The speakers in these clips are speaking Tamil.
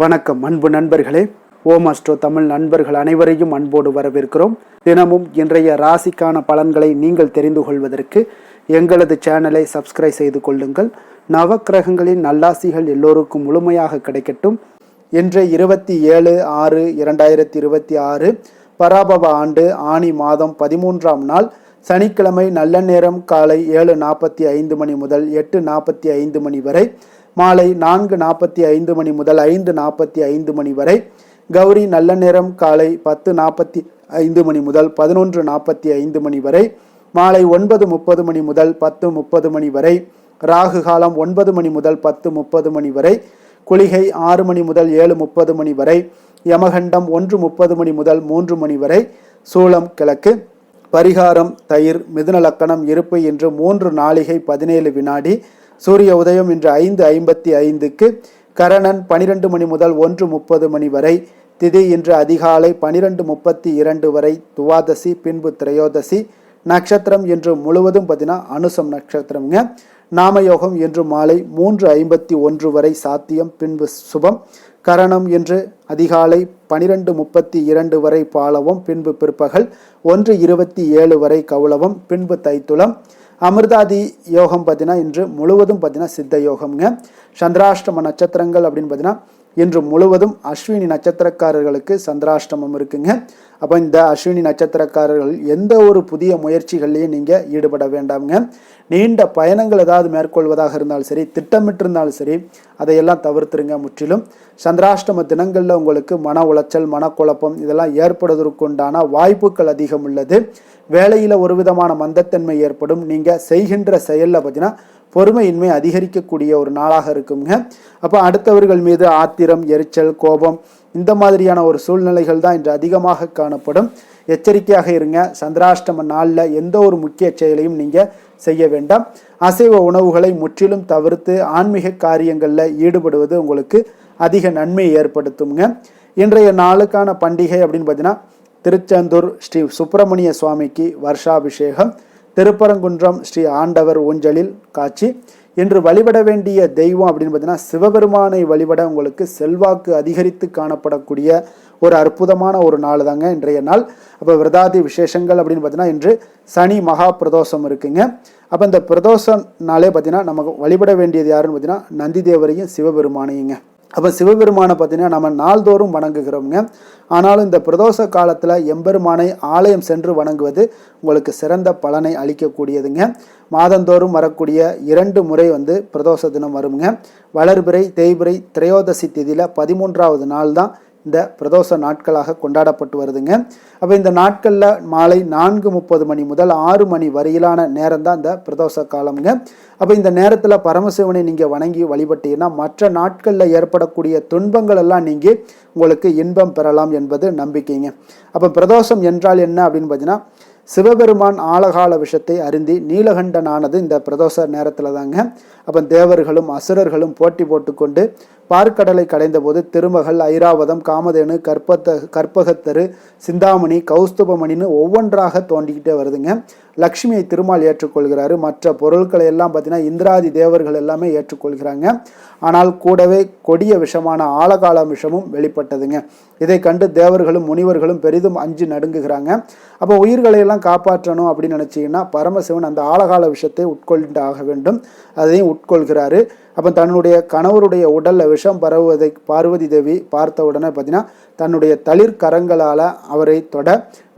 வணக்கம் அன்பு நண்பர்களே. ஓம் அஸ்ட்ரோ தமிழ் நண்பர்கள் அனைவரையும் அன்போடு வரவேற்கிறோம். தினமும் இன்றைய ராசிக்கான பலன்களை நீங்கள் தெரிந்து கொள்வதற்கு எங்களது சேனலை சப்ஸ்கிரைப் செய்து கொள்ளுங்கள். நவக்கிரகங்களின் நல்லாசிகள் எல்லோருக்கும் முழுமையாக கிடைக்கட்டும். இன்று 27/6/2026 பராபவ ஆண்டு ஆனி மாதம் 13ஆம் நாள் சனிக்கிழமை. நல்ல நேரம் காலை 7:45 மணி முதல் 8:45 மணி வரை, மாலை 4:45 மணி முதல் 5:45 மணி வரை. கௌரி நல்ல நேரம் காலை 10:45 மணி முதல் 11:45 மணி வரை, மாலை 9:30 மணி முதல் 10:30 மணி வரை. ராகு காலம் 9 மணி முதல் 10:30 மணி வரை. குளிகை 6 மணி முதல் 7:30 மணி வரை. யமகண்டம் 1:30 மணி முதல் 3 மணி வரை. சூலம் கிழக்கு. பரிகாரம் தயிர். மிதுன லக்கணம் இருப்பு இன்று 3 நாழிகை 17 வினாடி. சூரிய உதயம் இன்று 5:55க்கு. கரணன் 12 மணி முதல் 1:30 மணி வரை. திதி இன்று அதிகாலை 12:32 வரை துவாதசி, பின்பு திரையோதசி. நட்சத்திரம் இன்று முழுவதும் அனுசம் நட்சத்திரம்ங்க. நாமயோகம் இன்று மாலை 3:51 வரை சாத்தியம், பின்பு சுபம். கரணம் இன்று அதிகாலை 12:32 வரை பாலவம், பின்பு பிற்பகல் 1:27 வரை கௌளவம், பின்பு தைத்துளம். அமிர்தாதி யோகம் இன்று முழுவதும் சித்த யோகம்ங்க. சந்திராஷ்டம நட்சத்திரங்கள் அப்படின்னு இன்று முழுவதும் அஸ்வினி நட்சத்திரக்காரர்களுக்கு சந்திராஷ்டமம் இருக்குங்க. அப்போ இந்த அஸ்வினி நட்சத்திரக்காரர்கள் எந்த ஒரு புதிய முயற்சிகள்லையும் நீங்கள் ஈடுபட வேண்டாம்ங்க. நீண்ட பயணங்கள் ஏதாவது மேற்கொள்வதாக இருந்தாலும் சரி, திட்டமிட்டிருந்தாலும் சரி, அதையெல்லாம் தவிர்த்துருங்க முற்றிலும். சந்திராஷ்டம தினங்களில் உங்களுக்கு மன உளைச்சல், மனக்குழப்பம் இதெல்லாம் ஏற்படுவதற்குண்டான வாய்ப்புகள் அதிகம் உள்ளது. வேலையில் ஒரு விதமான மந்தத்தன்மை ஏற்படும். நீங்கள் செய்கின்ற செயலில் பொறுமையின்மை அதிகரிக்கக்கூடிய ஒரு நாளாக இருக்குங்க. அப்போ அடுத்தவர்கள் மீது ஆத்திரம், எரிச்சல், கோபம் இந்த மாதிரியான ஒரு சூழ்நிலைகள் தான் இன்று அதிகமாக காணப்படும். எச்சரிக்கையாக இருங்க. சந்திராஷ்டம நாளில் எந்த ஒரு முக்கிய செயலையும் நீங்கள் செய்ய வேண்டாம். அசைவ உணவுகளை முற்றிலும் தவிர்த்து ஆன்மீக காரியங்களில் ஈடுபடுவது உங்களுக்கு அதிக நன்மை ஏற்படுத்துங்க. இன்றைய நாளுக்கான பண்டிகை அப்படின்னு திருச்செந்தூர் ஸ்ரீ சுப்பிரமணிய சுவாமிக்கு வருஷாபிஷேகம். திருப்பரங்குன்றம் ஸ்ரீ ஆண்டவர் ஊஞ்சலில் காட்சி. இன்று வழிபட வேண்டிய தெய்வம் அப்படின்னு சிவபெருமானை வழிபட உங்களுக்கு செல்வாக்கு அதிகரித்து காணப்படக்கூடிய ஒரு அற்புதமான ஒரு நாள் தாங்க இன்றைய நாள். அப்போ விரதாதி விசேஷங்கள் அப்படின்னு இன்று சனி மகா பிரதோஷம் இருக்குங்க. அப்போ இந்த பிரதோஷ நாளே நமக்கு வழிபட வேண்டியது யாருன்னு நந்தி தேவரையும் சிவபெருமானையுங்க. அப்போ சிவபெருமானை நம்ம நாள்தோறும் வணங்குகிறோங்க. ஆனாலும் இந்த பிரதோஷ காலத்தில் எம்பெருமானை ஆலயம் சென்று வணங்குவது உங்களுக்கு சிறந்த பலனை அளிக்கக்கூடியதுங்க. மாதந்தோறும் வரக்கூடிய 2 முறை பிரதோஷ தினம் வருங்க. வளர்பிறை, தேய்பிறை, திரையோதசி திதியில் 13ஆவது நாள் தான் இந்த பிரதோஷ நாட்களாக கொண்டாடப்பட்டு வருதுங்க. அப்போ இந்த நாட்களில் மாலை 4:30 மணி முதல் 6 மணி வரையிலான நேரம் தான் இந்த பிரதோஷ காலம்ங்க. அப்போ இந்த நேரத்தில் பரமசிவனை நீங்கள் வணங்கி வழிபட்டீங்கன்னா மற்ற நாட்களில் ஏற்படக்கூடிய துன்பங்கள் எல்லாம் நீங்கி உங்களுக்கு இன்பம் பெறலாம் என்பது நம்பிக்கைங்க. அப்போ பிரதோஷம் என்றால் என்ன அப்படின்னு சிவபெருமான் ஆழகால விஷத்தை அருந்தி நீலகண்டனானது இந்த பிரதோஷ நேரத்தில் தாங்க. அப்போ தேவர்களும் அசுரர்களும் போட்டி போட்டுக்கொண்டு பார்க்கடலை கடைந்த போது திருமகள், ஐராவதம், காமதேனு, கற்பகத்தரு, சிந்தாமணி, கௌஸ்துபமணின்னு ஒவ்வொன்றாக தோண்டிக்கிட்டே வருதுங்க. லக்ஷ்மியை திருமால் ஏற்றுக்கொள்கிறாரு. மற்ற பொருட்களை எல்லாம் இந்திராதி தேவர்கள் எல்லாமே ஏற்றுக்கொள்கிறாங்க. ஆனால் கூடவே கொடிய விஷமான ஆழகால விஷமும் வெளிப்பட்டதுங்க. இதை கண்டு தேவர்களும் முனிவர்களும் பெரிதும் அஞ்சு நடுங்குகிறாங்க. அப்போ உயிர்களை எல்லாம் காப்பாற்றணும் அப்படின்னு நினச்சிங்கன்னா பரமசிவன் அந்த ஆழகால விஷத்தை உட்கொண்டு ஆக வேண்டும். அதையும் உட்கொள்கிறாரு. அப்போ தன்னுடைய கணவருடைய உடல்ல விஷம் பரவுவதை பார்வதி தேவி பார்த்த உடனே தன்னுடைய தளிர் கரங்களால் அவரை தொட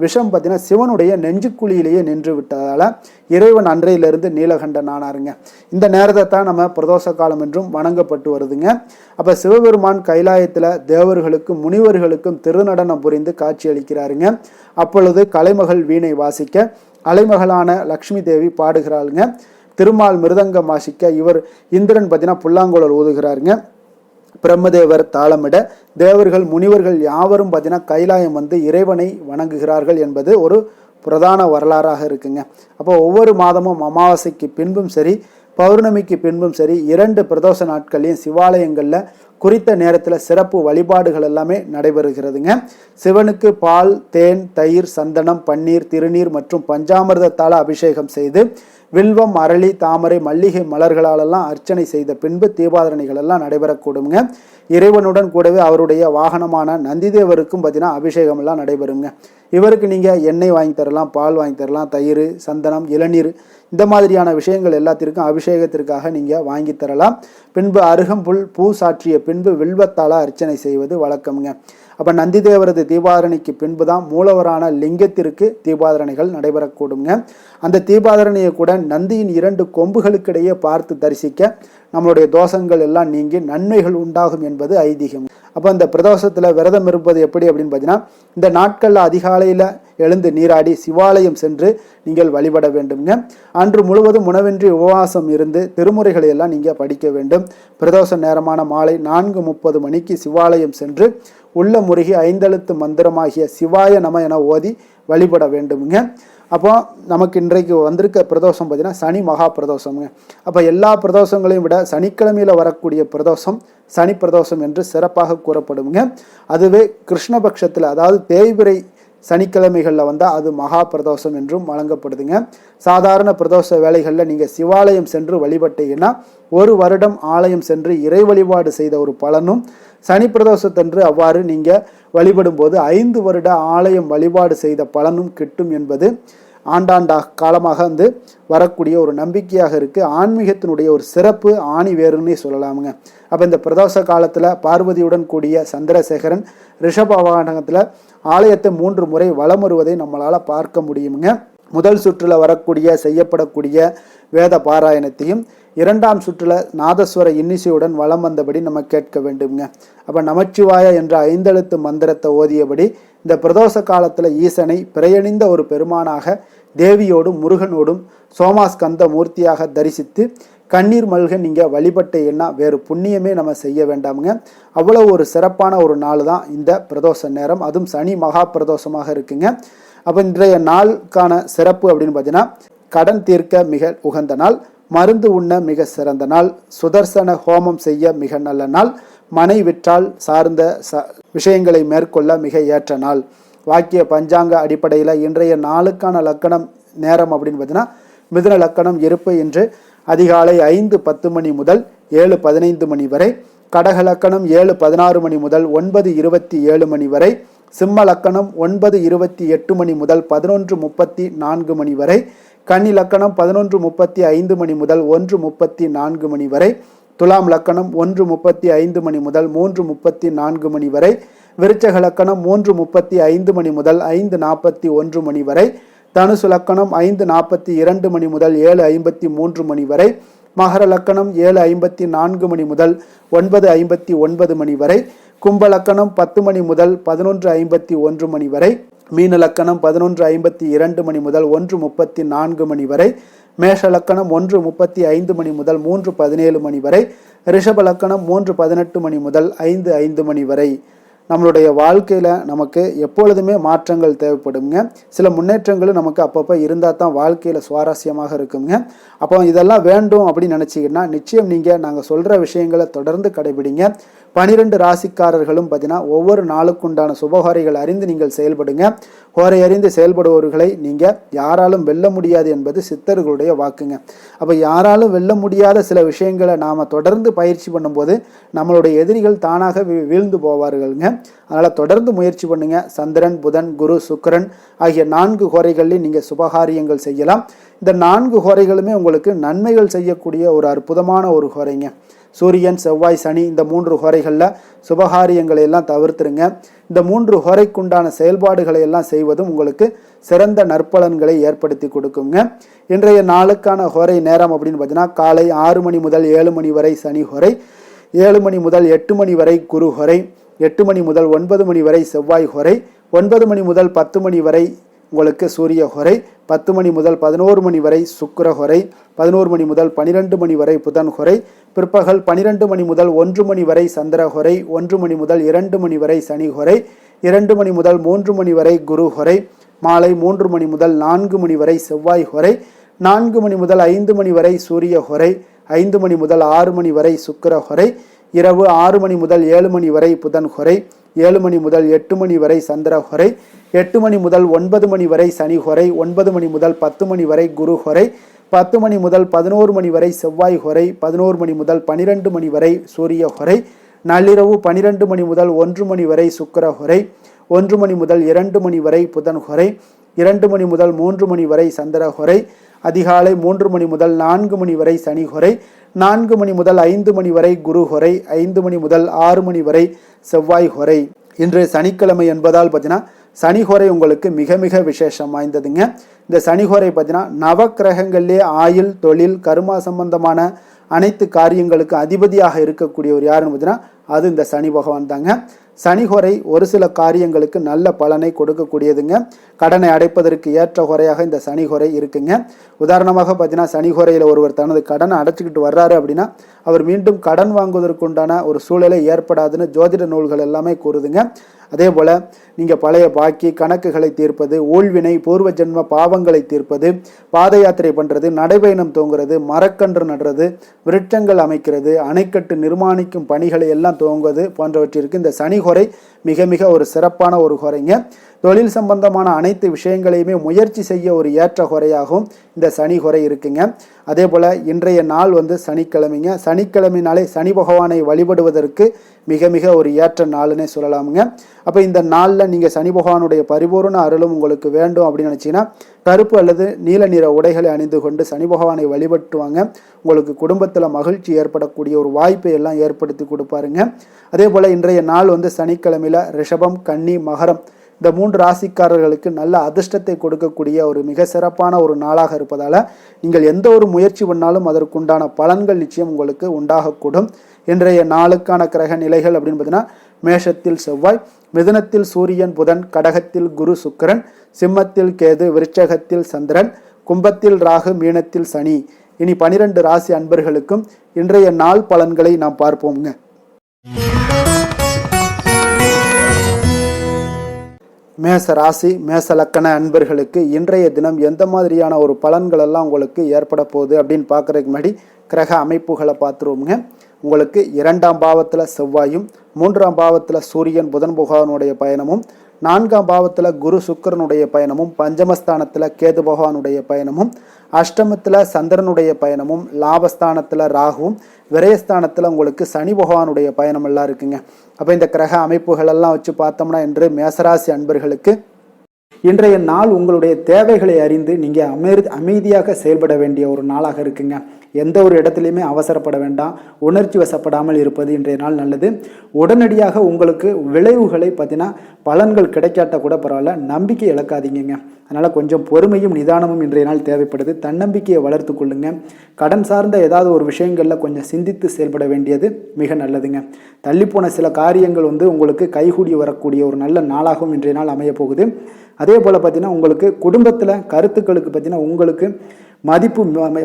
விஷம் சிவனுடைய நெஞ்சுக்குழியிலேயே நின்று விட்டதால் இறைவன் அன்றையிலிருந்து நீலகண்டன் ஆனாருங்க. இந்த நேரத்தை தான் நம்ம பிரதோஷ காலம் என்றும் வணங்கப்பட்டு வருதுங்க. அப்போ சிவபெருமான் கைலாயத்தில் தேவர்களுக்கும் முனிவர்களுக்கும் திருநடனம் புரிந்து காட்சி அளிக்கிறாருங்க. அப்பொழுது கலைமகள் வீணை வாசிக்க அலைமகளான லக்ஷ்மி தேவி பாடுகிறாளுங்க. திருமால் மிருதங்கம் வாசிக்க இவர் இந்திரன் புல்லாங்குழல் ஊதுகிறாருங்க. பிரம்மதேவர் தாளமிட தேவர்கள் முனிவர்கள் யாவரும் கைலாயம் இறைவனை வணங்குகிறார்கள் என்பது ஒரு பிரதான வரலாறாக இருக்குங்க. அப்போ ஒவ்வொரு மாதமும் அமாவாசைக்கு பின்பும் சரி, பௌர்ணமிக்கு பின்பும் சரி, 2 பிரதோஷ நாட்களையும் சிவாலயங்களில் குறித்த நேரத்தில் சிறப்பு வழிபாடுகள் எல்லாமே நடைபெறுகிறதுங்க. சிவனுக்கு பால், தேன், தயிர், சந்தனம், பன்னீர், திருநீர் மற்றும் பஞ்சாமிர்தத்தால் அபிஷேகம் செய்து வில்வம், அரளி, தாமரை, மல்லிகை மலர்களாலெல்லாம் அர்ச்சனை செய்த பின்பு தீபாராதனைகள் எல்லாம் நடைபெறக்கூடுங்க. இறைவனுடன் கூடவே அவருடைய வாகனமான நந்திதேவருக்கும் பார்த்தீங்கன்னா அபிஷேகம் எல்லாம் நடைபெறுங்க. இவருக்கு நீங்கள் எண்ணெய் வாங்கி தரலாம், பால் வாங்கி தரலாம், தயிர், சந்தனம், இளநீர் இந்த மாதிரியான விஷயங்கள் எல்லாத்திற்கும் அபிஷேகத்திற்காக நீங்கள் வாங்கி தரலாம். பின்பு அருகம்புல் பூ சாற்றிய பின்பு வில்வத்தால் அர்ச்சனை செய்வது வழக்கம்ங்க. அப்போ நந்திதேவரது தீபாரணைக்கு பின்பு தான் மூலவரான லிங்கத்திற்கு தீபாராதனைகள் நடைபெறக்கூடுங்க. அந்த தீபாராதனையை கூட நந்தியின் 2 கொம்புகளுக்கிடையே பார்த்து தரிசிக்க நம்மளுடைய தோஷங்கள் எல்லாம் நீங்கி நன்மைகள் உண்டாகும் என்பது ஐதீகம். அப்போ இந்த பிரதோஷத்தில் விரதம் இருப்பது எப்படி அப்படின்னு பார்த்தீங்கன்னா, இந்த நாட்களில் அதிகாலையில் எழுந்து நீராடி சிவாலயம் சென்று நீங்கள் வழிபட வேண்டுங்க. அன்று முழுவதும் உணவின்றி உபவாசம் இருந்து திருமுறைகளை எல்லாம் நீங்கள் படிக்க வேண்டும். பிரதோஷ நேரமான மாலை 4:30 மணிக்கு சிவாலயம் சென்று உள்ள முருகி 5 எழுத்து மந்திரமாகிய சிவாய நம என ஓதி வழிபட வேண்டுமுங்க. அப்போ நமக்கு இன்றைக்கு வந்திருக்க பிரதோஷம் பார்த்தீங்கன்னா சனி மகா பிரதோஷம்ங்க. அப்போ எல்லா பிரதோஷங்களையும் விட சனிக்கிழமையில் வரக்கூடிய பிரதோஷம் சனி பிரதோஷம் என்று சிறப்பாக கூறப்படுங்க. அதுவே கிருஷ்ணபக்ஷத்தில் அதாவது தேய்பிறை சனிக்கிழமைகளில் வந்தால் அது மகா பிரதோஷம் என்றும் வழங்கப்படுதுங்க. சாதாரண பிரதோஷ வேலைகளில் நீங்கள் சிவாலயம் சென்று வழிபட்டீங்கன்னா 1 வருடம் ஆலயம் சென்று இறை வழிபாடு செய்த ஒரு பலனும், சனி பிரதோஷத்தன்று அவ்வாறு நீங்கள் வழிபடும் போது 5 வருட ஆலயம் வழிபாடு செய்த பலனும் கிட்டும் என்பது ஆண்டாண்டாக காலமாக வரக்கூடிய ஒரு நம்பிக்கையாக இருக்குது. ஆன்மீகத்தினுடைய ஒரு சிறப்பு ஆணி வேறுன்னே சொல்லலாமுங்க. அப்போ இந்த பிரதோஷ காலத்தில் பார்வதியுடன் கூடிய சந்திரசேகரன் ரிஷப வாகனத்தில் ஆலயத்தை 3 முறை வலம் வருவதை நம்மளால் பார்க்க முடியுங்க. முதல் சுற்றில் வரக்கூடிய செய்யப்படக்கூடிய வேத பாராயணத்தையும் 2ஆம் சுற்றில் நாதஸ்வர இன்னிசையுடன் வலம் வந்தபடி நம்ம கேட்க வேண்டுங்க. அப்போ நமச்சிவாய என்ற 5 எழுத்து மந்திரத்தை ஓதியபடி இந்த பிரதோஷ காலத்தில் ஈசனை பிறையணிந்த ஒரு பெருமானாக தேவியோடும் முருகனோடும் சோமாஸ்கந்த மூர்த்தியாக தரிசித்து கண்ணீர் மல்க நீங்கள் வழிபட்டீங்கன்னா வேறு புண்ணியமே நம்ம செய்ய வேண்டாமுங்க. அவ்வளோ ஒரு சிறப்பான ஒரு நாள் தான் இந்த பிரதோஷ நேரம். அதுவும் சனி மகா பிரதோஷமாக இருக்குங்க. அப்போ இன்றைய நாளுக்கான சிறப்பு அப்படின்னு பார்த்தீங்கன்னா, கடன் தீர்க்க மிக உகந்த நாள், மருந்து உண்ண மிக சிறந்த நாள், சுதர்சன ஹோமம் செய்ய மிக நல்ல நாள், மனை விற்றால் சார்ந்த விஷயங்களை மேற்கொள்ள மிக ஏற்ற நாள். வாக்கிய பஞ்சாங்க அடிப்படையில் இன்றைய நாளுக்கான லக்கணம் நேரம் அப்படின்னு பார்த்தீங்கன்னா, மிதுன லக்கணம் இருப்பு என்று அதிகாலை 5:10 மணி முதல் 7:15 மணி வரை, கடக லக்கணம் 7:16 மணி முதல் 9:27 மணி வரை, சிம்ம லக்கணம் 9:28 மணி முதல் 11:34 மணி வரை, கன்னி லக்கணம் 11:35 மணி முதல் 1:34 மணி வரை, துலாம் லக்கணம் 1:35 மணி முதல் 3:34 மணி வரை, விருச்சக லக்கணம் 3:35 மணி முதல் 5:41 மணி வரை, தனுசு லக்கணம் 5:42 மணி முதல் 7:53 மணி வரை, மகர லக்கணம் 7:54 மணி முதல் 9:59 மணி வரை, கும்ப லக்கணம் 10 மணி முதல் 11:51 மணி வரை, மீன லக்கணம் 11:52 மணி முதல் 1:34 மணி வரை, மேஷ லக்கணம் 1:35 மணி முதல் 3:17 மணி வரை, ரிஷப லக்கணம் 3:18 மணி முதல் 5:05 மணி வரை. நம்மளுடைய வாழ்க்கையில் நமக்கு எப்பொழுதுமே மாற்றங்கள் தேவைப்படுங்க. சில முன்னேற்றங்களும் நமக்கு அப்பப்போ இருந்தால் தான் வாழ்க்கையில் சுவாரஸ்யமாக இருக்குங்க. அப்போ இதெல்லாம் வேண்டும் அப்படின்னு நினச்சிங்கன்னா நிச்சயம் நாங்கள் சொல்கிற விஷயங்களை தொடர்ந்து கடைபிடிங்க. 12 ராசிக்காரர்களும் பார்த்தீங்கன்னா ஒவ்வொரு நாளுக்குண்டான சுபஹோரைகள் அறிந்து நீங்கள் செயல்படுங்க. ஹோரை அறிந்து செயல்படுபவர்களை நீங்கள் யாராலும் வெல்ல முடியாது என்பது சித்தர்களுடைய வாக்குங்க. அப்போ யாராலும் வெல்ல முடியாத சில விஷயங்களை நாம் தொடர்ந்து பயிற்சி பண்ணும்போது நம்மளுடைய எதிரிகள் தானாக வீழ்ந்து போவார்கள்ங்க. அதனால் தொடர்ந்து முயற்சி பண்ணுங்க. சந்திரன், புதன், குரு, சுக்கிரன் ஆகிய 4 ஹோரைகளில் நீங்கள் சுபகாரியங்கள் செய்யலாம். இந்த 4 ஹோரைகளுமே உங்களுக்கு நன்மைகள் செய்யக்கூடிய ஒரு அற்புதமான ஒரு ஹோரைங்க. சூரியன், செவ்வாய், சனி இந்த 3 ஹோரைகளில் சுபகாரியங்களை எல்லாம் தவிர்த்துருங்க. இந்த 3 ஹோரைக்குண்டான செயல்பாடுகளை எல்லாம் செய்வதும் உங்களுக்கு சிறந்த நற்பலன்களை ஏற்படுத்தி கொடுக்குங்க. இன்றைய நாளுக்கான ஹோரை நேரம் அப்படின்னு பார்த்தீங்கன்னா, காலை 6 மணி முதல் 7 மணி வரை சனி ஹோரை, 7 மணி முதல் 8 மணி வரை குரு ஹோரை, 8 மணி முதல் 9 மணி வரை செவ்வாய் ஹோரை, 9 மணி முதல் 10 மணி வரை உங்களுக்கு சூரிய ஹோரை, 10 மணி முதல் 11 மணி வரை சுக்கிர ஹோரை, 11 மணி முதல் 12 மணி வரை புதன் ஹோரை, பிற்பகல் 12 மணி முதல் 1 மணி வரை சந்திர ஹோரை, 1 மணி முதல் 2 மணி வரை சனி ஹோரை, 2 மணி முதல் 3 மணி வரை குரு ஹோரை, மாலை 3 மணி முதல் 4 மணி வரை செவ்வாய் ஹோரை, 4 மணி முதல் 5 மணி வரை சூரிய ஹோரை, 5 மணி முதல் 6 மணி வரை சுக்கிர ஹோரை, இரவு 6 மணி முதல் 7 மணி வரை புதன் ஹோரை, 7 மணி முதல் 8 மணி வரை சந்திர ஹோரை, 8 மணி முதல் 9 மணி வரை சனி ஹோரை, 9 மணி முதல் 10 மணி வரை குரு ஹோரை, 10 மணி முதல் 11 மணி வரை செவ்வாய் ஹொரை, 11 மணி முதல் 12 மணி வரை சூரிய ஹொரை, நள்ளிரவு 12 மணி முதல் 1 மணி வரை சுக்கிர ஹொரை, 1 மணி முதல் 2 மணி வரை புதன் ஹொரை, 2 மணி முதல் 3 மணி வரை சந்திர ஹொரை, அதிகாலை 3 மணி முதல் 4 மணி வரை சனி ஹொரை, 4 மணி முதல் 5 மணி வரை குரு ஹொரை, 5 மணி முதல் 6 மணி வரை செவ்வாய் ஹொரை. இன்று சனிக்கிழமை என்பதால் பார்த்தீங்கன்னா சனிஹோரை உங்களுக்கு மிக மிக விசேஷம் வாய்ந்ததுங்க. இந்த சனிஹோரை பார்த்தீங்கன்னா நவக்கிரகங்கள்லேயே ஆயுள், தொழில், கர்மா சம்பந்தமான அனைத்து காரியங்களுக்கு அதிபதியாக இருக்கக்கூடியவர் யாருன்னு பார்த்தீங்கன்னா அது இந்த சனி பகவான் தாங்க. சனிஹோரை ஒரு சில காரியங்களுக்கு நல்ல பலனை கொடுக்கக்கூடியதுங்க. கடனை அடைப்பதற்கு ஏற்ற குறையாக இந்த சனிஹோரை இருக்குங்க. உதாரணமாக பார்த்தீங்கன்னா சனிஹோரையில் ஒருவர் தனது கடனை அடைச்சிக்கிட்டு வர்றாரு அப்படின்னா அவர் மீண்டும் கடன் வாங்குவதற்குண்டான ஒரு சூழலை ஏற்படாதுன்னு ஜோதிட நூல்கள் எல்லாமே கூறுதுங்க. அதே போல் நீங்கள் பழைய பாக்கி கணக்குகளை தீர்ப்பது, ஊழ்வினை பூர்வ ஜென்ம பாவங்களை தீர்ப்பது, பாத யாத்திரை பண்ணுறது, நடைபயணம் துவங்குறது, மரக்கன்று நடுறது, விருட்சங்கள் அமைக்கிறது, அணைக்கட்டு நிர்மாணிக்கும் பணிகளை எல்லாம் துவங்குவது போன்றவற்றிற்கு இந்த சனிஹொரை மிக மிக ஒரு சிறப்பான ஒரு குறைங்க. தொழில் சம்பந்தமான அனைத்து விஷயங்களையுமே முயற்சி செய்ய ஒரு ஏற்ற குறையாகவும் இந்த சனிஹொரை இருக்குங்க. அதே போல் இன்றைய நாள் சனிக்கிழமைங்க. சனிக்கிழமைனாலே சனி பகவானை வழிபடுவதற்கு மிக மிக ஒரு ஏற்ற நாள்னே சொல்லலாமுங்க. அப்போ இந்த நாளில் நீங்கள் சனி பகவானுடைய பரிபூர்ண அருளும் உங்களுக்கு வேண்டும் அப்படின்னு நினச்சிங்கன்னா கருப்பு அல்லது நீல நிற உடைகளை அணிந்து கொண்டு சனி பகவானை வழிபட்டுவாங்க. உங்களுக்கு குடும்பத்தில் மகிழ்ச்சி ஏற்படக்கூடிய ஒரு வாய்ப்பை எல்லாம் ஏற்படுத்தி கொடுப்பாருங்க. அதே போல் இன்றைய நாள் சனிக்கிழமையில் ரிஷபம், கன்னி, மகரம் இந்த 3 ராசிக்காரர்களுக்கு நல்ல அதிர்ஷ்டத்தை கொடுக்கக்கூடிய ஒரு மிக சிறப்பான ஒரு நாளாக இருப்பதால் நீங்கள் எந்த ஒரு முயற்சி பண்ணாலும் அதற்குண்டான பலன்கள் நிச்சயம் உங்களுக்கு உண்டாகக்கூடும். இன்றைய நாளுக்கான கிரக நிலைகள் அப்படின்னு பார்த்தீங்கன்னா மேஷத்தில் செவ்வாய், மிதுனத்தில் சூரியன் புதன், கடகத்தில் குரு சுக்கிரன், சிம்மத்தில் கேது, விருச்சகத்தில் சந்திரன், கும்பத்தில் ராகு, மீனத்தில் சனி. இனி 12 ராசி அன்பர்களுக்கும் இன்றைய நாள் பலன்களை நாம் பார்ப்போம்ங்க. மேச ராசி மேச லக்கண அன்பர்களுக்கு இன்றைய தினம் எந்த மாதிரியான ஒரு பலன்கள் எல்லாம் உங்களுக்கு ஏற்பட போகுது அப்படின்னு பார்க்குறதுக்கு முன்னாடி கிரக அமைப்புகளை பார்த்துருவோங்க. உங்களுக்கு 2ஆம் பாவத்தில் செவ்வாயும், 3ஆம் பாவத்தில் சூரியன் புதன் பகவானுடைய பயணமும், 4ஆம் பாவத்தில் குரு சுக்கிரனுடைய பயணமும், பஞ்சமஸ்தானத்தில் கேது பகவானுடைய பயணமும், அஷ்டமத்தில் சந்திரனுடைய பயணமும், லாபஸ்தானத்தில் ராகுவும், விரயஸ்தானத்தில் உங்களுக்கு சனி பகவானுடைய பயணம் எல்லாம் இருக்குங்க. அப்போ இந்த கிரக அமைப்புகள் எல்லாம் வச்சு பார்த்தோம்னா இன்று மேசராசி அன்பர்களுக்கு இன்றைய நாள் உங்களுடைய தேவைகளை அறிந்து நீங்கள் அமைதியாக செயல்பட வேண்டிய ஒரு நாளாக இருக்குங்க. எந்த ஒரு இடத்துலையுமே அவசரப்பட வேண்டாம், உணர்ச்சி வசப்படாமல் இருப்பது இன்றைய நாள் நல்லது. உடனடியாக உங்களுக்கு விளைவுகளை பார்த்தீங்கன்னா பலன்கள் கிடைக்காட்ட கூட பரவாயில்ல, நம்பிக்கை இழக்காதீங்க. அதனால் கொஞ்சம் பொறுமையும் நிதானமும் இன்றைய நாள் தேவைப்படுது. தன்னம்பிக்கையை வளர்த்து கொள்ளுங்க. கடன் சார்ந்த ஏதாவது ஒரு விஷயங்களில் கொஞ்சம் சிந்தித்து செயல்பட வேண்டியது மிக நல்லதுங்க. தள்ளிப்போன சில காரியங்கள் உங்களுக்கு கைகூடி வரக்கூடிய ஒரு நல்ல நாளாகவும் இன்றைய நாள் அமைய போகுது. அதே போல் பார்த்தீங்கன்னா உங்களுக்கு குடும்பத்தில் கருத்துக்களுக்கு பார்த்தீங்கன்னா உங்களுக்கு மதிப்பு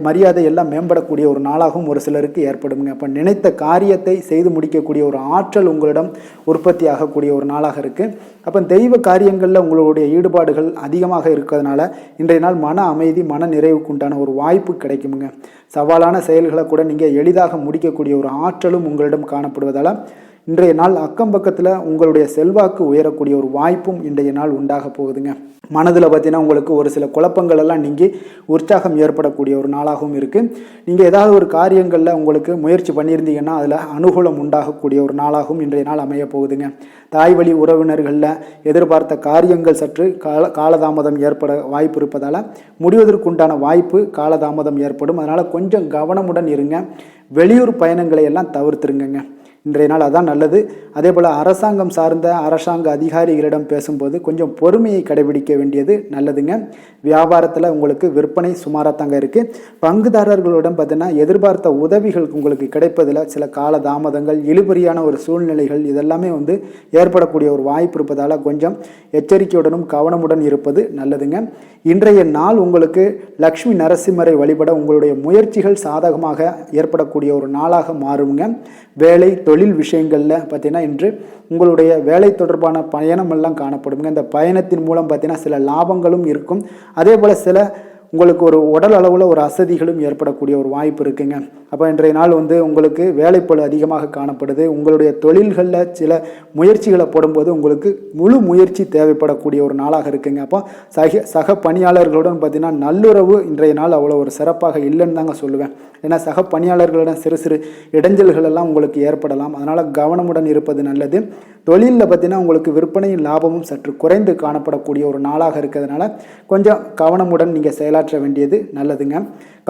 மரியாதை எல்லாம் மேம்படக்கூடிய ஒரு நாளாகவும் ஒரு சிலருக்கு ஏற்படுங்க. அப்போ நினைத்த காரியத்தை செய்து முடிக்கக்கூடிய ஒரு ஆற்றல் உங்களிடம் உற்பத்தி ஆகக்கூடிய ஒரு நாளாக இருக்குது. அப்போ தெய்வ காரியங்களில் உங்களுடைய ஈடுபாடுகள் அதிகமாக இருக்கிறதுனால இன்றைய நாள் மன அமைதி, மன நிறைவுக்கு உண்டான ஒரு வாய்ப்பு கிடைக்குமுங்க. சவாலான செயல்களை கூட நீங்கள் எளிதாக முடிக்கக்கூடிய ஒரு ஆற்றலும் உங்களிடம் காணப்படுவதால் இன்றைய நாள் அக்கம் பக்கத்தில் உங்களுடைய செல்வாக்கு உயரக்கூடிய ஒரு வாய்ப்பும் இன்றைய நாள் உண்டாக போகுதுங்க. மனதில் பார்த்தீங்கன்னா உங்களுக்கு ஒரு சில குழப்பங்கள் எல்லாம் நீங்கி உற்சாகம் ஏற்படக்கூடிய ஒரு நாளாகவும் இருக்குது. நீங்கள் ஏதாவது ஒரு காரியங்களில் உங்களுக்கு முயற்சி பண்ணியிருந்தீங்கன்னா அதில் அனுகூலம் உண்டாகக்கூடிய ஒரு நாளாகவும் இன்றைய நாள் அமைய போகுதுங்க. தாய் வழி உறவினர்களில் எதிர்பார்த்த காரியங்கள் சற்று காலதாமதம் ஏற்பட வாய்ப்பு இருப்பதால் முடிவதற்குண்டான வாய்ப்பு காலதாமதம் ஏற்படும். அதனால் கொஞ்சம் கவனமுடன் இருங்க. வெளியூர் பயணங்களை எல்லாம் தவிர்த்துருங்க. இன்றைய நாள் அதான் நல்லது. அதே போல் அரசாங்கம் சார்ந்த அரசாங்க அதிகாரிகளிடம் பேசும்போது கொஞ்சம் பொறுமையை கடைபிடிக்க வேண்டியது நல்லதுங்க. வியாபாரத்தில் உங்களுக்கு விற்பனை சுமாராக தாங்க இருக்குது. பங்குதாரர்களிடம் பார்த்தீங்கன்னா எதிர்பார்த்த உதவிகள் உங்களுக்கு கிடைப்பதில் சில கால தாமதங்கள், இழுபறியான ஒரு சூழ்நிலைகள் இதெல்லாமே ஏற்படக்கூடிய ஒரு வாய்ப்பு இருப்பதால் கொஞ்சம் எச்சரிக்கையுடனும் கவனமுடன் இருப்பது நல்லதுங்க. இன்றைய நாள் உங்களுக்கு லக்ஷ்மி நரசிம்மரை வழிபட உங்களுடைய முயற்சிகள் சாதகமாக ஏற்படக்கூடிய ஒரு நாளாக மாறுங்க. வேலை தொழில் விஷயங்களில் பார்த்தீங்கன்னா இன்று உங்களுடைய வேலை தொடர்பான பயணம் எல்லாம் காணப்படுங்க. இந்த பயணத்தின் மூலம் பார்த்தீங்கன்னா சில லாபங்களும் இருக்கும். அதே போல் சில உங்களுக்கு ஒரு உடல் அளவில் ஒரு அசதிகளும் ஏற்படக்கூடிய ஒரு வாய்ப்பு இருக்குங்க. அப்போ இன்றைய நாள் உங்களுக்கு வேலைப்பளு அதிகமாக காணப்படுது. உங்களுடைய தொழில்களில் சில முயற்சிகளை போடும்போது உங்களுக்கு முழு முயற்சி தேவைப்படக்கூடிய ஒரு நாளாக இருக்குங்க. அப்போ சக பணியாளர்களுடன் பார்த்தீங்கன்னா நல்லுறவு இன்றைய நாள் அவ்வளோ ஒரு சிறப்பாக இல்லைன்னு தாங்க சொல்லுவேன். ஏன்னா சக பணியாளர்களிடம் சிறு சிறு இடைஞ்சல்கள் எல்லாம் உங்களுக்கு ஏற்படலாம். அதனால் கவனமுடன் இருப்பது நல்லது. தொழிலில் பார்த்தீங்கன்னா உங்களுக்கு விற்பனையும் லாபமும் சற்று குறைந்து காணப்படக்கூடிய ஒரு நாளாக இருக்கிறதுனால கொஞ்சம் கவனமுடன் நீங்கள் செயலாற்ற வேண்டியது நல்லதுங்க.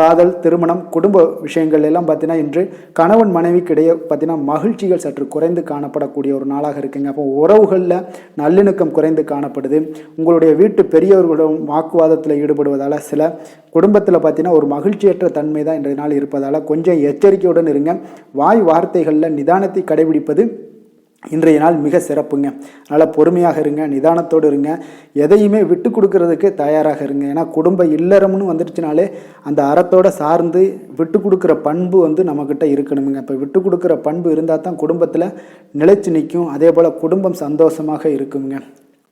காதல், திருமணம், குடும்ப விஷயங்கள் எல்லாம் பார்த்தீங்கன்னா இன்று கணவன் மனைவிக்கிடையே பார்த்தீங்கன்னா மகிழ்ச்சிகள் சற்று குறைந்து காணப்படக்கூடிய ஒரு நாளாக இருக்குங்க. அப்போ உறவுகளில் நல்லிணக்கம் குறைந்து காணப்படுது. உங்களுடைய வீட்டு பெரியவர்களும் வாக்குவாதத்தில் ஈடுபடுவதால் சில குடும்பத்தில் பார்த்தீங்கன்னா ஒரு மகிழ்ச்சியற்ற தன்மை தான் இன்றைய நாள் இருப்பதால் கொஞ்சம் எச்சரிக்கையுடன் இருங்க. வாய் வார்த்தைகளில் நிதானத்தை கடைபிடிப்பது இன்றைய நாள் மிக சிறப்புங்க. அதனால் பொறுமையாக இருங்க, நிதானத்தோடு இருங்க, எதையுமே விட்டு கொடுக்கறதுக்கு தயாராக இருங்க. ஏன்னா குடும்ப இல்லறம்னு வந்துடுச்சுனாலே அந்த அறத்தோடு சார்ந்து விட்டு கொடுக்குற பண்பு நம்மக்கிட்ட இருக்கணுங்க. இப்போ விட்டு கொடுக்குற பண்பு இருந்தால் தான் குடும்பத்தில் நிலைச்சு நிற்கும். அதே போல் குடும்பம் சந்தோஷமாக இருக்குங்க.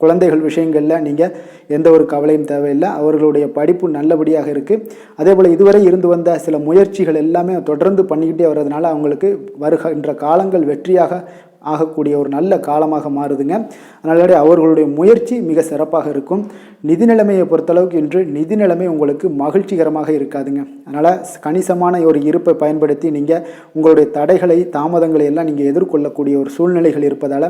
குழந்தைகள் விஷயங்களில் நீங்கள் எந்த ஒரு கவலையும் தேவையில்லை. அவர்களுடைய படிப்பு நல்லபடியாக இருக்குது. அதே போல் இதுவரை இருந்து வந்த சில முயற்சிகள் எல்லாமே தொடர்ந்து பண்ணிக்கிட்டே வர்றதுனால அவங்களுக்கு வருகின்ற காலங்கள் வெற்றியாக ஆகக்கூடிய ஒரு நல்ல காலமாக மாறுதுங்க. அதனால அவர்களுடைய முயற்சி மிக சிறப்பாக இருக்கும். நிதி நிலைமையை பொறுத்தளவுக்கு இன்று நிதி நிலைமை உங்களுக்கு மகிழ்ச்சிகரமாக இருக்காதுங்க. அதனால் கணிசமான ஒரு இருப்பை பயன்படுத்தி நீங்கள் உங்களுடைய தடைகளை, தாமதங்களை எல்லாம் நீங்கள் எதிர்கொள்ளக்கூடிய ஒரு சூழ்நிலைகள் இருப்பதால்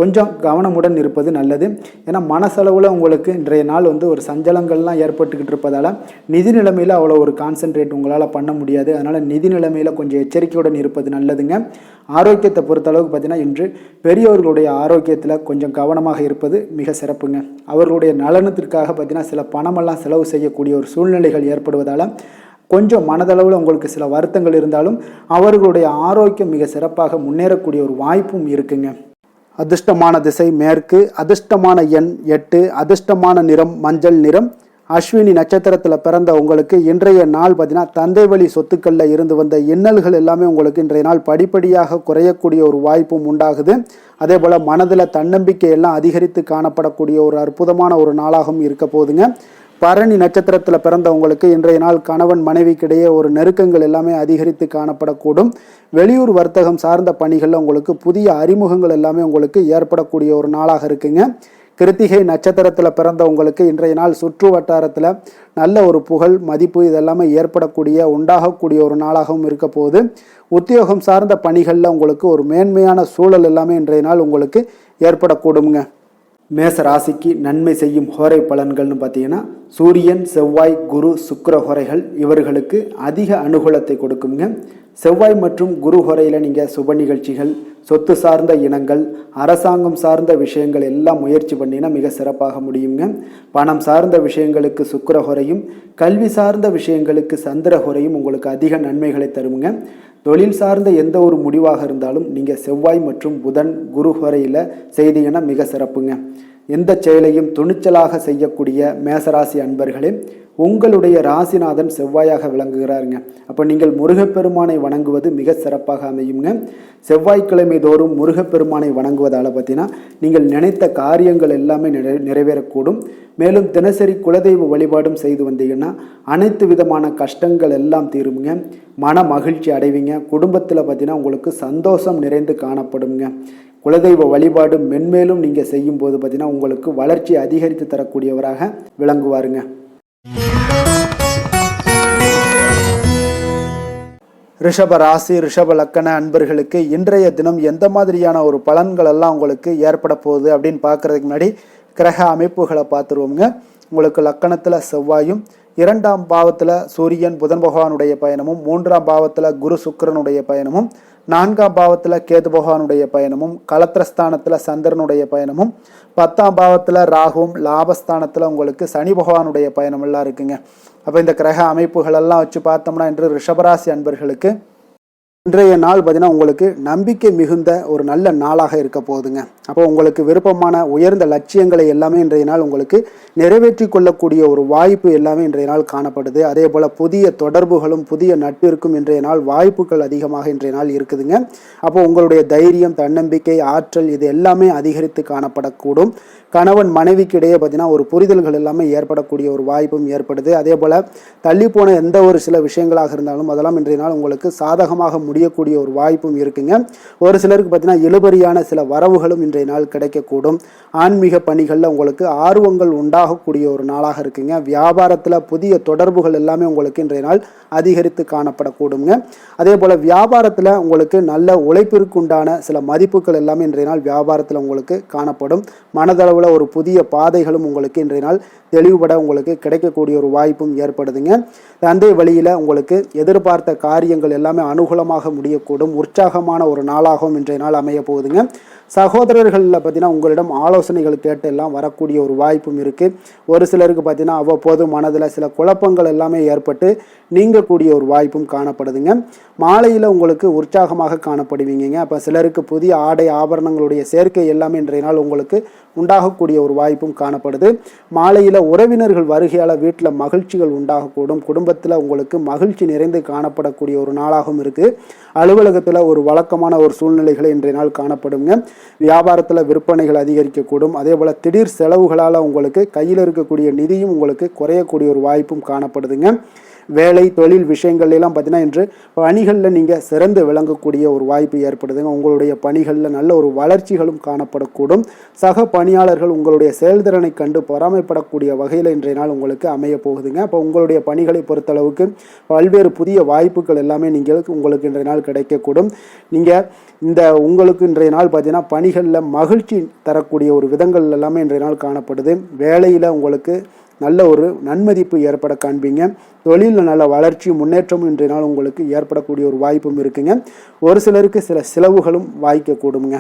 கொஞ்சம் கவனமுடன் இருப்பது நல்லது. ஏன்னா மனசளவில் உங்களுக்கு இன்றைய நாள் ஒரு சஞ்சலங்கள்லாம் ஏற்பட்டுக்கிட்டு இருப்பதால் நிதி நிலைமையில் அவ்வளோ ஒரு கான்சன்ட்ரேட் உங்களால் பண்ண முடியாது. அதனால் நிதி நிலைமையில் கொஞ்சம் எச்சரிக்கையுடன் இருப்பது நல்லதுங்க. ஆரோக்கியத்தை பொறுத்தளவுக்கு பார்த்தீங்கன்னா இன்று பெரியவர்களுடைய ஆரோக்கியத்தில் கொஞ்சம் கவனமாக இருப்பது மிக சிறப்புங்க. அவர்களுடைய நலனத்திற்காக பார்த்தீங்கன்னா சில பணமெல்லாம் செலவு செய்யக்கூடிய ஒரு சூழ்நிலைகள் ஏற்படுவதால் கொஞ்சம் மனதளவில் உங்களுக்கு சில வருத்தங்கள் இருந்தாலும் அவர்களுடைய ஆரோக்கியம் மிக சிறப்பாக முன்னேறக்கூடிய ஒரு வாய்ப்பும் இருக்குங்க. அதிர்ஷ்டமான திசை மேற்கு, அதிர்ஷ்டமான எண் 8, அதிர்ஷ்டமான நிறம் மஞ்சள் நிறம். அஸ்வினி நட்சத்திரத்தில் பிறந்த உங்களுக்கு இன்றைய நாள் பார்த்தீங்கன்னா தந்தை வழி சொத்துக்களில் இருந்து வந்த இன்னல்கள் எல்லாமே உங்களுக்கு இன்றைய நாள் படிப்படியாக குறையக்கூடிய ஒரு வாய்ப்பும் உண்டாகுது. அதே போல் மனதில் தன்னம்பிக்கை எல்லாம் அதிகரித்து காணப்படக்கூடிய ஒரு அற்புதமான ஒரு நாளாகவும் இருக்க போகுதுங்க. பரணி நட்சத்திரத்தில் பிறந்தவங்களுக்கு இன்றைய நாள் கணவன் மனைவிக்கிடையே ஒரு நெருக்கங்கள் எல்லாமே அதிகரித்து காணப்படக்கூடும். வெளியூர் வர்த்தகம் சார்ந்த பணிகளில் உங்களுக்கு புதிய அறிமுகங்கள் எல்லாமே உங்களுக்கு ஏற்படக்கூடிய ஒரு நாளாக இருக்குங்க. கிருத்திகை நட்சத்திரத்தில் பிறந்தவங்களுக்கு இன்றைய நாள் சுற்று வட்டாரத்தில் நல்ல ஒரு புகழ், மதிப்பு இதெல்லாமே ஏற்படக்கூடிய உண்டாகக்கூடிய ஒரு நாளாகவும் இருக்க போகுது. உத்தியோகம் சார்ந்த பணிகளில் உங்களுக்கு ஒரு மேன்மையான சூழல் எல்லாமே இன்றைய நாள் உங்களுக்கு ஏற்படக்கூடுங்க. மேச ராசிக்கு நன்மை செய்யும் ஹோரை பலன்கள்னு பார்த்தீங்கன்னா சூரியன், செவ்வாய், குரு, சுக்கிர ஹோரைகள் இவர்களுக்கு அதிக அனுகூலத்தை கொடுக்குங்க. செவ்வாய் மற்றும் குரு ஹோரையில் நீங்கள் சுப நிகழ்ச்சிகள், சொத்து சார்ந்த இனங்கள், அரசாங்கம் சார்ந்த விஷயங்கள் எல்லாம் முயற்சி பண்ணினா மிக சிறப்பாக முடியுங்க. பணம் சார்ந்த விஷயங்களுக்கு சுக்கிர ஹோரையும், கல்வி சார்ந்த விஷயங்களுக்கு சந்திர ஹோரையும் உங்களுக்கு அதிக நன்மைகளை தருங்க. தொழில் சார்ந்த எந்த ஒரு முடிவாக இருந்தாலும் நீங்கள் செவ்வாய் மற்றும் புதன், குரு ஹோரையில் செய்தீங்கன்னா மிக சிறப்புங்க. எந்த செயலையும் துணிச்சலாக செய்யக்கூடிய மேசராசி அன்பர்களே, உங்களுடைய ராசிநாதன் செவ்வாயாக விளங்குகிறாருங்க. அப்போ நீங்கள் முருகப்பெருமானை வணங்குவது மிக சிறப்பாக அமையுங்க. செவ்வாய்க்கிழமை தோறும் முருகப்பெருமானை வணங்குவதால் பார்த்தீங்கன்னா நீங்கள் நினைத்த காரியங்கள் எல்லாமே நிறைவேறக்கூடும். மேலும் தினசரி குலதெய்வ வழிபாடும் செய்து வந்தீங்கன்னா அனைத்து விதமான கஷ்டங்கள் எல்லாம் தீருங்க. மன மகிழ்ச்சி அடைவீங்க. குடும்பத்தில் பார்த்தீங்கன்னா உங்களுக்கு சந்தோஷம் நிறைந்து காணப்படுங்க. குலதெய்வ வழிபாடு மென்மேலும் நீங்கள் செய்யும் போது பார்த்தீங்கன்னா உங்களுக்கு வளர்ச்சி அதிகரித்து தரக்கூடியவராக விளங்குவாருங்க. ரிஷப ராசி, ரிஷப லக்கண அன்பர்களுக்கு இன்றைய தினம் எந்த மாதிரியான ஒரு பலன்கள் எல்லாம் உங்களுக்கு ஏற்பட போகுது அப்படின்னு பார்க்கறதுக்கு முன்னாடி கிரக அமைப்புகளை பார்த்துருவோங்க. உங்களுக்கு லக்கணத்தில் செவ்வாயும், 2ஆம் பாவத்தில் சூரியன் புதன் பகவானுடைய பயணமும், 3ஆம் பாவத்தில் குரு சுக்கிரனுடைய பயணமும், 4ஆம் பாவத்தில் கேது பகவானுடைய பயணமும், களத்திரஸ்தானத்தில் சந்திரனுடைய பயணமும், 10ஆம் பாவத்தில் ராகுவும், லாபஸ்தானத்தில் உங்களுக்கு சனி பகவானுடைய பயணம் எல்லாம் இருக்குங்க. அப்போ இந்த கிரக அமைப்புகள் எல்லாம் வச்சு பார்த்தோம்னா இன்று ரிஷபராசி அன்பர்களுக்கு இன்றைய நாள் பார்த்தீங்கன்னா உங்களுக்கு நம்பிக்கை மிகுந்த ஒரு நல்ல நாளாக இருக்க போகுதுங்க. அப்போ உங்களுக்கு விருப்பமான உயர்ந்த லட்சியங்களை எல்லாமே இன்றைய நாள் உங்களுக்கு நிறைவேற்றி கொள்ளக்கூடிய ஒரு வாய்ப்பு எல்லாமே இன்றைய நாள் காணப்படுது. அதே போல் புதிய தொடர்புகளும் புதிய நட்பிற்கும் இன்றைய நாள் வாய்ப்புகள் அதிகமாக இன்றைய நாள் இருக்குதுங்க. அப்போ உங்களுடைய தைரியம், தன்னம்பிக்கை, ஆற்றல் இது எல்லாமே அதிகரித்து காணப்படக்கூடும். கணவன் மனைவிக்கு இடையே பார்த்தீங்கன்னா ஒரு புரிதல்கள் எல்லாமே ஏற்படக்கூடிய ஒரு வாய்ப்பும் ஏற்படுது. அதே போல் தள்ளி போன எந்த ஒரு சில விஷயங்களாக இருந்தாலும் அதெல்லாம் இன்றைய நாள் உங்களுக்கு சாதகமாக முடியக்கூடிய ஒரு வாய்ப்பும் இருக்குங்க. ஒரு சிலருக்கு பார்த்தீங்கன்னா இழுபறியான சில வரவுகளும் இன்றைய நாள் கிடைக்கக்கூடும். ஆன்மீக பணிகளில் உங்களுக்கு ஆர்வங்கள் உண்டாகக்கூடிய ஒரு நாளாக இருக்குங்க. வியாபாரத்தில் புதிய தொடர்புகள் எல்லாமே உங்களுக்கு இன்றைய நாள் அதிகரித்து காணப்படக்கூடுங்க. அதே போல் வியாபாரத்தில் உங்களுக்கு நல்ல உழைப்பிற்கு உண்டான சில மதிப்புகள் எல்லாமே இன்றைய நாள் வியாபாரத்தில் உங்களுக்கு காணப்படும். மனதளவில் ஒரு புதிய பாதைகளும் உங்களுக்கு இன்றைய நாள் தெளிவுபட உங்களுக்கு கிடைக்கக்கூடிய ஒரு வாய்ப்பும் ஏற்படுதுங்க. தந்தை வழியில் உங்களுக்கு எதிர்பார்த்த காரியங்கள் எல்லாமே அனுகூலமாக முடியக்கூடும். உற்சாகமான ஒரு நாளாகவும் இன்றைய நாள் அமைய போகுதுங்க. சகோதரர்களில் பார்த்தீங்கன்னா உங்களிடம் ஆலோசனைகள் கேட்டு எல்லாம் வரக்கூடிய ஒரு வாய்ப்பும் இருக்குது. ஒரு சிலருக்கு பார்த்தீங்கன்னா அவ்வப்போது மனதில் சில குழப்பங்கள் எல்லாமே ஏற்பட்டு நீங்கக்கூடிய ஒரு வாய்ப்பும் காணப்படுதுங்க. மாலையில் உங்களுக்கு உற்சாகமாக காணப்படுவீங்க. அப்போ சிலருக்கு புதிய ஆடை ஆபரணங்களுடைய சேர்க்கை எல்லாமே இன்றைய நாள் உங்களுக்கு உண்டாகக்கூடிய ஒரு வாய்ப்பும் காணப்படுது. மாலையில் உறவினர்கள் வருகையால் வீட்டில் மகிழ்ச்சிகள் உண்டாகக்கூடும். குடும்பத்தில் உங்களுக்கு மகிழ்ச்சி நிறைந்து காணப்படக்கூடிய ஒரு நாளாகவும் இருக்குது. அலுவலகத்தில் ஒரு வழக்கமான ஒரு சூழ்நிலைகளை இன்றைய நாள் காணப்படுங்க. வியாபாரத்தில் விற்பனைகள் அதிகரிக்கக்கூடும். அதே போல் திடீர் செலவுகளால் உங்களுக்கு கையில் இருக்கக்கூடிய நிதியும் உங்களுக்கு குறையக்கூடிய ஒரு வாய்ப்பும் காணப்படுதுங்க. வேலை தொழில் விஷயங்கள் எல்லாம் பார்த்தீங்கன்னா இன்று பணிகளில் நீங்கள் சிறந்து விளங்கக்கூடிய ஒரு வாய்ப்பு ஏற்படுதுங்க. உங்களுடைய பணிகளில் நல்ல ஒரு வளர்ச்சிகளும் காணப்படக்கூடும். சக பணியாளர்கள் உங்களுடைய செயல்திறனை கண்டு பொறாமைப்படக்கூடிய வகையில் இன்றைய நாள் உங்களுக்கு அமைய போகுதுங்க. அப்போ உங்களுடைய பணிகளை பொறுத்தளவுக்கு பல்வேறு புதிய வாய்ப்புகள் எல்லாமே உங்களுக்கு இன்றைய நாள் கிடைக்கக்கூடும். உங்களுக்கு இன்றைய நாள் பார்த்தீங்கன்னா பணிகளில் மகிழ்ச்சி தரக்கூடிய ஒரு விதங்கள் எல்லாமே இன்றைய நாள் காணப்படுது. வேலையில் உங்களுக்கு நல்ல ஒரு நன்மதிப்பு ஏற்பட காண்பீங்க. தொழிலில் நல்ல வளர்ச்சி முன்னேற்றமும் இன்றைய நாள் உங்களுக்கு ஏற்படக்கூடிய ஒரு வாய்ப்பும் இருக்குங்க. ஒரு சிலருக்கு சில செலவுகளும் வாய்க்கக்கூடுங்க.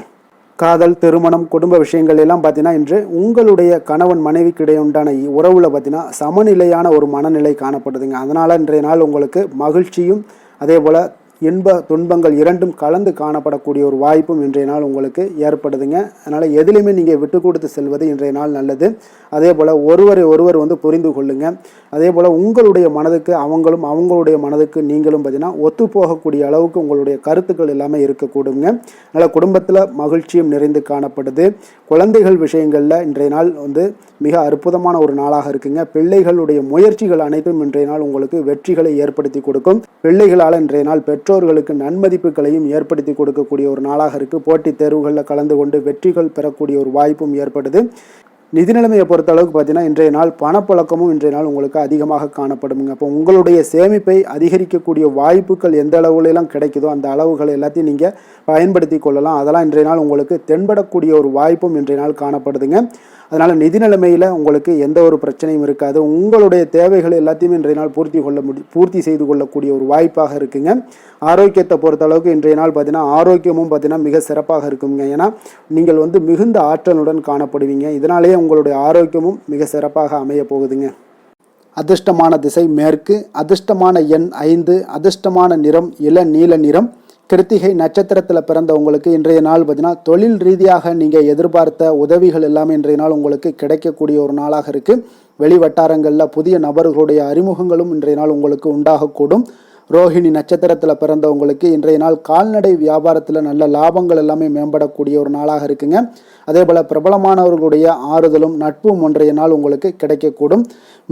காதல், திருமணம், குடும்ப விஷயங்கள் எல்லாம் பார்த்தீங்கன்னா இன்று உங்களுடைய கணவன் மனைவிக்கு இடையே உண்டான உறவில் பார்த்தீங்கன்னா சமநிலையான ஒரு மனநிலை காணப்படுதுங்க. அதனால் இன்றைய நாள் உங்களுக்கு மகிழ்ச்சியும் அதே போல் இன்ப துன்பங்கள் இரண்டும் கலந்து காணப்படக்கூடிய ஒரு வாய்ப்பும் இன்றைய நாள் உங்களுக்கு ஏற்படுதுங்க. அதனால் எதிலுமே நீங்கள் விட்டு கொடுத்து செல்வது இன்றைய நாள் நல்லது. அதே போல் ஒருவர் புரிந்து கொள்ளுங்க. அதே போல் உங்களுடைய மனதுக்கு அவங்களுடைய மனதுக்கு நீங்களும் பார்த்தீங்கன்னா ஒத்து போகக்கூடிய அளவுக்கு உங்களுடைய கருத்துக்கள் எல்லாமே இருக்கக்கூடுங்க. அதனால் குடும்பத்தில் மகிழ்ச்சியும் நிறைந்து காணப்படுது. குழந்தைகள் விஷயங்களில் இன்றைய நாள் மிக அற்புதமான ஒரு நாளாக இருக்குங்க. பிள்ளைகளுடைய முயற்சிகள் அனைத்தும் இன்றைய நாள் உங்களுக்கு வெற்றிகளை ஏற்படுத்தி கொடுக்கும். பிள்ளைகளால் இன்றைய நாள் பெற்றோர்களுக்கு நன்மதிப்புகளையும் ஏற்படுத்தி கொடுக்கக்கூடிய ஒரு நாளாக இருக்குது. போட்டித் தேர்வுகளில் கலந்து கொண்டு வெற்றிகள் பெறக்கூடிய ஒரு வாய்ப்பும் ஏற்படுது. நிதி நிலைமையை பொறுத்த அளவுக்கு பார்த்தீங்கன்னா இன்றைய நாள் பணப்புழக்கமும் இன்றைய நாள் உங்களுக்கு அதிகமாக காணப்படுங்க. அப்போ உங்களுடைய சேமிப்பை அதிகரிக்கக்கூடிய வாய்ப்புகள் எந்த அளவுலாம் கிடைக்குதோ அந்த அளவுகள் எல்லாத்தையும் நீங்கள் பயன்படுத்தி கொள்ளலாம். அதெல்லாம் இன்றைய நாள் உங்களுக்கு தென்படக்கூடிய ஒரு வாய்ப்பும் இன்றைய நாள் காணப்படுதுங்க. அதனால் நிதி நிலைமையில் உங்களுக்கு எந்த ஒரு பிரச்சனையும் இருக்காது. உங்களுடைய தேவைகள் எல்லாத்தையுமே இன்றைய நாள் பூர்த்தி செய்து கொள்ளக்கூடிய ஒரு வாய்ப்பாக இருக்குங்க. ஆரோக்கியத்தை பொறுத்த அளவுக்கு இன்றைய நாள் பார்த்தீங்கன்னா ஆரோக்கியமும் பார்த்தீங்கன்னா மிக சிறப்பாக இருக்குங்க. ஏன்னா நீங்கள் மிகுந்த ஆற்றலுடன் காணப்படுவீங்க. இதனாலேயே உங்களுடைய ஆரோக்கியமும் மிக சிறப்பாக அமைய போகுதுங்க. அதிர்ஷ்டமான திசை மேற்கு, அதிர்ஷ்டமான எண் 5, அதிர்ஷ்டமான நிறம் இளநீல நிறம். கிருத்திகை நட்சத்திரத்தில் பிறந்தவங்களுக்கு இன்றைய நாள் பார்த்தீங்கன்னா தொழில் ரீதியாக நீங்கள் எதிர்பார்த்த உதவிகள் எல்லாமே இன்றைய நாள் உங்களுக்கு கிடைக்கக்கூடிய ஒரு நாளாக இருக்குது. வெளி வட்டாரங்களில் புதிய நபர்களுடைய அறிமுகங்களும் இன்றைய நாள் உங்களுக்கு உண்டாகக்கூடும். ரோஹிணி நட்சத்திரத்தில் பிறந்தவங்களுக்கு இன்றைய நாள் கால்நடை வியாபாரத்தில் நல்ல லாபங்கள் எல்லாமே மேம்படக்கூடிய ஒரு நாளாக இருக்குங்க. அதே போல் பிரபலமானவர்களுடைய ஆறுதலும் நட்பும் இன்றைய நாள் உங்களுக்கு கிடைக்கக்கூடும்.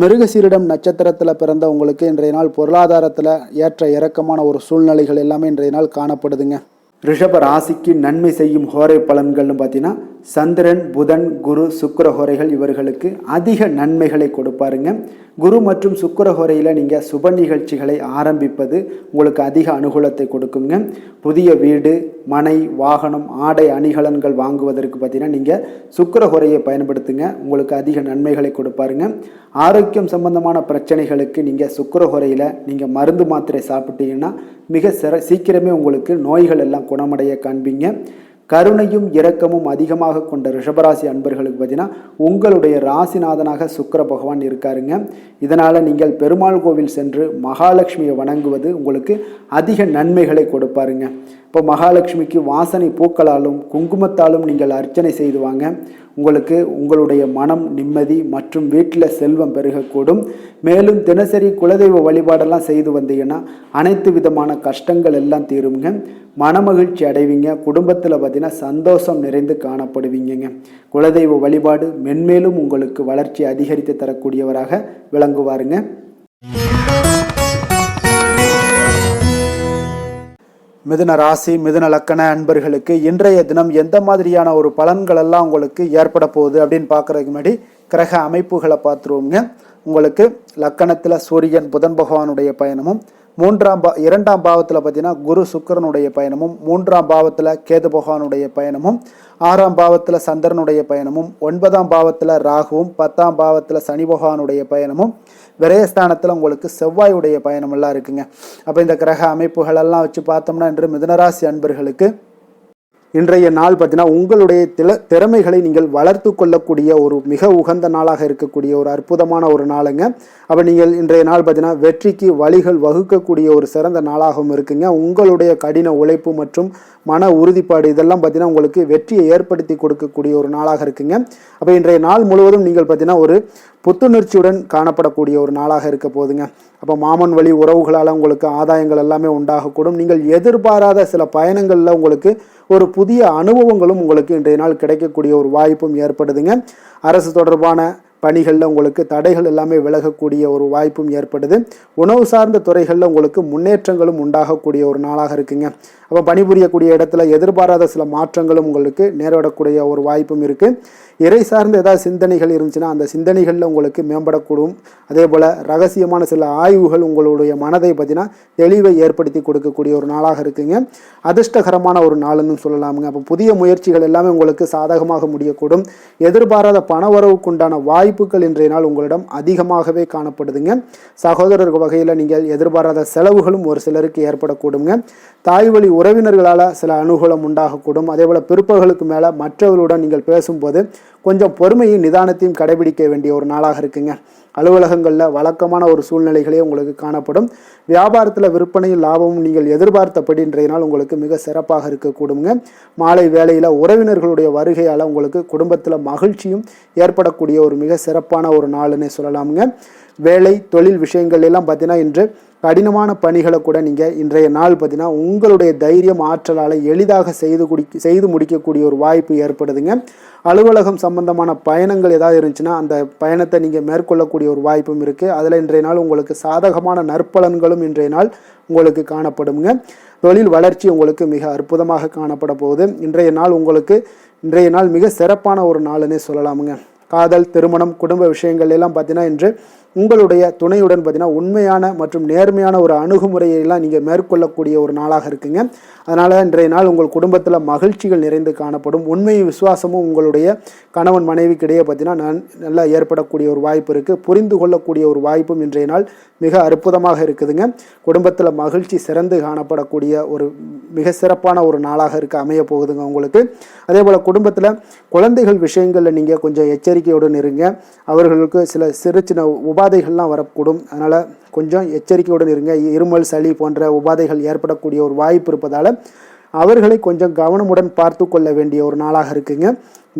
மிருகசீரிடம் நட்சத்திரத்தில் பிறந்தவங்களுக்கு இன்றைய நாள் பொருளாதாரத்தில் ஏற்ற இறக்கமான ஒரு சூழ்நிலைகள் எல்லாமே இன்றைய நாள் காணப்படுதுங்க. ரிஷப ராசிக்கு நன்மை செய்யும் ஹோரை பலன்கள்னு பார்த்தீங்கன்னா சந்திரன், புதன், குரு, சுக்கிர ஹோரைகள் இவர்களுக்கு அதிக நன்மைகளை கொடுப்பாருங்க. குரு மற்றும் சுக்கிர ஹோரையில் நீங்கள் சுப நிகழ்ச்சிகளை ஆரம்பிப்பது உங்களுக்கு அதிக அனுகூலத்தை கொடுக்குங்க. புதிய வீடு, மனை, வாகனம், ஆடை அணிகலன்கள் வாங்குவதற்கு பார்த்தீங்கன்னா நீங்கள் சுக்கிர ஹோரையை பயன்படுத்துங்க. உங்களுக்கு அதிக நன்மைகளை கொடுப்பாருங்க. ஆரோக்கியம் சம்பந்தமான பிரச்சனைகளுக்கு நீங்கள் சுக்கிர ஹோரையில் நீங்கள் மருந்து மாத்திரை சாப்பிட்டீங்கன்னா மிக சீக்கிரமே உங்களுக்கு நோய்கள் எல்லாம் குணமடைய காண்பீங்க. கருணையும் இரக்கமும் அதிகமாக கொண்ட ரிஷபராசி அன்பர்களுக்கு பார்த்தீங்கன்னா உங்களுடைய ராசிநாதனாக சுக்கிர பகவான் இருக்காருங்க. இதனால் நீங்கள் பெருமாள் கோவில் சென்று மகாலட்சுமியை வணங்குவது உங்களுக்கு அதிக நன்மைகளை கொடுப்பாருங்க. இப்போ மகாலட்சுமிக்கு வாசனை பூக்களாலும் குங்குமத்தாலும் நீங்கள் அர்ச்சனை செய்து வாங்க. உங்களுக்கு உங்களுடைய மனம் நிம்மதி மற்றும் வீட்டில் செல்வம் பெருகக்கூடும். மேலும் தினசரி குலதெய்வ வழிபாடெல்லாம் செய்து வந்தீங்கன்னா அனைத்து விதமான கஷ்டங்கள் எல்லாம் தீருங்க. மனமகிழ்ச்சி அடைவீங்க. குடும்பத்தில் பார்த்தீங்கன்னா சந்தோஷம் நிறைந்து காணப்படுவீங்க. குலதெய்வ வழிபாடு மென்மேலும் உங்களுக்கு வளர்ச்சி அதிகரித்து தரக்கூடியவராக விளங்குவாருங்க. மிதுன ராசி மிதுன லக்கண அன்பர்களுக்கு இன்றைய தினம் எந்த மாதிரியான ஒரு பலன்கள் எல்லாம் உங்களுக்கு ஏற்பட போகுது அப்படின்னு பார்க்குறதுக்கு முன்னாடி கிரக அமைப்புகளை பார்த்துருவோங்க. உங்களுக்கு லக்கணத்தில் சூரியன் புதன் பகவானுடைய பயணமும், இரண்டாம் பாவத்தில் பார்த்தீங்கன்னா குரு சுக்கிரனுடைய பயணமும், மூன்றாம் பாவத்தில் கேது பகவானுடைய பயணமும், ஆறாம் பாவத்தில் சந்திரனுடைய பயணமும், 9ஆம் பாவத்தில் ராகுவும், 10ஆம் பாவத்தில் சனி பகவானுடைய பயணமும், விரயஸ்தானத்தில் உங்களுக்கு செவ்வாயுடைய பயணமெல்லாம் இருக்குங்க. அப்போ இந்த கிரக அமைப்புகளெல்லாம் வச்சு பார்த்தோம்னா இன்று மிதுனராசி அன்பர்களுக்கு இன்றைய நாள் பார்த்தீங்கன்னா உங்களுடைய திறமைகளை நீங்கள் வளர்த்து கொள்ளக்கூடிய ஒரு மிக உகந்த நாளாக இருக்கக்கூடிய ஒரு அற்புதமான ஒரு நாளுங்க. அப்போ நீங்கள் இன்றைய நாள் பார்த்தீங்கன்னா வெற்றிக்கு வழிகள் வகுக்கக்கூடிய ஒரு சிறந்த நாளாகவும் இருக்குங்க. உங்களுடைய கடின உழைப்பு மற்றும் மன உறுதிப்பாடு இதெல்லாம் பார்த்தீங்கன்னா உங்களுக்கு வெற்றியை ஏற்படுத்தி கொடுக்கக்கூடிய ஒரு நாளாக இருக்குங்க. அப்போ இன்றைய நாள் முழுவதும் நீங்கள் பார்த்தீங்கன்னா ஒரு புத்துணர்ச்சியுடன் காணப்படக்கூடிய ஒரு நாளாக இருக்க போதுங்க. அப்போ மாமன் வழி உறவுகளால் உங்களுக்கு ஆதாயங்கள் எல்லாமே உண்டாகக்கூடும். நீங்கள் எதிர்பாராத சில பயணங்களில் உங்களுக்கு ஒரு புதிய அனுபவங்களும் உங்களுக்கு இன்றைய நாள் கிடைக்கக்கூடிய ஒரு வாய்ப்பும் ஏற்படுதுங்க. அரசு தொடர்பான பணிகளில் உங்களுக்கு தடைகள் எல்லாமே விலகக்கூடிய ஒரு வாய்ப்பும் ஏற்படுது. உணவு சார்ந்த துறைகளில் உங்களுக்கு முன்னேற்றங்களும் உண்டாகக்கூடிய ஒரு நாளாக இருக்குங்க. அப்போ பணிபுரியக்கூடிய இடத்துல எதிர்பாராத சில மாற்றங்களும் உங்களுக்கு நேரிடக்கூடிய ஒரு வாய்ப்பும் இருக்குது. இறை சார்ந்த ஏதாவது சிந்தனைகள் இருந்துச்சுன்னா அந்த சிந்தனைகளில் உங்களுக்கு மேம்படக்கூடும். அதே போல் ரகசியமான சில ஆய்வுகள் உங்களுடைய மனதை பார்த்தீங்கன்னா தெளிவை ஏற்படுத்தி கொடுக்கக்கூடிய ஒரு நாளாக இருக்குங்க. அதிர்ஷ்டகரமான ஒரு நாளுன்னு சொல்லலாமுங்க. அப்போ புதிய முயற்சிகள் எல்லாமே உங்களுக்கு சாதகமாக முடியக்கூடும். எதிர்பாராத பணவரவுக்குண்டான வாய்ப்புகள் இன்றைய நாள் உங்களிடம் அதிகமாகவே காணப்படுதுங்க. சகோதரர் வகையில் நீங்கள் எதிர்பாராத செலவுகளும் ஒரு சிலருக்கு ஏற்படக்கூடுங்க. தாய் வழி உறவினர்களால் சில அனுகூலம் உண்டாகக்கூடும். அதே போல் பிற்பகலுக்கு மேலே மற்றவர்களுடன் நீங்கள் பேசும்போது கொஞ்சம் பொறுமையும் நிதானத்தையும் கடைபிடிக்க வேண்டிய ஒரு நாளாக இருக்குங்க. அலுவலகங்களில் வழக்கமான ஒரு சூழ்நிலைகளே உங்களுக்கு காணப்படும். வியாபாரத்தில் விற்பனையும் லாபமும் நீங்கள் எதிர்பார்த்தபடி இன்றைய நாள் உங்களுக்கு மிக சிறப்பாக இருக்கக்கூடுங்க. மாலை வேளையில் உறவினர்களுடைய வருகையால் உங்களுக்கு குடும்பத்தில் மகிழ்ச்சியும் ஏற்படக்கூடிய ஒரு மிக சிறப்பான ஒரு நாளுன்னே சொல்லலாமுங்க. வேலை தொழில் விஷயங்கள் எல்லாம் பார்த்தீங்கன்னா இன்று கடினமான பணிகளை கூட நீங்கள் இன்றைய நாள் பார்த்தீங்கன்னா உங்களுடைய தைரியம் ஆற்றலால் எளிதாக செய்து முடிக்கக்கூடிய ஒரு வாய்ப்பு ஏற்படுதுங்க. அலுவலகம் சம்பந்தமான பயணங்கள் ஏதாவது இருந்துச்சுன்னா அந்த பயணத்தை நீங்கள் மேற்கொள்ளக்கூடிய ஒரு வாய்ப்பும் இருக்குது. அதில் இன்றைய நாள் உங்களுக்கு சாதகமான நற்பலன்களும் இன்றைய நாள் உங்களுக்கு காணப்படுங்க. தொழில் வளர்ச்சி உங்களுக்கு மிக அற்புதமாக காணப்பட போகுது. இன்றைய நாள் மிக சிறப்பான ஒரு நாளுன்னே சொல்லலாமுங்க. காதல், திருமணம், குடும்ப விஷயங்கள் எல்லாம் பார்த்தீங்கன்னா இன்று உங்களுடைய துணையுடன் பார்த்தீங்கன்னா உண்மையான மற்றும் நேர்மையான ஒரு அணுகுமுறையெல்லாம் நீங்கள் மேற்கொள்ளக்கூடிய ஒரு நாளாக இருக்குங்க. அதனால் இன்றைய நாள் உங்கள் குடும்பத்தில் மகிழ்ச்சிகள் நிறைந்து காணப்படும். உண்மையும் விசுவாசமும் உங்களுடைய கணவன் மனைவிக்கிடையே பார்த்தீங்கன்னா நல்லா ஏற்படக்கூடிய ஒரு வாய்ப்பு இருக்குது. புரிந்து கொள்ளக்கூடிய ஒரு வாய்ப்பும் இன்றைய நாள் மிக அற்புதமாக இருக்குதுங்க. குடும்பத்தில் மகிழ்ச்சி சிறந்து காணப்படக்கூடிய ஒரு மிக சிறப்பான ஒரு நாளாக அமைய போகுதுங்க உங்களுக்கு. அதே போல் குடும்பத்தில் குழந்தைகள் விஷயங்களில் நீங்கள் கொஞ்சம் எச்சரிக்கையுடன் இருங்க. அவர்களுக்கு சில சிறு சின்ன உபாதைகள்லாம் வரக்கூடும். அதனால் கொஞ்சம் எச்சரிக்கையுடன் இருங்க. இருமல், சளி போன்ற உபாதைகள் ஏற்படக்கூடிய ஒரு வாய்ப்பு இருப்பதால் அவர்களை கொஞ்சம் கவனமுடன் பார்த்து கொள்ள வேண்டிய ஒரு நாளாக இருக்குங்க.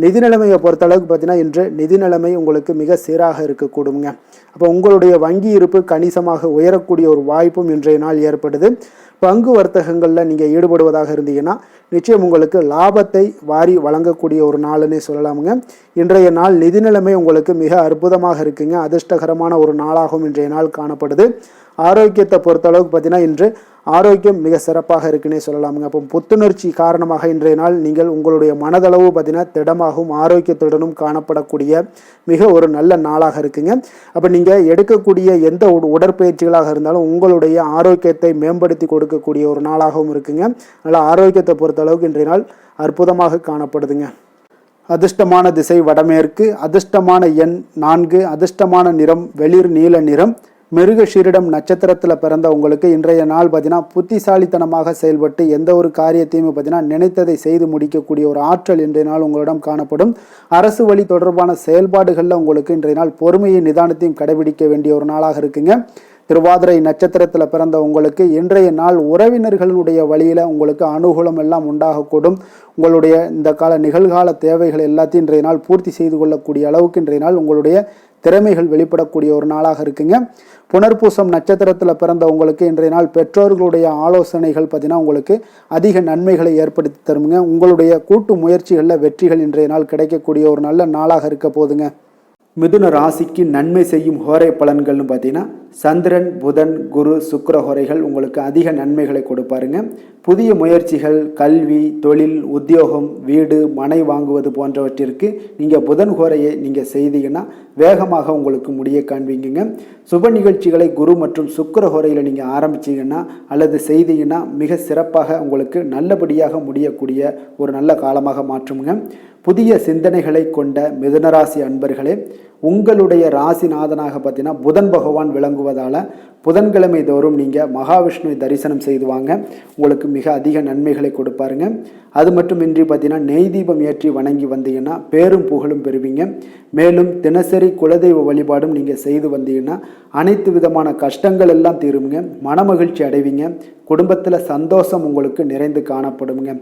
நிதி நிலைமையை பொறுத்தளவுக்கு பார்த்தீங்கன்னா இன்று நிதி நிலைமை உங்களுக்கு மிக சீராக இருக்கக்கூடுங்க. அப்போ உங்களுடைய வங்கி இருப்பு கணிசமாக உயரக்கூடிய ஒரு வாய்ப்பும் இன்றைய நாள் ஏற்படுது. பங்கு வர்த்தகங்களில் நீங்கள் ஈடுபடுவதாக இருந்தீங்கன்னா நிச்சயம் உங்களுக்கு லாபத்தை வாரி வழங்கக்கூடிய ஒரு நாளுன்னே சொல்லலாமுங்க. இன்றைய நாள் நிதி நிலைமை உங்களுக்கு மிக அற்புதமாக இருக்குங்க. அதிர்ஷ்டகரமான ஒரு நாளாகவும் இன்றைய நாள் காணப்படுது. ஆரோக்கியத்தை பொறுத்தளவுக்கு பார்த்தீங்கன்னா இன்று ஆரோக்கியம் மிக சிறப்பாக இருக்குன்னே சொல்லலாமுங்க. அப்போ புத்துணர்ச்சி காரணமாக இன்றைய நாள் நீங்கள் உங்களுடைய மனதளவு பார்த்தீங்கன்னா திடமாகவும் ஆரோக்கியத்துடனும் காணப்படக்கூடிய மிக ஒரு நல்ல நாளாக இருக்குங்க. அப்போ நீங்கள் எடுக்கக்கூடிய எந்த உடற்பயிற்சிகளாக இருந்தாலும் உங்களுடைய ஆரோக்கியத்தை மேம்படுத்தி கொடுக்கக்கூடிய ஒரு நாளாகவும் இருக்குங்க. அதனால் ஆரோக்கியத்தை பொறுத்தளவுக்கு இன்றைய நாள் அற்புதமாக காணப்படுதுங்க. அதிர்ஷ்டமான திசை வடமேற்கு, அதிர்ஷ்டமான எண் 4, அதிர்ஷ்டமான நிறம் வெளிர் நீல நிறம். மிருகஷீரிடம் நட்சத்திரத்தில் பிறந்த உங்களுக்கு இன்றைய நாள் பார்த்தீங்கன்னா புத்திசாலித்தனமாக செயல்பட்டு எந்த ஒரு காரியத்தையும் பார்த்தீங்கன்னா நினைத்ததை செய்து முடிக்கக்கூடிய ஒரு ஆற்றல் இன்றைய நாள் உங்களிடம் காணப்படும். அரசு வழி தொடர்பான செயல்பாடுகளில் உங்களுக்கு இன்றைய நாள் பொறுமையை நிதானத்தையும் கடைபிடிக்க வேண்டிய ஒரு நாளாக இருக்குங்க. திருவாதிரை நட்சத்திரத்தில் பிறந்த உங்களுக்கு இன்றைய நாள் உறவினர்களுடைய வழியில் உங்களுக்கு அனுகூலம் எல்லாம் உண்டாகக்கூடும். உங்களுடைய இந்த கால நிகழ்கால தேவைகள் எல்லாத்தையும் இன்றைய நாள் பூர்த்தி செய்து கொள்ளக்கூடிய அளவுக்கு இன்றைய நாள் உங்களுடைய திறமைகள் வெளிப்படக்கூடிய ஒரு நாளாக இருக்குங்க. புனர்பூசம் நட்சத்திரத்தில் பிறந்த உங்களுக்கு இன்றைய நாள் பெற்றோர்களுடைய ஆலோசனைகள் பார்த்தீங்கன்னா உங்களுக்கு அதிக நன்மைகளை ஏற்படுத்தி தருங்க. உங்களுடைய கூட்டு முயற்சிகளில் வெற்றிகள் இன்றைய நாள் கிடைக்கக்கூடிய ஒரு நல்ல நாளாக இருக்க போதுங்க. மிதுன ராசிக்கு நன்மை செய்யும் ஹோரை பலன்கள்னு பார்த்தீங்கன்னா சந்திரன், புதன், குரு, சுக்கிர ஹோரைகள் உங்களுக்கு அதிக நன்மைகளை கொடுப்பாருங்க. புதிய முயற்சிகள், கல்வி, தொழில், உத்தியோகம், வீடு, மனை வாங்குவது போன்றவற்றிற்கு நீங்கள் புதன் ஹோரையை நீங்கள் செய்தீங்கன்னா வேகமாக உங்களுக்கு முடிய காண்பீங்க. சுப நிகழ்ச்சிகளை குரு மற்றும் சுக்கிர ஹோரையில் நீங்கள் ஆரம்பிச்சிங்கன்னா அல்லது செய்தீங்கன்னா மிக சிறப்பாக உங்களுக்கு நல்லபடியாக முடியக்கூடிய ஒரு நல்ல காலமாக மாற்றுங்க. புதிய சிந்தனைகளை கொண்ட மிதுனராசி அன்பர்களே, உங்களுடைய ராசிநாதனாக பார்த்தீங்கன்னா புதன் பகவான் விளங்குவதால் புதன்கிழமை தோறும் நீங்கள் மகாவிஷ்ணுவை தரிசனம் செய்து வாங்க. உங்களுக்கு மிக அதிக நன்மைகளை கொடுப்பாருங்க. அது மட்டுமின்றி பார்த்தீங்கன்னா நெய் தீபம் ஏற்றி வணங்கி வந்தீங்கன்னா பேரும் புகழும் பெறுவீங்க. மேலும் தினசரி குலதெய்வ வழிபாடும் நீங்கள் செய்து வந்தீங்கன்னா அனைத்து விதமான கஷ்டங்கள் எல்லாம் தீருங்க. மனமகிழ்ச்சி அடைவீங்க. குடும்பத்தில் சந்தோஷம் உங்களுக்கு நிறைந்து காணப்படுங்க.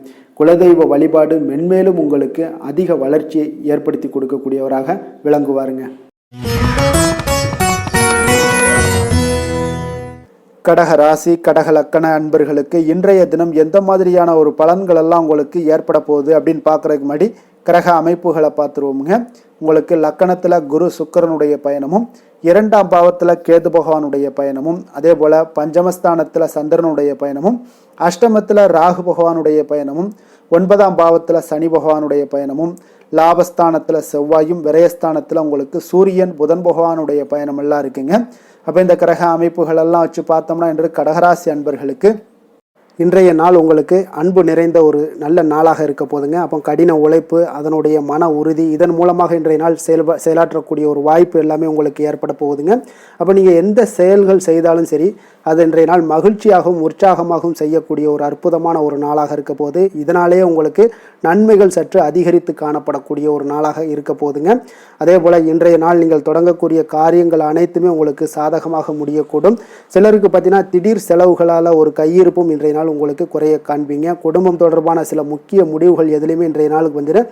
குலதெய்வ வழிபாடு மென்மேலும் உங்களுக்கு அதிக வளர்ச்சியை ஏற்படுத்தி கொடுக்கக்கூடியவராக விளங்குவாருங்க. கடக ராசி, கடக லக்கண அன்பர்களுக்கு இன்றைய தினம் எந்த மாதிரியான ஒரு பலன்கள் எல்லாம் உங்களுக்கு ஏற்பட போகுது அப்படின்னு பார்க்குறதுக்கு முன்னாடி கிரக அமைப்புகளை பார்த்துருவோமுங்க. உங்களுக்கு லக்கணத்தில் குரு சுக்கிரனுடைய பயணமும், 2ஆம் பாவத்தில் கேது பகவானுடைய பயணமும், அதே போல் பஞ்சமஸ்தானத்தில் சந்திரனுடைய பயணமும், அஷ்டமத்தில் ராகு பகவானுடைய பயணமும், 9ஆம் பாவத்தில் சனி பகவானுடைய பயணமும், லாபஸ்தானத்தில் செவ்வாயும், விரயஸ்தானத்தில் உங்களுக்கு சூரியன் புதன் பகவானுடைய பயணம் எல்லாம் இருக்குங்க. அப்போ இந்த கிரக அமைப்புகள் எல்லாம் வச்சு பார்த்தோம்னா இன்று கடகராசி அன்பர்களுக்கு இன்றைய நாள் உங்களுக்கு அன்பு நிறைந்த ஒரு நல்ல நாளாக இருக்க போதுங்க. அப்போ கடின உழைப்பு, அதனுடைய மன உறுதி, இதன் மூலமாக இன்றைய நாள் செயலாற்றக்கூடிய ஒரு வாய்ப்பு எல்லாமே உங்களுக்கு ஏற்பட போகுதுங்க. அப்போ நீங்கள் எந்த செயல்கள் செய்தாலும் சரி அது இன்றைய நாள் மகிழ்ச்சியாகவும் உற்சாகமாகவும் செய்யக்கூடிய ஒரு அற்புதமான ஒரு நாளாக இருக்க போது. இதனாலேயே உங்களுக்கு நன்மைகள் சற்று அதிகரித்து காணப்படக்கூடிய ஒரு நாளாக இருக்க போதுங்க. அதே போல் இன்றைய நாள் நீங்கள் தொடங்கக்கூடிய காரியங்கள் அனைத்துமே உங்களுக்கு சாதகமாக முடியக்கூடும். சிலருக்கு பார்த்தீங்கன்னா திடீர் செலவுகளால் ஒரு கையிருப்பும் இன்றைய நாள் உங்களுக்கு குறைய காண்பீங்க. குடும்பம் தொடர்பான சில முக்கிய முடிவுகள் எதுலையுமே இன்றைய நாளுக்கு வந்துட்டு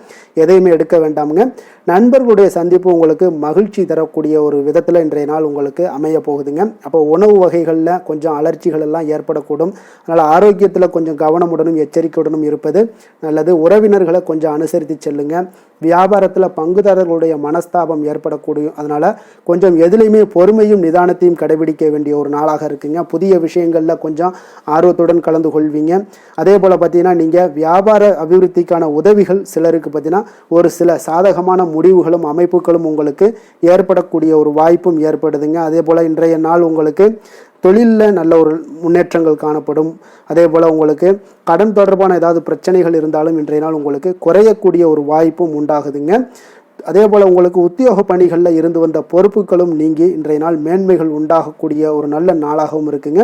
எதையுமே எடுக்க வேண்டாமுங்க. நண்பர்களுடைய சந்திப்பு உங்களுக்கு மகிழ்ச்சி தரக்கூடிய ஒரு விதத்தில் இன்றைய நாள் உங்களுக்கு அமைய போகுதுங்க. அப்போ உணவு வகைகளில் கொஞ்சம் அலர்ச்சிகள் எல்லாம் ஏற்படக்கூடும். அதனால் ஆரோக்கியத்தில் கொஞ்சம் கவனமுடனும் எச்சரிக்கையுடனும் இருப்பது நல்லது. உறவினர்களை கொஞ்சம் அனுசரித்து செல்லுங்க. வியாபாரத்தில் பங்குதாரர்களுடைய மனஸ்தாபம் ஏற்படக்கூடும். அதனால் கொஞ்சம் எதுலையுமே பொறுமையும் நிதானத்தையும் கடைபிடிக்க வேண்டிய ஒரு நாளாக இருக்குங்க. புதிய விஷயங்களில் கொஞ்சம் ஆர்வத்துடன் கலந்து கொள்வீங்க. அதே போல் பார்த்தீங்கன்னா நீங்கள் வியாபார அபிவிருத்திக்கான உதவிகள் சிலருக்கு பார்த்தீங்கன்னா ஒரு சில சாதகமான முடிவுகளும் அமைப்புகளும் உங்களுக்கு ஏற்படக்கூடிய ஒரு வாய்ப்பும் ஏற்படுதுங்க. அதே போல் இன்றைய நாள் உங்களுக்கு தொழிலில் நல்ல ஒரு முன்னேற்றங்கள் காணப்படும். அதே போல் உங்களுக்கு கடன் தொடர்பான ஏதாவது பிரச்சனைகள் இருந்தாலும் இன்றைய நாள் உங்களுக்கு குறையக்கூடிய ஒரு வாய்ப்பும் உண்டாகுதுங்க. அதே போல் உங்களுக்கு உத்தியோக பணிகளில் இருந்து வந்த பொறுப்புகளும் நீங்கி இன்றைய நாள் மேன்மைகள் உண்டாகக்கூடிய ஒரு நல்ல நாளாகவும் இருக்குங்க.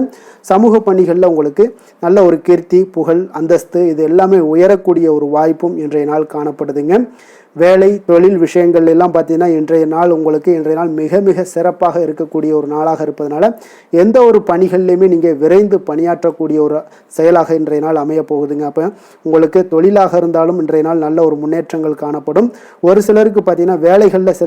சமூக பணிகளில் உங்களுக்கு நல்ல ஒரு கீர்த்தி, புகழ், அந்தஸ்து இது எல்லாமே உயரக்கூடிய ஒரு வாய்ப்பும் இன்றைய நாள் காணப்படுதுங்க. வேலை தொழில் விஷயங்கள் எல்லாம் பார்த்தீங்கன்னா இன்றைய நாள் உங்களுக்கு இன்றைய நாள் மிக மிக சிறப்பாக இருக்கக்கூடிய ஒரு நாளாக இருப்பதனால எந்த ஒரு பணிகள்லையுமே நீங்கள் விரைந்து பணியாற்றக்கூடிய ஒரு செயலாக இன்றைய நாள் அமைய போகுதுங்க. அப்போ உங்களுக்கு தொழிலாக இருந்தாலும் இன்றைய நாள் நல்ல ஒரு முன்னேற்றங்கள் காணப்படும். ஒரு சிலருக்கு பார்த்தீங்கன்னா வேலைகளில்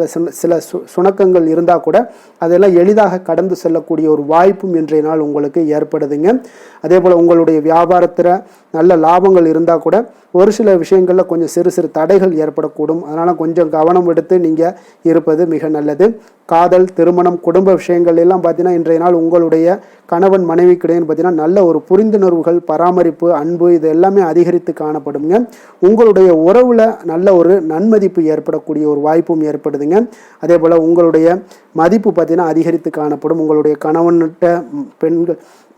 சில சுணக்கங்கள் இருந்தால் கூட அதெல்லாம் எளிதாக கடந்து செல்லக்கூடிய ஒரு வாய்ப்பும் இன்றைய நாள் உங்களுக்கு ஏற்படுதுங்க. அதே போல் உங்களுடைய வியாபாரத்தில் நல்ல லாபங்கள் இருந்தால் கூட ஒரு சில விஷயங்களில் கொஞ்சம் சிறு சிறு தடைகள் ஏற்படக்கூடும். அதனால் கொஞ்சம் கவனம் எடுத்து நீங்கள் இருப்பது மிக நல்லது. காதல், திருமணம், குடும்ப விஷயங்கள் எல்லாம் பார்த்தீங்கன்னா இன்றைய நாள் உங்களுடைய கணவன் மனைவிக்கிடையே பார்த்தீங்கன்னா நல்ல ஒரு புரிந்துணர்வுகள், பராமரிப்பு, அன்பு இது எல்லாமே அதிகரித்து காணப்படுங்க. உங்களுடைய உறவில் நல்ல ஒரு நன்மதிப்பு ஏற்படக்கூடிய ஒரு வாய்ப்பும் ஏற்படுதுங்க. அதே போல் உங்களுடைய மதிப்பு பார்த்தீங்கன்னா அதிகரித்து காணப்படும். உங்களுடைய கணவன்கிட்ட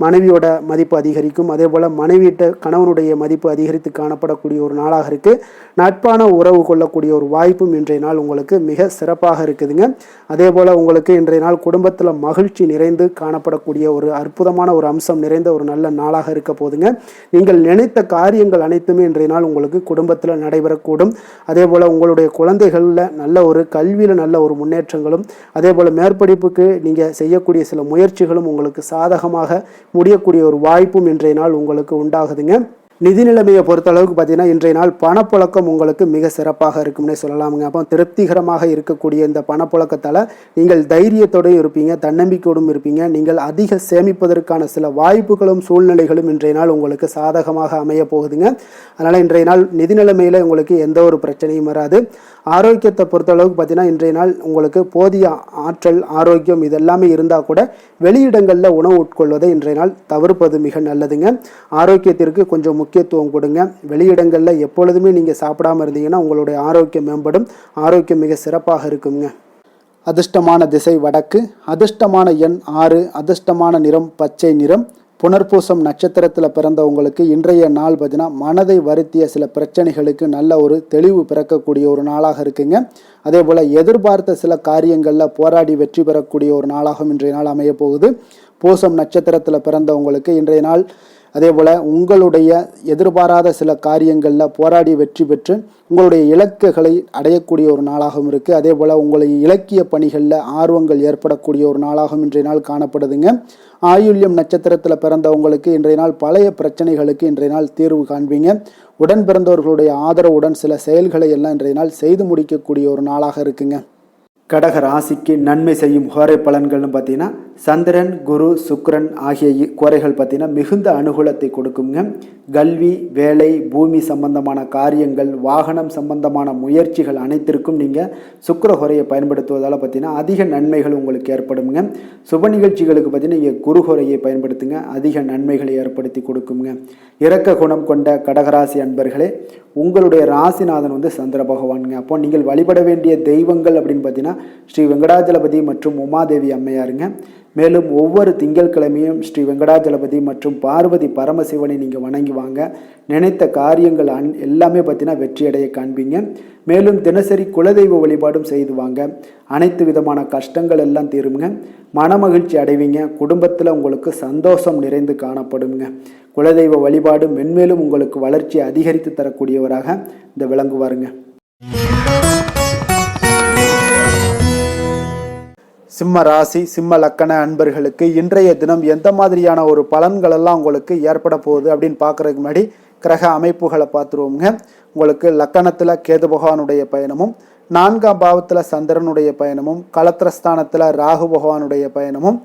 மனைவியோட மதிப்பு அதிகரிக்கும். அதே போல் மனைவியிட்ட கணவனுடைய மதிப்பு அதிகரித்து காணப்படக்கூடிய ஒரு நாளாக இருக்குது. நட்பான உறவு கொள்ளக்கூடிய ஒரு வாய்ப்பும் இன்றைய நாள் உங்களுக்கு மிக சிறப்பாக இருக்குதுங்க. அதே போல் உங்களுக்கு இன்றைய நாள் குடும்பத்தில் மகிழ்ச்சி நிறைந்து காணப்படக்கூடிய ஒரு அற்புதமான ஒரு அம்சம் நிறைந்த ஒரு நல்ல நாளாக இருக்க போதுங்க. நீங்கள் நினைத்த காரியங்கள் அனைத்துமே இன்றைய நாள் உங்களுக்கு குடும்பத்தில் நடைபெறக்கூடும். அதே போல் உங்களுடைய குழந்தைகளில் நல்ல ஒரு கல்வியில் நல்ல ஒரு முன்னேற்றங்களும், அதே போல் மேற்படிப்புக்கு நீங்கள் செய்யக்கூடிய சில முயற்சிகளும் உங்களுக்கு சாதகமாக முடியக்கூடிய ஒரு வாய்ப்பும் இன்றைய நாள் உங்களுக்கு உண்டாகுதுங்க. நிதி நிலைமையை பொறுத்த அளவுக்கு பார்த்தீங்கன்னா இன்றைய நாள் பணப்புழக்கம் உங்களுக்கு மிக சிறப்பாக இருக்கும்னே சொல்லலாமுங்க. அப்போ திருப்திகரமாக இருக்கக்கூடிய இந்த பணப்புழக்கத்தால் நீங்கள் தைரியத்தோடு இருப்பீங்க, தன்னம்பிக்கையோடும் இருப்பீங்க. நீங்கள் அதிக சேமிப்பதற்கான சில வாய்ப்புகளும் சூழ்நிலைகளும் இன்றைய நாள் உங்களுக்கு சாதகமாக அமைய போகுதுங்க. அதனால் இன்றைய நாள் நிதி நிலைமையில் உங்களுக்கு எந்த ஒரு பிரச்சனையும் வராது. ஆரோக்கியத்தை பொறுத்த அளவுக்கு பார்த்தீங்கன்னா இன்றைய நாள் உங்களுக்கு போதிய ஆற்றல், ஆரோக்கியம் இதெல்லாமே இருந்தால் கூட வெளியிடங்களில் உணவு உட்கொள்வதை இன்றைய நாள் தவிர்ப்பது மிக நல்லதுங்க. ஆரோக்கியத்திற்கு கொஞ்சம் முக்கியத்துவம் கொடுங்க. வெளியிடங்களில் எப்பொழுதுமே நீங்கள் சாப்பிடாம இருந்தீங்கன்னா உங்களுடைய ஆரோக்கியம் மேம்படும், ஆரோக்கியம் மிக சிறப்பாக இருக்குங்க. அதிர்ஷ்டமான திசை வடக்கு, அதிர்ஷ்டமான எண் 6, அதிர்ஷ்டமான நிறம் பச்சை நிறம். புனர்பூசம் நட்சத்திரத்தில் பிறந்த உங்களுக்கு இன்றைய நாள் பார்த்தீங்கன்னா மனதை வருத்திய சில பிரச்சனைகளுக்கு நல்ல ஒரு தெளிவு பிறக்கக்கூடிய ஒரு நாளாக இருக்குங்க. அதே போல் எதிர்பார்த்த சில காரியங்களில் போராடி வெற்றி பெறக்கூடிய ஒரு நாளாகவும் இன்றைய நாள் அமைய போகுது. பூசம் நட்சத்திரத்தில் பிறந்த உங்களுக்கு இன்றைய நாள் அதே போல் உங்களுடைய எதிர்பாராத சில காரியங்களில் போராடி வெற்றி பெற்று உங்களுடைய இலக்குகளை அடையக்கூடிய ஒரு நாளாகவும் இருக்குது. அதே போல் உங்களுடைய இலக்கிய பணிகளில் ஆர்வங்கள் ஏற்படக்கூடிய ஒரு நாளாகவும் இன்றைய நாள் காணப்படுதுங்க. ஆயுள்யம் நட்சத்திரத்தில் பிறந்தவங்களுக்கு இன்றைய நாள் பழைய பிரச்சனைகளுக்கு இன்றைய நாள் தீர்வு காண்பீங்க. உடன் பிறந்தவர்களுடைய ஆதரவுடன் சில செயல்களை எல்லாம் இன்றைய நாள் செய்து முடிக்கக்கூடிய ஒரு நாளாக இருக்குங்க. கடக ராசிக்கு நன்மை செய்யும் கோரை பலன்கள்னு பார்த்தீங்கன்னா சந்திரன், குரு, சுக்கிரன் ஆகிய கோரைகள் பார்த்தீங்கன்னா மிகுந்த அனுகூலத்தை கொடுக்குங்க. கல்வி, வேலை, பூமி சம்பந்தமான காரியங்கள், வாகனம் சம்பந்தமான முயற்சிகள் அனைத்திற்கும் நீங்கள் சுக்கிர கோரையை பயன்படுத்துவதால் பார்த்தீங்கன்னா அதிக நன்மைகள் உங்களுக்கு ஏற்படுங்க. சுப நிகழ்ச்சிகளுக்கு பார்த்தீங்கன்னா நீங்கள் குரு கோரையை பயன்படுத்துங்க, அதிக நன்மைகளை ஏற்படுத்தி கொடுக்குங்க. இரக்க குணம் கொண்ட கடகராசி அன்பர்களே, உங்களுடைய ராசிநாதன் சந்திர பகவானுங்க. அப்போ நீங்கள் வழிபட வேண்டிய தெய்வங்கள் அப்படின்னு பார்த்தீங்கன்னா ஸ்ரீ வெங்கடாஜலபதி மற்றும் உமாதேவி அம்மையாருங்க. மேலும் ஒவ்வொரு திங்கட்கிழமையும் ஸ்ரீ வெங்கடாஜலபதி மற்றும் பார்வதி பரமசிவனை நீங்கள் வணங்கி வாங்க. நினைத்த காரியங்கள் எல்லாமே பார்த்தீங்கன்னா வெற்றியடைய காண்பீங்க. மேலும் தினசரி குலதெய்வ வழிபாடும் செய்து வாங்க. அனைத்து விதமான கஷ்டங்கள் எல்லாம் தீருங்க, மனமகிழ்ச்சி அடைவீங்க. குடும்பத்தில் உங்களுக்கு சந்தோஷம் நிறைந்து காணப்படுங்க. குலதெய்வ வழிபாடு மென்மேலும் உங்களுக்கு வளர்ச்சி அதிகரித்து தரக்கூடியவராக இந்த விளங்குவாருங்க. சிம்ம ராசி, சிம்ம லக்கண அன்பர்களுக்கு இன்றைய தினம் எந்த மாதிரியான ஒரு பலன்கள் எல்லாம் உங்களுக்கு ஏற்பட போகுது அப்படின்னு பார்க்குறதுக்கு முன்னாடி கிரக அமைப்புகளை பார்த்துருவோங்க. உங்களுக்கு லக்கணத்தில் கேது பகவானுடைய பயணமும், 4ஆம் பாவத்தில் சந்திரனுடைய பயணமும், களத்திரஸ்தானத்தில் ராகு பகவானுடைய பயணமும்,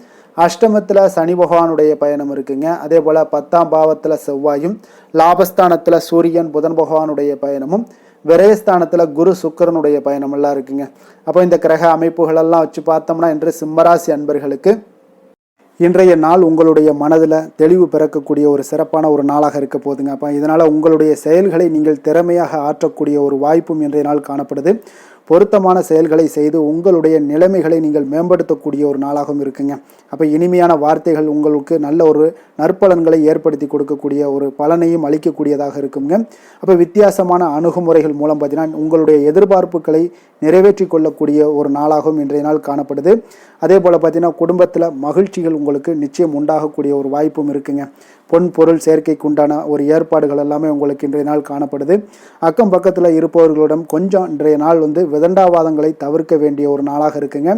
அஷ்டமத்தில் சனி பகவானுடைய பயணம் இருக்குங்க. அதே போல் 10ஆம் பாவத்தில் செவ்வாயும், லாபஸ்தானத்தில் சூரியன் புதன் பகவானுடைய பயணமும், விரயஸ்தானத்தில் குரு சுக்கிரனுடைய பயணமெல்லாம் இருக்குங்க. அப்போ இந்த கிரக அமைப்புகளெல்லாம் வச்சு பார்த்தோம்னா இன்று சிம்மராசி அன்பர்களுக்கு இன்றைய நாள் உங்களுடைய மனதில் தெளிவு பிறக்கக்கூடிய ஒரு சிறப்பான ஒரு நாளாக இருக்க போகுதுங்க. அப்போ இதனால் உங்களுடைய செயல்களை நீங்கள் திறமையாக ஆற்றக்கூடிய ஒரு வாய்ப்பும் இன்றைய நாள் காணப்படுது. பொருத்தமான செயல்களை செய்து உங்களுடைய நிலைமைகளை நீங்கள் மேம்படுத்தக்கூடிய ஒரு நாளாகவும் இருக்குங்க. அப்போ இனிமையான வார்த்தைகள் உங்களுக்கு நல்ல ஒரு நற்பலன்களை ஏற்படுத்தி கொடுக்கக்கூடிய ஒரு பலனையும் அளிக்கக்கூடியதாக இருக்குங்க. அப்போ வித்தியாசமான அணுகுமுறைகள் மூலம் பார்த்தீங்கன்னா உங்களுடைய எதிர்பார்ப்புகளை நிறைவேற்றி கொள்ளக்கூடிய ஒரு நாளாகவும் இன்றைய நாள் காணப்படுது. அதே போல் பார்த்தீங்கன்னா குடும்பத்தில் மகிழ்ச்சிகள் உங்களுக்கு நிச்சயம் உண்டாகக்கூடிய ஒரு வாய்ப்பும் இருக்குங்க. பொன் பொருள் சேர்க்கைக்கு உண்டான ஒரு ஏற்பாடுகள் எல்லாமே உங்களுக்கு இன்றைய நாள் காணப்படுது. அக்கம் பக்கத்தில் இருப்பவர்களிடம் கொஞ்சம் இன்றைய நாள் விதண்டாவாதங்களை தவிர்க்க வேண்டிய ஒரு நாளாக இருக்குங்க.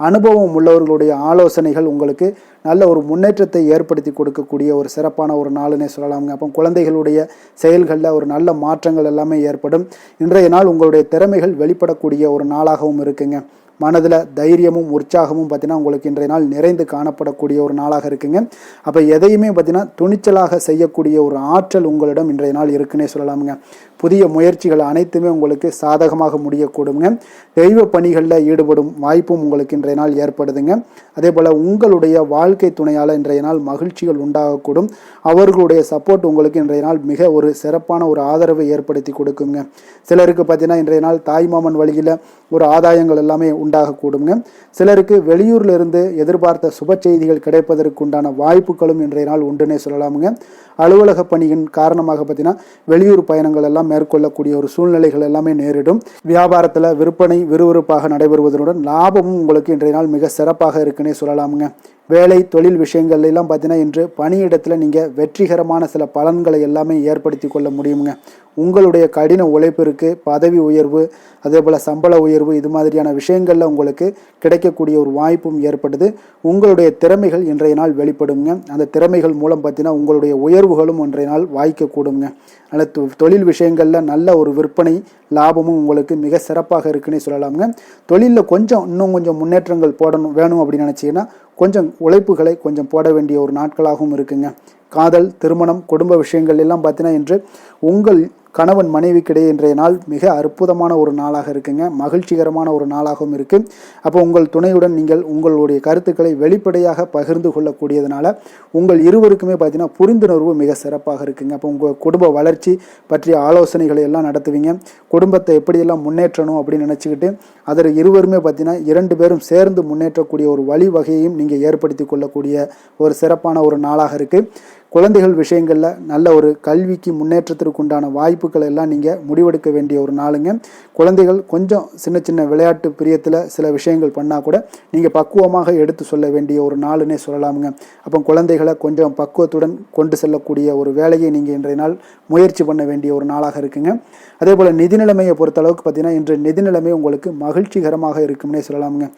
அனுபவம் உள்ளவர்களுடைய ஆலோசனைகள் உங்களுக்கு நல்ல ஒரு முன்னேற்றத்தை ஏற்படுத்தி கொடுக்கக்கூடிய ஒரு சிறப்பான ஒரு நாளுன்னே சொல்லலாமுங்க. அப்போ குழந்தைகளுடைய செயல்களில் ஒரு நல்ல மாற்றங்கள் எல்லாமே ஏற்படும். இன்றைய நாள் உங்களுடைய திறமைகள் வெளிப்படக்கூடிய ஒரு நாளாகவும் இருக்குங்க. மனதில் தைரியமும் உற்சாகமும் பார்த்தீங்கன்னா உங்களுக்கு இன்றைய நாள் நிறைந்து காணப்படக்கூடிய ஒரு நாளாக இருக்குங்க. அப்போ எதையுமே பார்த்தீங்கன்னா துணிச்சலாக செய்யக்கூடிய ஒரு ஆற்றல் உங்களிடம் இன்றைய நாள் இருக்குன்னே சொல்லலாமுங்க. புதிய முயற்சிகள் அனைத்துமே உங்களுக்கு சாதகமாக முடியக்கூடுங்க. தெய்வ பணிகளில் ஈடுபடும் வாய்ப்பும் உங்களுக்கு இன்றைய நாள் ஏற்படுதுங்க. அதே போல் உங்களுடைய வாழ்க்கை துணையால் இன்றைய நாள் மகிழ்ச்சிகள் உண்டாகக்கூடும். அவர்களுடைய சப்போர்ட் உங்களுக்கு இன்றைய நாள் மிக ஒரு சிறப்பான ஒரு ஆதரவை ஏற்படுத்தி கொடுக்குங்க. சிலருக்கு பார்த்தீங்கன்னா இன்றைய நாள் தாய்மாமன் வழியில் ஒரு ஆதாயங்கள் எல்லாமே உண்டாகக்கூடுங்க. சிலருக்கு வெளியூரில் இருந்து எதிர்பார்த்த சுப செய்திகள் கிடைப்பதற்கு உண்டான வாய்ப்புகளும் இன்றைய நாள் உண்டுன்னே சொல்லலாமுங்க. அலுவலக பணியின் காரணமாக பார்த்தீங்கன்னா வெளியூர் பயணங்கள் எல்லாம் மேற்கொள்ளக்கூடிய ஒரு சூழ்நிலைகள் எல்லாமே நேரிடும். வியாபாரத்தில் விற்பனை விறுவிறுப்பாக நடைபெறுவதனுடன் லாபமும் உங்களுக்கு இன்றைய நாள் மிக சிறப்பாக இருக்குன்னே சொல்லலாமுங்க. வேலை தொழில் விஷயங்கள் எல்லாம் பார்த்தீங்கன்னா இன்று பணியிடத்தில் நீங்கள் வெற்றிகரமான சில பலன்களை எல்லாமே ஏற்படுத்தி கொள்ள முடியுங்க. உங்களுடைய கடின உழைப்பிற்கு பதவி உயர்வு, அதே போல் சம்பள உயர்வு, இது மாதிரியான விஷயங்களில் உங்களுக்கு கிடைக்கக்கூடிய ஒரு வாய்ப்பும் ஏற்படுது. உங்களுடைய திறமைகள் இன்றைய நாள் வெளிப்படுங்க. அந்த திறமைகள் மூலம் பார்த்தீங்கன்னா உங்களுடைய உயர்வுகளும் இன்றைய நாள் வாய்க்கக்கூடுங்க. அதனால் தொழில் விஷயங்களில் நல்ல ஒரு விற்பனை லாபமும் உங்களுக்கு மிக சிறப்பாக இருக்குன்னே சொல்லலாமுங்க. தொழிலில் இன்னும் கொஞ்சம் முன்னேற்றங்கள் வேணும் அப்படின்னு நினச்சிங்கன்னா கொஞ்சம் உழைப்புகளை கொஞ்சம் போட வேண்டிய ஒரு நாட்களாகவும் இருக்குங்க. காதல், திருமணம், குடும்ப விஷயங்கள் எல்லாம் பார்த்தீங்கன்னா இன்று உங்கள் கணவன் மனைவிக்கிடையே இன்றைய நாள் மிக அற்புதமான ஒரு நாளாக இருக்குங்க. மகிழ்ச்சிகரமான ஒரு நாளாகவும் இருக்குது. அப்போ உங்கள் துணையுடன் நீங்கள் உங்களுடைய கருத்துக்களை வெளிப்படையாக பகிர்ந்து கொள்ளக்கூடியதுனால உங்கள் இருவருக்குமே பார்த்தீங்கன்னா புரிந்துணர்வு மிக சிறப்பாக இருக்குங்க. அப்போ உங்கள் குடும்ப வளர்ச்சி பற்றிய ஆலோசனைகளை எல்லாம் நடத்துவீங்க. குடும்பத்தை எப்படியெல்லாம் முன்னேற்றணும் அப்படின்னு நினச்சிக்கிட்டு அதில் இருவருமே பார்த்தீங்கன்னா 2 பேரும் சேர்ந்து முன்னேற்றக்கூடிய ஒரு வழிவகையையும் நீங்கள் ஏற்படுத்தி கொள்ளக்கூடிய ஒரு சிறப்பான ஒரு நாளாக இருக்குது. குழந்தைகள் விஷயங்களில் நல்ல ஒரு கல்விக்கு முன்னேற்றத்திற்கு உண்டான வாய்ப்புகள் எல்லாம் நீங்கள் முடிவெடுக்க வேண்டிய ஒரு நாளுங்க. குழந்தைகள் கொஞ்சம் சின்ன சின்ன விளையாட்டு பிரியத்தில் சில விஷயங்கள் பண்ணால் கூட நீங்கள் பக்குவமாக எடுத்து சொல்ல வேண்டிய ஒரு நாளுன்னே சொல்லலாமுங்க. அப்போ குழந்தைகளை கொஞ்சம் பக்குவத்துடன் கொண்டு செல்லக்கூடிய ஒரு வேலையை நீங்கள் இன்றைய நாள் முயற்சி பண்ண வேண்டிய ஒரு நாளாக இருக்குங்க. அதே போல் நிதி நிலைமையை பொறுத்தளவுக்கு பார்த்தீங்கன்னா இன்று நிதி நிலைமை உங்களுக்கு மகிழ்ச்சிகரமாக இருக்கும்னே சொல்லலாமுங்க.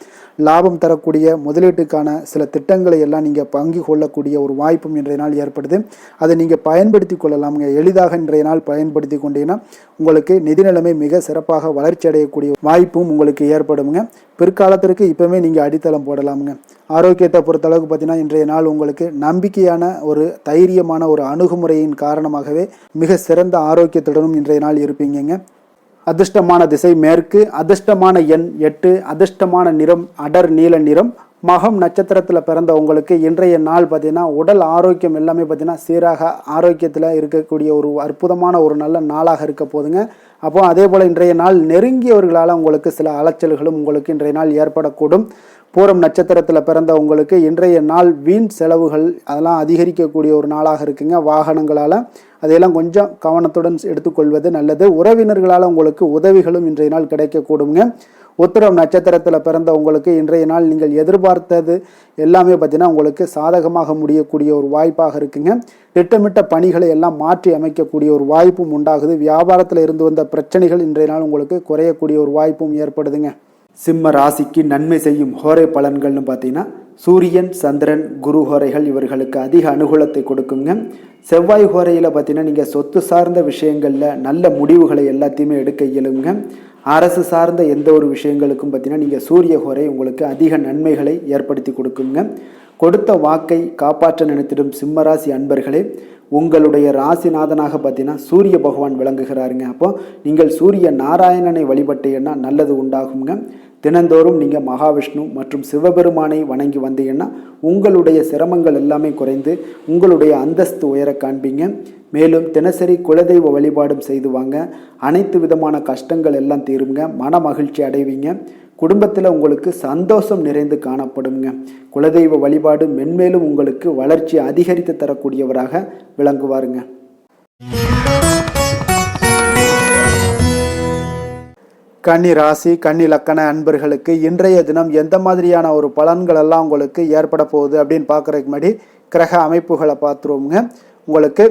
லாபம் தரக்கூடிய முதலீட்டுக்கான சில திட்டங்களை எல்லாம் நீங்கள் பங்கு கொள்ளக்கூடிய ஒரு வாய்ப்பும் இன்றைய நாள் ஏற்படுது. அதை நீங்கள் பயன்படுத்தி கொள்ளலாமுங்க. எளிதாக இன்றைய நாள் பயன்படுத்தி கொண்டீங்கன்னா உங்களுக்கு நிதி நிலைமை மிக சிறப்பாக வளர்ச்சி அடையக்கூடிய வாய்ப்பும் உங்களுக்கு ஏற்படுங்க. பிற்காலத்திற்கு இப்பவுமே நீங்கள் அடித்தளம் போடலாமுங்க. ஆரோக்கியத்தை பொறுத்தளவுக்கு பார்த்தீங்கன்னா இன்றைய நாள் உங்களுக்கு நம்பிக்கையான ஒரு தைரியமான ஒரு அணுகுமுறையின் காரணமாகவே மிக சிறந்த ஆரோக்கியத்துடனும் இன்றைய நாள் இருப்பீங்க. அதிர்ஷ்டமான திசை மேற்கு, அதிர்ஷ்டமான எண் 8, அதிர்ஷ்டமான நிறம் அடர் நீல நிறம். மகம் நட்சத்திரத்தில் பிறந்த உங்களுக்கு இன்றைய நாள் பார்த்தீங்கன்னா உடல் ஆரோக்கியம் எல்லாமே பார்த்தீங்கன்னா சீராக ஆரோக்கியத்தில் இருக்கக்கூடிய ஒரு அற்புதமான ஒரு நல்ல நாளாக இருக்க போதுங்க. அப்போ அதே போல் இன்றைய நாள் நெருங்கியவர்களால் உங்களுக்கு சில அலைச்சல்களும் உங்களுக்கு இன்றைய நாள் ஏற்படக்கூடும். பூரம் நட்சத்திரத்தில் பிறந்த உங்களுக்கு இன்றைய நாள் வீண் செலவுகள் அதெல்லாம் அதிகரிக்கக்கூடிய ஒரு நாளாக இருக்குங்க. வாகனங்களால் அதையெல்லாம் கொஞ்சம் கவனத்துடன் எடுத்துக்கொள்வது நல்லது. உறவினர்களால் உங்களுக்கு உதவிகளும் இன்றைய நாள் கிடைக்கக்கூடுங்க. உத்திரம் நட்சத்திரத்தில் பிறந்த உங்களுக்கு இன்றைய நாள் நீங்கள் எதிர்பார்த்தது எல்லாமே பார்த்தீங்கன்னா உங்களுக்கு சாதகமாக முடியக்கூடிய ஒரு வாய்ப்பாக இருக்குங்க. திட்டமிட்ட பணிகளை எல்லாம் மாற்றி அமைக்கக்கூடிய ஒரு வாய்ப்பும் உண்டாகுது. வியாபாரத்தில் இருந்து வந்த பிரச்சனைகள் இன்றைய நாள் உங்களுக்கு குறையக்கூடிய ஒரு வாய்ப்பும் ஏற்படுதுங்க. சிம்ம ராசிக்கு நன்மை செய்யும் ஹோரை பலன்கள்னு பார்த்தீங்கன்னா சூரியன், சந்திரன், குரு ஹோரைகள் இவர்களுக்கு அதிக அனுகூலத்தை கொடுக்குங்க. செவ்வாய் ஹோரையில் பார்த்தீங்கன்னா நீங்கள் சொத்து சார்ந்த விஷயங்களில் நல்ல முடிவுகளை எல்லாத்தையுமே எடுக்க இயலுங்க. அரசு சார்ந்த எந்த ஒரு விஷயங்களுக்கும் பார்த்தீங்கன்னா நீங்கள் சூரிய ஹோரை உங்களுக்கு அதிக நன்மைகளை ஏற்படுத்தி கொடுக்குங்க. கொடுத்த வாக்கை காப்பாற்ற நினைத்திடும் சிம்மராசி அன்பர்களே, உங்களுடைய ராசிநாதனாக பார்த்தீங்கன்னா சூரிய பகவான் விளங்குகிறாருங்க. அப்போ நீங்கள் சூரிய நாராயணனை வழிபட்டீங்கன்னா நல்லது உண்டாகுங்க. தினந்தோறும் நீங்கள் மகாவிஷ்ணு மற்றும் சிவபெருமானை வணங்கி வந்தீங்கன்னா உங்களுடைய சிரமங்கள் எல்லாமே குறைந்து உங்களுடைய அந்தஸ்து உயர காண்பீங்க. மேலும் தினசரி குலதெய்வ வழிபாடும் செய்து வாங்க. அனைத்து விதமான கஷ்டங்கள் எல்லாம் தீருங்க. மன மகிழ்ச்சி அடைவீங்க. குடும்பத்தில் உங்களுக்கு சந்தோஷம் நிறைந்து காணப்படுங்க. குலதெய்வ வழிபாடு மென்மேலும் உங்களுக்கு வளர்ச்சி அதிகரித்து தரக்கூடியவராக விளங்குவாருங்க. கன்னி ராசி, கன்னி லக்கண அன்பர்களுக்கு இன்றைய தினம் எந்த மாதிரியான ஒரு பலன்கள் எல்லாம் உங்களுக்கு ஏற்பட போகுது அப்படின்னு பார்க்குறதுக்கு முன்னாடி கிரக அமைப்புகளை பார்த்துருவோங்க. உங்களுக்கு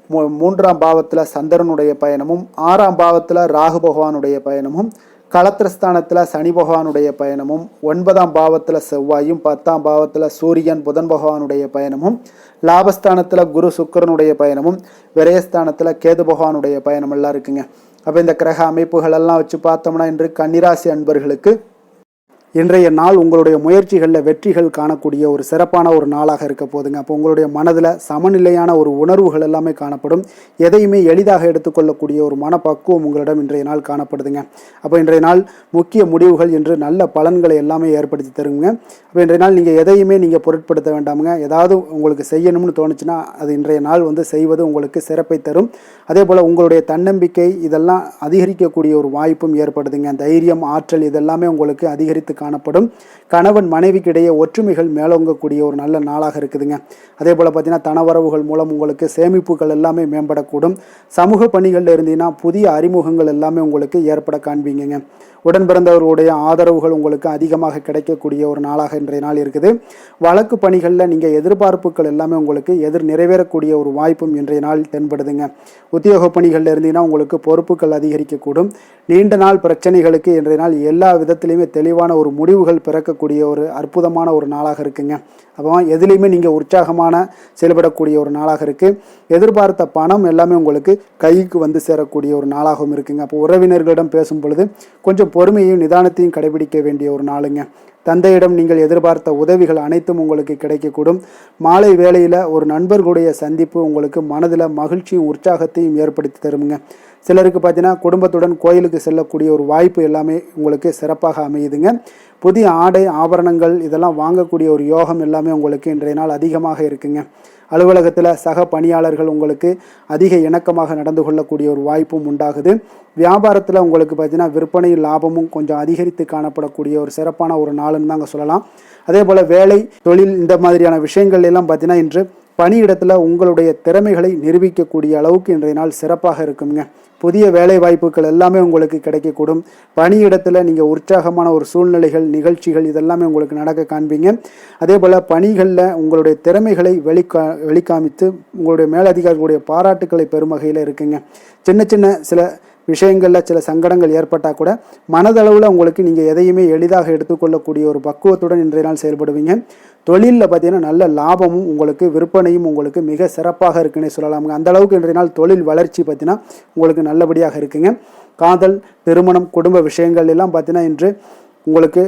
3ஆம் பாவத்தில் சந்திரனுடைய பயணமும், 6ஆம் பாவத்தில் ராகு பகவானுடைய பயணமும், களத்திரஸ்தானத்தில் சனி பகவானுடைய பயணமும், 9ஆம் பாவத்தில் செவ்வாயும், 10ஆம் பாவத்தில் சூரியன் புதன் பகவானுடைய பயணமும், லாபஸ்தானத்தில் குரு சுக்கிரனுடைய பயணமும், விரயஸ்தானத்தில் கேது பகவானுடைய பயணம் எல்லாம் இருக்குங்க. அப்போ இந்த கிரக அமைப்புகள் எல்லாம் வச்சு பார்த்தோம்னா இன்று கன்னிராசி அன்பர்களுக்கு இன்றைய நாள் உங்களுடைய முயற்சிகளில் வெற்றிகள் காணக்கூடிய ஒரு சிறப்பான ஒரு நாளாக இருக்க போதுங்க. அப்போ உங்களுடைய மனதில் சமநிலையான ஒரு உணர்வுகள் எல்லாமே காணப்படும். எதையுமே எளிதாக எடுத்துக்கொள்ளக்கூடிய ஒரு மனப்பக்குவம் உங்களிடம் இன்றைய நாள் காணப்படுதுங்க. அப்போ இன்றைய நாள் முக்கிய முடிவுகள் என்று நல்ல பலன்களை எல்லாமே ஏற்படுத்தி தருங்க. அப்போ இன்றைய நாள் நீங்கள் எதையுமே நீங்கள் பொருட்படுத்த வேண்டாமுங்க. ஏதாவது உங்களுக்கு செய்யணும்னு தோணுச்சுன்னா அது இன்றைய நாள் செய்வது உங்களுக்கு சிறப்பை தரும். அதே போல் உங்களுடைய தன்னம்பிக்கை இதெல்லாம் அதிகரிக்கக்கூடிய ஒரு வாய்ப்பும் ஏற்படுதுங்க. தைரியம், ஆற்றல் இதெல்லாமே உங்களுக்கு அதிகரித்து காணப்படும். கணவன் மனைவிக்கு இடையே ஒற்றுமைகள் மேலோங்கக்கூடிய ஒரு நல்ல நாளாக இருக்குதுங்க. அதே போல் பார்த்தீங்கன்னா தனவரவுகள் மூலம் உங்களுக்கு சேமிப்புகள் எல்லாமே மேம்படக்கூடும். சமூக பணிகளில் இருந்தீங்கன்னா புதிய அறிமுகங்கள் எல்லாமே உங்களுக்கு ஏற்பட காண்பீங்க. உடன் பிறந்தவர்களுடைய ஆதரவுகள் உங்களுக்கு அதிகமாக கிடைக்கக்கூடிய ஒரு நாளாக இன்றைய நாள் இருக்குது. வழக்கு பணிகளில் நீங்கள் எதிர்பார்ப்புகள் எல்லாமே உங்களுக்கு நிறைவேறக்கூடிய ஒரு வாய்ப்பும் இன்றைய நாள் தென்படுதுங்க. உத்தியோக பணிகளில் இருந்தீங்கன்னா உங்களுக்கு பொறுப்புகள் அதிகரிக்கக்கூடும். நீண்ட நாள் பிரச்சனைகளுக்கு இன்றைய நாள் எல்லா விதத்திலையுமே தெளிவான ஒரு முடிவுகள் பிறக்கக்கூடிய ஒரு அற்புதமான ஒரு நாளாக இருக்குங்க. அப்போ எதுலேயுமே நீங்கள் உற்சாகமான செயல்படக்கூடிய ஒரு நாளாக இருக்குது. எதிர்பார்த்த பணம் எல்லாமே உங்களுக்கு கைக்கு சேரக்கூடிய ஒரு நாளாகவும் இருக்குங்க. அப்போ உறவினர்களிடம் பேசும் பொழுது கொஞ்சம் பொறுமையையும் நிதானத்தையும் கடைபிடிக்க வேண்டிய ஒரு நாளுங்க. தந்தையிடம் நீங்கள் எதிர்பார்த்த உதவிகள் அனைத்தும் உங்களுக்கு கிடைக்கக்கூடும். மாலை வேளையில் ஒரு நண்பர்களுடைய சந்திப்பு உங்களுக்கு மனதில் மகிழ்ச்சியும் உற்சாகத்தையும் ஏற்படுத்தி தருமுங்க. சிலருக்கு பார்த்தீங்கன்னா குடும்பத்துடன் கோயிலுக்கு செல்லக்கூடிய ஒரு வாய்ப்பு எல்லாமே உங்களுக்கு சிறப்பாக அமையுதுங்க. புதிய ஆடை ஆபரணங்கள் இதெல்லாம் வாங்கக்கூடிய ஒரு யோகம் எல்லாமே உங்களுக்கு இன்றைய நாள் அதிகமாக இருக்குங்க. அலுவலகத்தில் சக பணியாளர்கள் உங்களுக்கு அதிக இணக்கமாக நடந்து கொள்ளக்கூடிய ஒரு வாய்ப்பும் உண்டாகுது. வியாபாரத்தில் உங்களுக்கு பார்த்தீங்கன்னா விற்பனையும் லாபமும் கொஞ்சம் அதிகரித்து காணப்படக்கூடிய ஒரு சிறப்பான ஒரு நாளுன்னு தாங்க சொல்லலாம். அதே போல் வேலை, தொழில் இந்த மாதிரியான விஷயங்கள் எல்லாம் பார்த்தீங்கன்னா இன்று பணியிடத்தில் உங்களுடைய திறமைகளை நிரூபிக்கக்கூடிய அளவுக்கு இன்றைய நாள் சிறப்பாக இருக்குங்க. புதிய வேலை வாய்ப்புகள் எல்லாமே உங்களுக்கு கிடைக்கக்கூடும். பணியிடத்தில் நீங்கள் உற்சாகமான ஒரு சூழ்நிலைகள், நிகழ்ச்சிகள் இதெல்லாமே உங்களுக்கு நடக்க காண்பீங்க. அதே போல் பணிகளில் உங்களுடைய திறமைகளை வெளிக்காமித்து உங்களுடைய மேலதிகாரிகளுடைய பாராட்டுக்களை பெறும் வகையில் இருக்குங்க. சின்ன சில விஷயங்களில் சில சங்கடங்கள் ஏற்பட்டால் கூட மனதளவில் உங்களுக்கு நீங்கள் எதையுமே எளிதாக எடுத்துக்கொள்ளக்கூடிய ஒரு பக்குவத்துடன் இன்றைய நாள் செயல்படுவீங்க. தொழிலில் பார்த்தீங்கன்னா நல்ல லாபமும் உங்களுக்கு விற்பனையும் உங்களுக்கு மிக சிறப்பாக இருக்குன்னே சொல்லலாமுங்க. அந்த அளவுக்கு இன்றைய நாள் தொழில் வளர்ச்சி பார்த்தீங்கன்னா உங்களுக்கு நல்லபடியாக இருக்குங்க. காதல், திருமணம், குடும்ப விஷயங்கள் எல்லாம் பார்த்தீங்கன்னா இன்று உங்களுக்கு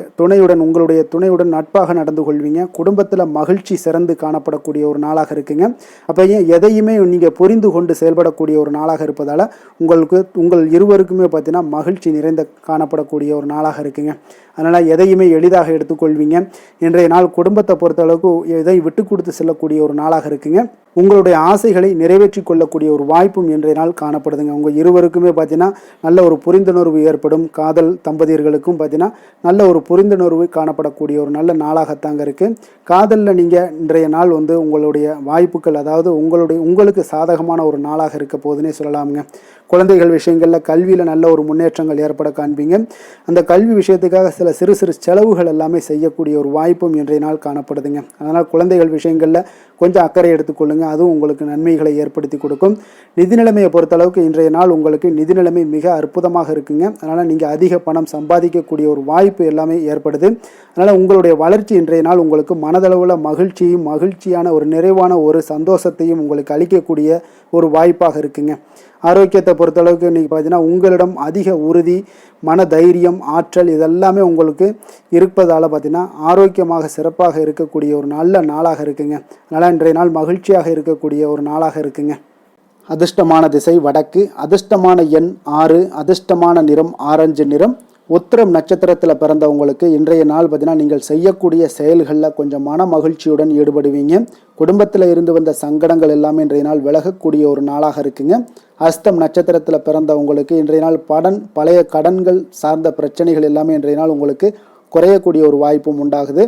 உங்களுடைய துணையுடன் நட்பாக நடந்து கொள்வீங்க. குடும்பத்தில் மகிழ்ச்சி சிறந்து காணப்படக்கூடிய ஒரு நாளாக இருக்குங்க. அப்போ எதையுமே நீங்கள் புரிந்து கொண்டு செயல்படக்கூடிய ஒரு நாளாக இருப்பதால் உங்கள் இருவருக்குமே பார்த்தீங்கன்னா மகிழ்ச்சி நிறைந்த காணப்படக்கூடிய ஒரு நாளாக இருக்குங்க. அதனால் எதையுமே எளிதாக எடுத்துக்கொள்வீங்க. இன்றைய நாள் குடும்பத்தை பொறுத்தளவுக்கு எதை விட்டு கொடுத்து செல்லக்கூடிய ஒரு நாளாக இருக்குங்க. உங்களுடைய ஆசைகளை நிறைவேற்றி கொள்ளக்கூடிய ஒரு வாய்ப்பும் இன்றைய நாள் காணப்படுதுங்க. உங்கள் இருவருக்குமே பார்த்தீங்கன்னா நல்ல ஒரு புரிந்துணர்வு ஏற்படும். காதல் தம்பதியர்களுக்கும் பார்த்தீங்கன்னா நல்ல ஒரு புரிந்துணர்வு காணப்படக்கூடிய ஒரு நல்ல நாளாகத்தாங்க இருக்குது. காதலில் நீங்கள் இன்றைய நாள் உங்களுடைய வாய்ப்புகள், அதாவது உங்களுக்கு சாதகமான ஒரு நாளாக இருக்க போதுன்னே சொல்லலாமுங்க. குழந்தைகள் விஷயங்களில் கல்வியில் நல்ல ஒரு முன்னேற்றங்கள் ஏற்பட காண்பீங்க. அந்த கல்வி விஷயத்துக்காக சில சிறு செலவுகள் எல்லாமே செய்யக்கூடிய ஒரு வாய்ப்பும் இன்றைய நாள் காணப்படுதுங்க. அதனால் குழந்தைகள் விஷயங்களில் கொஞ்சம் அக்கறை எடுத்துக்கொள்ளுங்க. அதுவும் உங்களுக்கு நன்மைகளை ஏற்படுத்தி கொடுக்கும். நிதி நிலைமையை பொறுத்தளவுக்கு இன்றைய நாள் உங்களுக்கு நிதி நிலைமை மிக அற்புதமாக இருக்குங்க. அதனால் நீங்கள் அதிக பணம் சம்பாதிக்கக்கூடிய ஒரு வாய்ப்பு எல்லாமே ஏற்படுது. அதனால் உங்களுடைய வளர்ச்சி இன்றைய நாள் உங்களுக்கு மனதளவில் மகிழ்ச்சியான ஒரு நிறைவான ஒரு சந்தோஷத்தையும் உங்களுக்கு அளிக்கக்கூடிய ஒரு வாய்ப்பாக இருக்குங்க. ஆரோக்கியத்தை பொறுத்தளவுக்கு இன்றைக்கி பார்த்தீங்கன்னா உங்களிடம் அதிக உறுதி, மன தைரியம், ஆற்றல் இதெல்லாமே உங்களுக்கு இருப்பதால் பார்த்தீங்கன்னா ஆரோக்கியமாக சிறப்பாக இருக்கக்கூடிய ஒரு நல்ல நாளாக இருக்குங்க. அதனால் இன்றைய நாள் மகிழ்ச்சியாக இருக்கக்கூடிய ஒரு நாளாக இருக்குங்க. அதிர்ஷ்டமான திசை வடக்கு, அதிர்ஷ்டமான எண் 6, அதிர்ஷ்டமான நிறம் ஆரஞ்சு நிறம். உத்திரம் நட்சத்திரத்தில் பிறந்தவங்களுக்கு இன்றைய நாள் பார்த்தீங்கன்னா நீங்கள் செய்யக்கூடிய செயல்களில் கொஞ்சம் மன மகிழ்ச்சியுடன் ஈடுபடுவீங்க. குடும்பத்தில் இருந்து வந்த சங்கடங்கள் எல்லாமே இன்றைய நாள் விலகக்கூடிய ஒரு நாளாக இருக்குங்க. அஸ்தம் நட்சத்திரத்தில் பிறந்தவங்களுக்கு இன்றைய நாள் பழைய கடன்கள் சார்ந்த பிரச்சனைகள் எல்லாமே இன்றைய நாள் உங்களுக்கு குறையக்கூடிய ஒரு வாய்ப்பும் உண்டாகுது.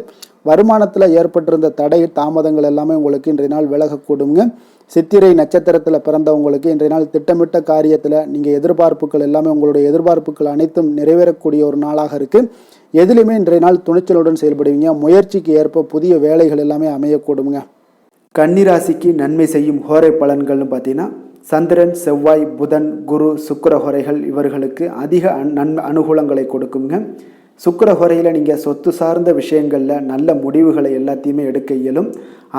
வருமானத்தில் ஏற்பட்டிருந்த தடை தாமதங்கள் எல்லாமே உங்களுக்கு இன்றைய நாள் விலகக்கூடுங்க. சித்திரை நட்சத்திரத்தில் பிறந்தவங்களுக்கு இன்றைய நாள் திட்டமிட்ட காரியத்தில் நீங்கள் எதிர்பார்ப்புகள் எல்லாமே உங்களுடைய எதிர்பார்ப்புகள் அனைத்தும் நிறைவேறக்கூடிய ஒரு நாளாக இருக்குது. எதிலுமே இன்றைய நாள் துணிச்சலுடன் செயல்படுவீங்க. முயற்சிக்கு ஏற்ப புதிய வேலைகள் எல்லாமே அமையக்கூடுங்க. கன்னிராசிக்கு நன்மை செய்யும் ஹோரை பலன்கள்னு பார்த்தீங்கன்னா சந்திரன், செவ்வாய், புதன், குரு, சுக்கிர ஹோரைகள் இவர்களுக்கு அதிக அனுகூலங்களை கொடுக்குங்க. சுக்கிரஹோரையில் நீங்கள் சொத்து சார்ந்த விஷயங்களில் நல்ல முடிவுகளை எல்லாத்தையுமே எடுக்க இயலும்.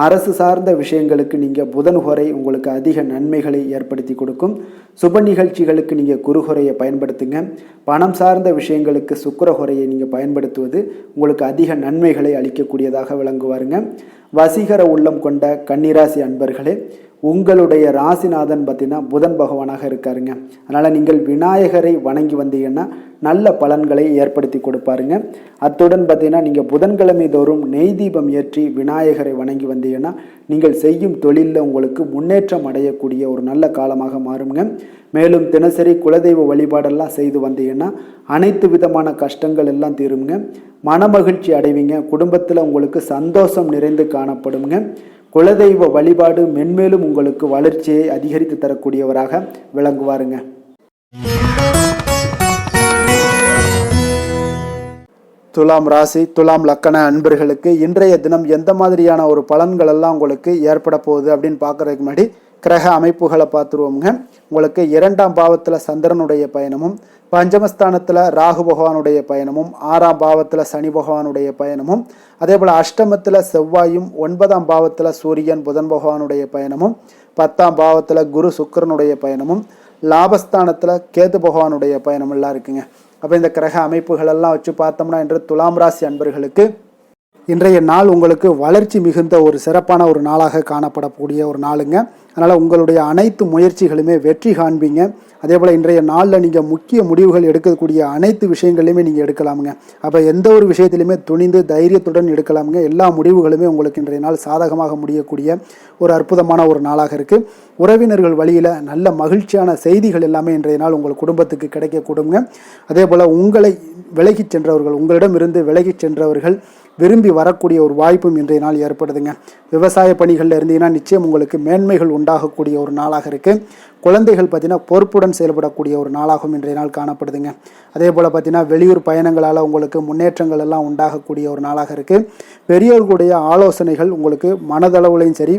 அரசு சார்ந்த விஷயங்களுக்கு நீங்கள் புதன் ஹோரை உங்களுக்கு அதிக நன்மைகளை ஏற்படுத்தி கொடுக்கும். சுப நிகழ்ச்சிகளுக்கு நீங்கள் குருஹோரையை பயன்படுத்துங்க. பணம் சார்ந்த விஷயங்களுக்கு சுக்கிரஹோரையை நீங்கள் பயன்படுத்துவது உங்களுக்கு அதிக நன்மைகளை அளிக்கக்கூடியதாக விளங்குவாருங்க. வசீகர உள்ளம் கொண்ட கன்னிராசி அன்பர்களே, உங்களுடைய ராசிநாதன் பார்த்தீங்கன்னா புதன் பகவானாக இருக்காருங்க. அதனால் நீங்கள் விநாயகரை வணங்கி வந்தீங்கன்னா நல்ல பலன்களை ஏற்படுத்தி கொடுப்பாருங்க. அத்துடன் பார்த்தீங்கன்னா நீங்கள் புதன்கிழமை தோறும் நெய் தீபம் ஏற்றி விநாயகரை வணங்கி வந்தீங்கன்னா நீங்கள் செய்யும் தொழிலில் உங்களுக்கு முன்னேற்றம் அடையக்கூடிய ஒரு நல்ல காலமாக மாறுங்க. மேலும் தினசரி குலதெய்வ வழிபாடெல்லாம் செய்து வந்தீங்கன்னா அனைத்து விதமான கஷ்டங்கள் எல்லாம் தீருங்க. மனமகிழ்ச்சி அடைவீங்க. குடும்பத்தில் உங்களுக்கு சந்தோஷம் நிறைந்து காணப்படுங்க. குலதெய்வ வழிபாடு மென்மேலும் உங்களுக்கு வளர்ச்சியை அதிகரித்து தரக்கூடியவராக விளங்குவாருங்க. துலாம் ராசி துலாம் லக்கண அன்பர்களுக்கு இன்றைய தினம் எந்த மாதிரியான ஒரு பலன்கள் எல்லாம் உங்களுக்கு ஏற்பட போகுது அப்படின்னு பார்க்கறதுக்கு முன்னாடி கிரக அமைப்புகளை பார்த்துருவோங்க. உங்களுக்கு 2ஆம் பாவத்தில் சந்திரனுடைய பயணமும், பஞ்சமஸ்தானத்தில் ராகு பகவானுடைய பயணமும், 6ஆம் பாவத்தில் சனி பகவானுடைய பயணமும், அதே போல் அஷ்டமத்தில் செவ்வாயும், 9ஆம் பாவத்தில் சூரியன் புதன் பகவானுடைய பயணமும், 10ஆம் பாவத்தில் குரு சுக்கிரனுடைய பயணமும், லாபஸ்தானத்தில் கேது பகவானுடைய பயணம் எல்லாம் இருக்குங்க. அப்போ இந்த கிரக அமைப்புகளெல்லாம் வச்சு பார்த்தோம்னா இன்று துலாம் ராசி அன்பர்களுக்கு இன்றைய நாள் உங்களுக்கு வளர்ச்சி மிகுந்த ஒரு சிறப்பான ஒரு நாளாக காணப்படக்கூடிய ஒரு நாளுங்க. அதனால் உங்களுடைய அனைத்து முயற்சிகளுமே வெற்றி காண்பீங்க. அதே போல் இன்றைய நாளில் நீங்கள் முக்கிய முடிவுகள் எடுக்கக்கூடிய அனைத்து விஷயங்களையுமே நீங்கள் எடுக்கலாமுங்க. அப்போ எந்த ஒரு விஷயத்திலையுமே துணிந்து தைரியத்துடன் எடுக்கலாமுங்க. எல்லா முடிவுகளுமே உங்களுக்கு இன்றைய நாள் சாதகமாக முடியக்கூடிய ஒரு அற்புதமான ஒரு நாளாக இருக்குது. உறவினர்கள் வழியில் நல்ல மகிழ்ச்சியான செய்திகள் எல்லாமே இன்றைய நாள் உங்கள் குடும்பத்துக்கு கிடைக்கக்கூடுங்க. அதே போல் உங்களை விலகிச் சென்றவர்கள், உங்களிடமிருந்து விலகிச் சென்றவர்கள் விரும்பி வரக்கூடிய ஒரு வாய்ப்பும் இன்றைய நாள் ஏற்படுதுங்க. விவசாய பணிகளில் இருந்தீங்கன்னா நிச்சயம் உங்களுக்கு மேன்மைகள் உண்டாகக்கூடிய ஒரு நாளாக இருக்குது. குழந்தைகள் பார்த்தீங்கன்னா பொறுப்புடன் செயல்படக்கூடிய ஒரு நாளாகவும் இன்றைய நாள் காணப்படுதுங்க. அதே போல் பார்த்தீங்கன்னா வெளியூர் பயணங்களால் உங்களுக்கு முன்னேற்றங்கள் எல்லாம் உண்டாகக்கூடிய ஒரு நாளாக இருக்குது. பெரியவர்களுடைய ஆலோசனைகள் உங்களுக்கு மனதளவுலையும் சரி,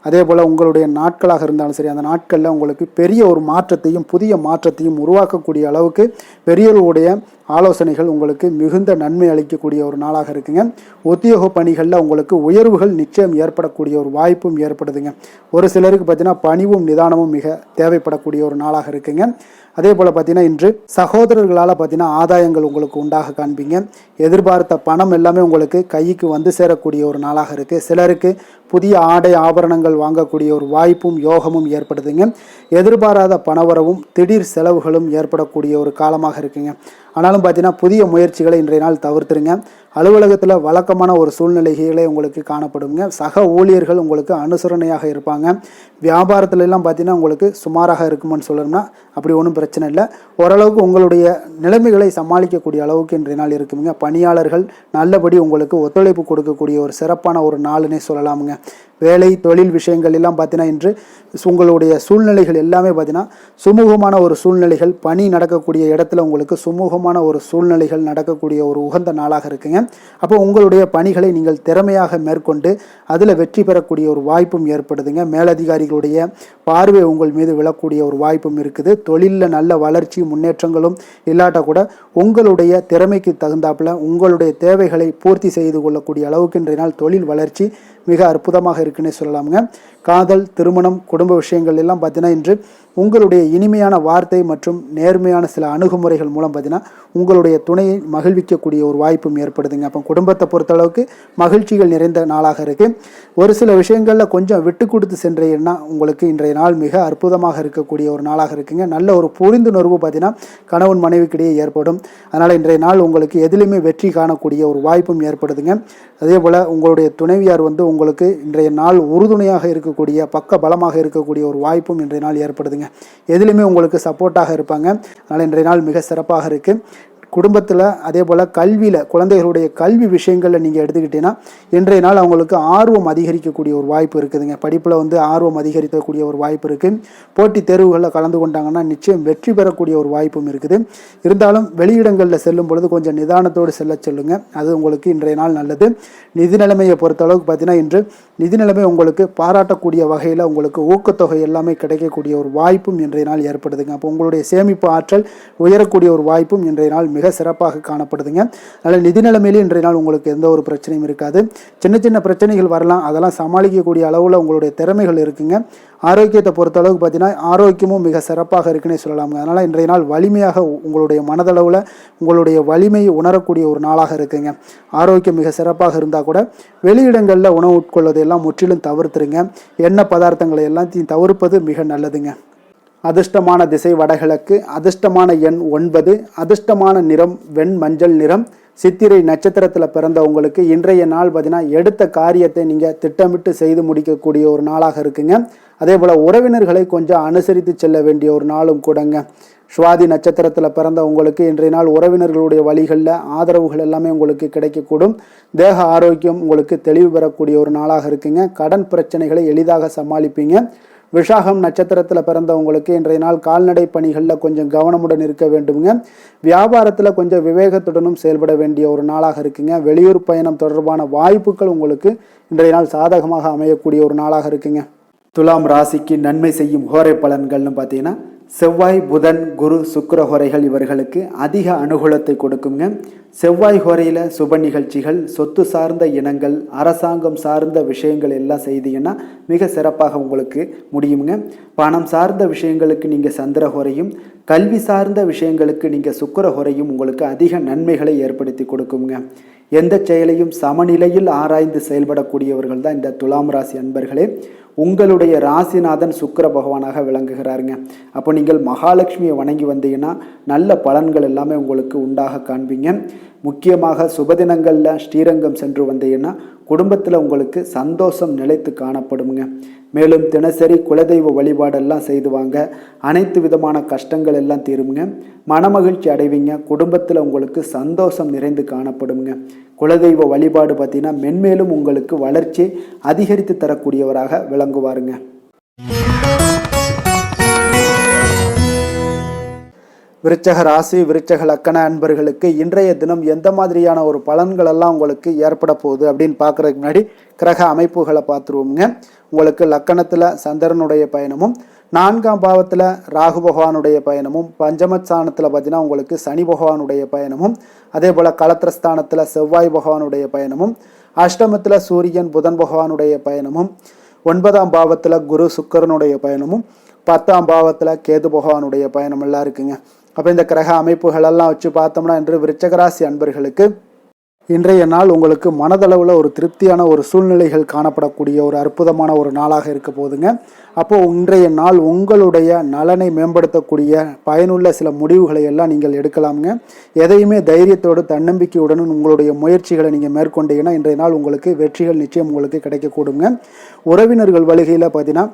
அதே போல் உங்களுடைய நாட்களாக இருந்தாலும் சரி, அந்த நாட்களில் உங்களுக்கு பெரிய ஒரு மாற்றத்தையும் புதிய மாற்றத்தையும் உருவாக்கக்கூடிய அளவுக்கு பெரியவர்களுடைய ஆலோசனைகள் உங்களுக்கு மிகுந்த நன்மை அளிக்கக்கூடிய ஒரு நாளாக இருக்குங்க. உத்தியோக பணிகளில் உங்களுக்கு உயர்வுகள் நிச்சயம் ஏற்படக்கூடிய ஒரு வாய்ப்பும் ஏற்படுதுங்க. ஒரு சிலருக்கு பார்த்தீங்கன்னா பணிவும் நிதானமும் மிக தேவைப்படக்கூடிய ஒரு நாளாக இருக்குங்க. அதே போல் பார்த்தீங்கன்னா இன்று சகோதரர்களால் பார்த்தீங்கன்னா ஆதாயங்கள் உங்களுக்கு உண்டாக காண்பீங்க. எதிர்பார்த்த பணம் எல்லாமே உங்களுக்கு கைக்கு வந்து சேரக்கூடிய ஒரு நாளாக இருக்குது. சிலருக்கு புதிய ஆடை ஆபரணங்கள் வாங்கக்கூடிய ஒரு வாய்ப்பும் யோகமும் ஏற்படுதுங்க. எதிர்பாராத பணவரவும் திடீர் செலவுகளும் ஏற்படக்கூடிய ஒரு காலமாக இருக்குங்க. ஆனாலும் பார்த்தீங்கன்னா புதிய முயற்சிகளை இன்றைய நாள் தவிர்த்துருங்க. அலுவலகத்தில் வழக்கமான ஒரு சூழ்நிலைகளே உங்களுக்கு காணப்படுங்க. சக ஊழியர்கள் உங்களுக்கு அனுசரணையாக இருப்பாங்க. வியாபாரத்துலலாம் பார்த்தீங்கன்னா உங்களுக்கு சுமாராக இருக்குமான்னு சொல்லணும்னா அப்படி ஒன்றும் பிரச்சனை இல்லை. ஓரளவுக்கு உங்களுடைய நிலைமைகளை சமாளிக்கக்கூடிய அளவுக்கு இன்றைய நாள் இருக்குங்க. பணியாளர்கள் நல்லபடி உங்களுக்கு ஒத்துழைப்பு கொடுக்கக்கூடிய ஒரு சிறப்பான ஒரு நாளுன்னே சொல்லலாமுங்க. வேலை தொழில் விஷயங்கள் எல்லாம் பார்த்தீங்கன்னா இன்று உங்களுடைய சூழ்நிலைகள் எல்லாமே பார்த்தீங்கன்னா சுமூகமான ஒரு சூழ்நிலைகள், பணி நடக்கக்கூடிய இடத்துல உங்களுக்கு சுமூகமான ஒரு சூழ்நிலைகள் நடக்கக்கூடிய ஒரு உகந்த நாளாக இருக்குங்க. அப்போ உங்களுடைய பணிகளை நீங்கள் திறமையாக மேற்கொண்டு அதில் வெற்றி பெறக்கூடிய ஒரு வாய்ப்பும் ஏற்படுதுங்க. மேலதிகாரிகளுடைய பார்வை உங்கள் மீது விழக்கூடிய ஒரு வாய்ப்பும் இருக்குது. தொழிலில் நல்ல வளர்ச்சி முன்னேற்றங்களும் இல்லாட்ட கூட உங்களுடைய திறமைக்கு தகுந்தாப்புல உங்களுடைய தேவைகளை பூர்த்தி செய்து கொள்ளக்கூடிய அளவுக்கு இன்றைய நாள் தொழில் வளர்ச்சி மிக அற்புதமாக இருக்குன்னே சொல்லலாமுங்க. காதல், திருமணம், குடும்ப விஷயங்கள் எல்லாம் பார்த்தீங்கன்னா இன்று உங்களுடைய இனிமையான வார்த்தை மற்றும் நேர்மையான சில அணுகுமுறைகள் மூலம் பார்த்தீங்கன்னா உங்களுடைய துணையை மகிழ்விக்கக்கூடிய ஒரு வாய்ப்பும் ஏற்படுதுங்க. அப்போ குடும்பத்தை பொறுத்தளவுக்கு மகிழ்ச்சிகள் நிறைந்த நாளாக இருக்குது. ஒரு சில விஷயங்களில் கொஞ்சம் விட்டு கொடுத்து சென்றீங்கன்னா உங்களுக்கு இன்றைய நாள் மிக அற்புதமாக இருக்கக்கூடிய ஒரு நாளாக இருக்குங்க. நல்ல ஒரு புரிந்துணர்வு பார்த்தீங்கன்னா கணவன் மனைவிக்கிடையே ஏற்படும். அதனால் இன்றைய நாள் உங்களுக்கு எதிலுமே வெற்றி காணக்கூடிய ஒரு வாய்ப்பும் ஏற்படுதுங்க. அதே போல் உங்களுடைய துணைவியார் உங்களுக்கு இன்றைய நாள் உறுதுணையாக இருக்கக்கூடிய பக்க பலமாக இருக்கக்கூடிய ஒரு வாய்ப்பும் இன்றைய நாள் ஏற்படுதுங்க. எதிலுமே உங்களுக்கு சப்போர்ட்டாக இருப்பாங்க. அதனால் இன்றைய நாள் மிக சிறப்பாக இருக்குது. குடும்பத்தில் அதே போல் கல்வியில் குழந்தைகளுடைய கல்வி விஷயங்களில் நீங்கள் எடுத்துக்கிட்டீங்கன்னா இன்றைய நாள் அவங்களுக்கு ஆர்வம் அதிகரிக்கக்கூடிய ஒரு வாய்ப்பு இருக்குதுங்க. படிப்பில் ஆர்வம் அதிகரிக்கக்கூடிய ஒரு வாய்ப்பு இருக்குது. போட்டித் தேர்வுகளில் கலந்து கொண்டாங்கன்னா நிச்சயம் வெற்றி பெறக்கூடிய ஒரு வாய்ப்பும் இருக்குது. இருந்தாலும் வெளியிடங்களில் செல்லும் பொழுது கொஞ்சம் நிதானத்தோடு செல்ல சொல்லுங்கள். அது உங்களுக்கு இன்றைய நாள் நல்லது. நிதி நிலைமையை பொறுத்தளவுக்கு பார்த்தீங்கன்னா இன்று நிதி நிலைமை உங்களுக்கு பாராட்டக்கூடிய வகையில் உங்களுக்கு ஊக்கத்தொகை எல்லாமே கிடைக்கக்கூடிய ஒரு வாய்ப்பும் இன்றைய நாள் ஏற்படுதுங்க. அப்போ உங்களுடைய சேமிப்பு ஆற்றல் உயரக்கூடிய ஒரு வாய்ப்பும் இன்றைய நாள் மிக மிக சிறப்பாக காணப்படுதுங்க. அதனால் நிதி நிலைமையிலே இன்றைய நாள் உங்களுக்கு எந்த ஒரு பிரச்சனையும் இருக்காது. சின்ன சின்ன பிரச்சனைகள் வரலாம், அதெல்லாம் சமாளிக்கக்கூடிய அளவில் உங்களுடைய திறமைகள் இருக்குங்க. ஆரோக்கியத்தை பொறுத்தளவுக்கு பார்த்தீங்கன்னா ஆரோக்கியமும் மிக சிறப்பாக இருக்குன்னே சொல்லலாங்க. அதனால் இன்றைய நாள் வலிமையாக உங்களுடைய மனதளவில் உங்களுடைய வலிமையை உணரக்கூடிய ஒரு நாளாக இருக்குங்க. ஆரோக்கியம் மிக சிறப்பாக இருந்தால் கூட வெளியிடங்களில் உணவு உட்கொள்வதையெல்லாம் முற்றிலும் தவிர்த்துருங்க. எண்ணெய் பதார்த்தங்களை எல்லாத்தையும் தவிர்ப்பது மிக நல்லதுங்க. அதிர்ஷ்டமான திசை வடகிழக்கு, அதிர்ஷ்டமான எண் 9, அதிர்ஷ்டமான நிறம் வெண் மஞ்சள் நிறம். சித்திரை நட்சத்திரத்தில் பிறந்தவங்களுக்கு இன்றைய நாள் பார்த்தீங்கன்னா எடுத்த காரியத்தை நீங்கள் திட்டமிட்டு செய்து முடிக்கக்கூடிய ஒரு நாளாக இருக்குங்க. அதே போல் உறவினர்களை கொஞ்சம் அனுசரித்து செல்ல வேண்டிய ஒரு நாளும் கூடங்க. சுவாதி நட்சத்திரத்தில் பிறந்த உங்களுக்கு இன்றைய நாள் உறவினர்களுடைய வழிகளில் ஆதரவுகள் எல்லாமே உங்களுக்கு கிடைக்கக்கூடும். தேக ஆரோக்கியம் உங்களுக்கு தெளிவு பெறக்கூடிய ஒரு நாளாக இருக்குங்க. கடன் பிரச்சனைகளை எளிதாக சமாளிப்பீங்க. விஷாகம் நட்சத்திரத்தில் பிறந்தவங்களுக்கு இன்றைய நாள் கால்நடை பணிகளில் கொஞ்சம் கவனமுடன் இருக்க வேண்டுங்க. வியாபாரத்தில் கொஞ்சம் விவேகத்துடனும் செயல்பட வேண்டிய ஒரு நாளாக இருக்குங்க. வெளியூர் பயணம் தொடர்பான வாய்ப்புகள் உங்களுக்கு இன்றைய நாள் சாதகமாக அமையக்கூடிய ஒரு நாளாக இருக்குங்க. துலாம் ராசிக்கு நன்மை செய்யும் ஹோரை பலன்கள்னு பார்த்தீங்கன்னா செவ்வாய், புதன், குரு, சுக்கிர ஹோரைகள் இவர்களுக்கு அதிக அனுகூலத்தை கொடுக்குங்க. செவ்வாய் ஹோரையில் சுப நிகழ்ச்சிகள், சொத்து சார்ந்த இனங்கள், அரசாங்கம் சார்ந்த விஷயங்கள் எல்லாம் செய்தீங்கன்னா மிக சிறப்பாக உங்களுக்கு முடியுங்க. பணம் சார்ந்த விஷயங்களுக்கு நீங்கள் சந்திர ஹோரையும், கல்வி சார்ந்த விஷயங்களுக்கு நீங்கள் சுக்கிர ஹோரையும் உங்களுக்கு அதிக நன்மைகளை ஏற்படுத்தி கொடுக்குங்க. எந்த செயலையும் சமநிலையில் ஆராய்ந்து செயல்படக்கூடியவர்கள் தான் இந்த துலாம் ராசி அன்பர்களே. உங்களுடைய ராசிநாதன் சுக்கிர பகவானாக விளங்குகிறாருங்க. அப்போ நீங்கள் மகாலட்சுமியை வணங்கி வந்தீங்கன்னா நல்ல பலன்கள் எல்லாமே உங்களுக்கு உண்டாக காண்பீங்க. முக்கியமாக சுபதினங்களில் ஸ்ரீரங்கம் சென்று வந்தீங்கன்னா குடும்பத்தில் உங்களுக்கு சந்தோஷம் நிலைத்து காணப்படுங்க. மேலும் தினசரி குலதெய்வ வழிபாடெல்லாம் செய்து வாங்க. அனைத்து விதமான கஷ்டங்கள் எல்லாம் தீருங்க. மனமகிழ்ச்சி அடைவீங்க. குடும்பத்தில் உங்களுக்கு சந்தோஷம் நிறைந்து காணப்படுங்க. குலதெய்வ வழிபாடு பார்த்தீங்கன்னா மென்மேலும் உங்களுக்கு வளர்ச்சி அதிகரித்து தரக்கூடியவராக விளங்குவாருங்க. விருச்சக ராசி, விருச்சக லக்கண அன்பர்களுக்கு இன்றைய தினம் எந்த மாதிரியான ஒரு பலன்கள் எல்லாம் உங்களுக்கு ஏற்பட போகுது அப்படின்னு பார்க்குறதுக்கு முன்னாடி கிரக அமைப்புகளை பார்த்துருவோங்க. உங்களுக்கு லக்கணத்தில் சந்திரனுடைய பயணமும், 4ஆம் பாவத்தில் ராகு பகவானுடைய பயணமும், பஞ்சமஸ்தானத்தில் பார்த்தீங்கன்னா உங்களுக்கு சனி பகவானுடைய பயணமும், அதே போல் களத்திரஸ்தானத்தில் செவ்வாய் பகவானுடைய பயணமும், அஷ்டமத்தில் சூரியன் புதன் பகவானுடைய பயணமும், 9ஆம் பாவத்தில் குரு சுக்கிரனுடைய பயணமும், 10ஆம் பாவத்தில் கேது பகவானுடைய பயணம் எல்லாம் இருக்குங்க. அப்போ இந்த கிரக அமைப்புகளெல்லாம் வச்சு பார்த்தோம்னா இன்று விருச்சகராசி அன்பர்களுக்கு இன்றைய நாள் உங்களுக்கு மனதளவில் ஒரு திருப்தியான ஒரு சூழ்நிலைகள் காணப்படக்கூடிய ஒரு அற்புதமான ஒரு நாளாக இருக்க போதுங்க. அப்போது இன்றைய நாள் உங்களுடைய நலனை மேம்படுத்தக்கூடிய பயனுள்ள சில முடிவுகளை எல்லாம் நீங்கள் எடுக்கலாமுங்க. எதையுமே தைரியத்தோடு தன்னம்பிக்கையுடன் உங்களுடைய முயற்சிகளை நீங்கள் மேற்கொண்டீங்கன்னா இன்றைய நாள் உங்களுக்கு வெற்றிகள் நிச்சயம் உங்களுக்கு கிடைக்கக்கூடுங்க. உறவினர்கள் வழிகையில் பார்த்தீங்கன்னா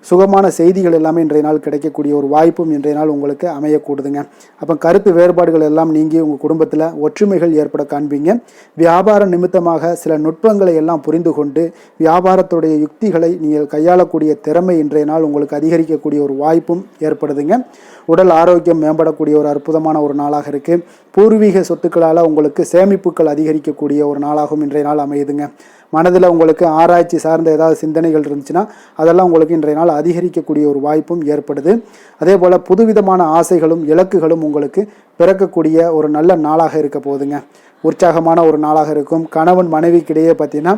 சுகமான செய்திகள் எல்லாமே இன்றைய நாள் கிடைக்கக்கூடிய ஒரு வாய்ப்பும் இன்றைய நாள் உங்களுக்கு அமையக்கூடுதுங்க. அப்போ கருத்து வேறுபாடுகள் எல்லாம் நீங்கி உங்கள் குடும்பத்தில் ஒற்றுமைகள் ஏற்பட காண்பீங்க. வியாபார நிமித்தமாக சில நுட்பங்களை எல்லாம் புரிந்து கொண்டு வியாபாரத்துடைய யுக்திகளை நீங்கள் கையாளக்கூடிய திறமை இன்றைய நாள் உங்களுக்கு அதிகரிக்கக்கூடிய ஒரு வாய்ப்பும் ஏற்படுதுங்க. உடல் ஆரோக்கியம் மேம்படக்கூடிய ஒரு அற்புதமான ஒரு நாளாக இருக்குது. பூர்வீக சொத்துக்களால் உங்களுக்கு சேமிப்புகள் அதிகரிக்கக்கூடிய ஒரு நாளாகவும் இன்றைய நாள் அமையுதுங்க. மனதில் உங்களுக்கு ஆராய்ச்சி சார்ந்த ஏதாவது சிந்தனைகள் இருந்துச்சுன்னா அதெல்லாம் உங்களுக்கு இன்றைய நாள் அதிகரிக்கக்கூடிய ஒரு வாய்ப்பும் ஏற்படுது. அதே போல் புதுவிதமான ஆசைகளும் இலக்குகளும் உங்களுக்கு பிறக்கக்கூடிய ஒரு நல்ல நாளாக இருக்க போகுதுங்க. உற்சாகமான ஒரு நாளாக இருக்கும். கணவன் மனைவிக்கிடையே பார்த்தீங்கன்னா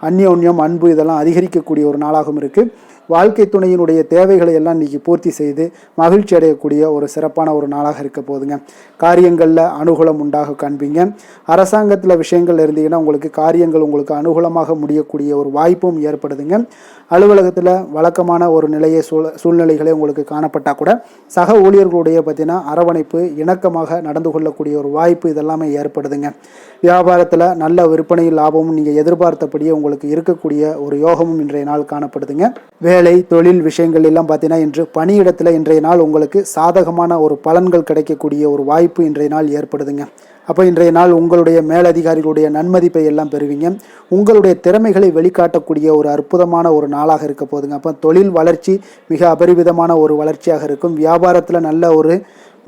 அந்யோன்யம் அன்பு இதெல்லாம் அதிகரிக்கக்கூடிய ஒரு நாளாகவும் இருக்குது. வாழ்க்கை துணையினுடைய தேவைகளை எல்லாம் இன்றைக்கி பூர்த்தி செய்து மகிழ்ச்சி அடையக்கூடிய ஒரு சிறப்பான ஒரு நாளாக இருக்க போதுங்க. காரியங்களில் அனுகூலம் உண்டாக காண்பீங்க. அரசாங்கத்தில் விஷயங்கள் இருந்தீங்கன்னா உங்களுக்கு காரியங்கள் உங்களுக்கு அனுகூலமாக முடியக்கூடிய ஒரு வாய்ப்பும் ஏற்படுதுங்க. அலுவலகத்தில் வழக்கமான ஒரு நிலையை சூழ்நிலைகளே உங்களுக்கு காணப்பட்டால் கூட சக ஊழியர்களுடைய பார்த்தீங்கன்னா அரவணைப்பு இணக்கமாக நடந்து கொள்ளக்கூடிய ஒரு வாய்ப்பு இதெல்லாமே ஏற்படுதுங்க. வியாபாரத்தில் நல்ல விற்பனை லாபமும் நீங்கள் எதிர்பார்த்தபடியே உங்களுக்கு இருக்கக்கூடிய ஒரு யோகமும் இன்றைய நாள் காணப்படுதுங்க. வேலை தொழில் விஷயங்கள் எல்லாம் பார்த்தீங்கன்னா இன்று பணியிடத்தில் இன்றைய நாள் உங்களுக்கு சாதகமான ஒரு பலன்கள் கிடைக்கக்கூடிய ஒரு வாய்ப்பு இன்றைய நாள் ஏற்படுதுங்க. அப்போ இன்றைய நாள் உங்களுடைய மேலதிகாரிகளுடைய நன்மதிப்பை எல்லாம் பெறுவீங்க. உங்களுடைய திறமைகளை வெளிக்காட்டக்கூடிய ஒரு அற்புதமான ஒரு நாளாக இருக்க போதுங்க. அப்போ தொழில் வளர்ச்சி மிக அபரிவிதமான ஒரு வளர்ச்சியாக இருக்கும். வியாபாரத்தில் நல்ல ஒரு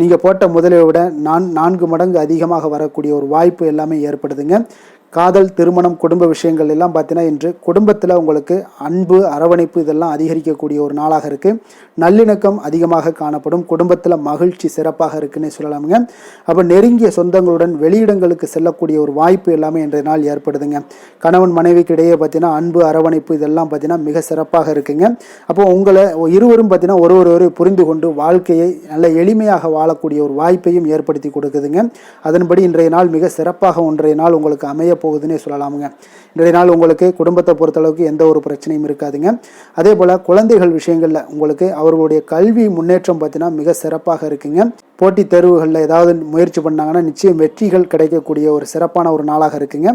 நீங்கள் போட்ட முதலை விட 4 மடங்கு அதிகமாக வரக்கூடிய ஒரு வாய்ப்பு எல்லாமே ஏற்படுதுங்க. காதல், திருமணம், குடும்ப விஷயங்கள் எல்லாம் பார்த்தீங்கன்னா இன்று குடும்பத்தில் உங்களுக்கு அன்பு, அரவணைப்பு இதெல்லாம் அதிகரிக்கக்கூடிய ஒரு நாளாக இருக்குது. நல்லிணக்கம் அதிகமாக காணப்படும். குடும்பத்தில் மகிழ்ச்சி சிறப்பாக இருக்குன்னு சொல்லலாமுங்க. அப்போ நெருங்கிய சொந்தங்களுடன் வெளியிடங்களுக்கு செல்லக்கூடிய ஒரு வாய்ப்பு எல்லாமே இன்றைய நாள் ஏற்படுதுங்க. கணவன் மனைவிக்கு இடையே பார்த்தீங்கன்னா அன்பு, அரவணைப்பு இதெல்லாம் பார்த்தீங்கன்னா மிக சிறப்பாக இருக்குங்க. அப்போ உங்களை இருவரும் பார்த்தீங்கன்னா ஒருவரை புரிந்து கொண்டு வாழ்க்கையை நல்ல எளிமையாக வாழக்கூடிய ஒரு வாய்ப்பையும் ஏற்படுத்தி கொடுக்குதுங்க. அதன்படி இன்றைய நாள் மிக சிறப்பாக ஒன்றைய நாள் உங்களுக்கு அமைய போகுதுன்னே சொல்லலாமுங்க. இன்றைய நாள் உங்களுக்கு குடும்பத்தை பொறுத்தளவுக்கு எந்த ஒரு பிரச்சனையும் இருக்காதுங்க. அதே போல் குழந்தைகள் விஷயங்களில் உங்களுக்கு அவர்களுடைய கல்வி முன்னேற்றம் பார்த்தீங்கன்னா மிக சிறப்பாக இருக்குங்க. போட்டித் தேர்வுகளில் ஏதாவது முயற்சி பண்ணாங்கன்னா நிச்சயம் வெற்றிகள் கிடைக்கக்கூடிய ஒரு சிறப்பான ஒரு நாளாக இருக்குங்க.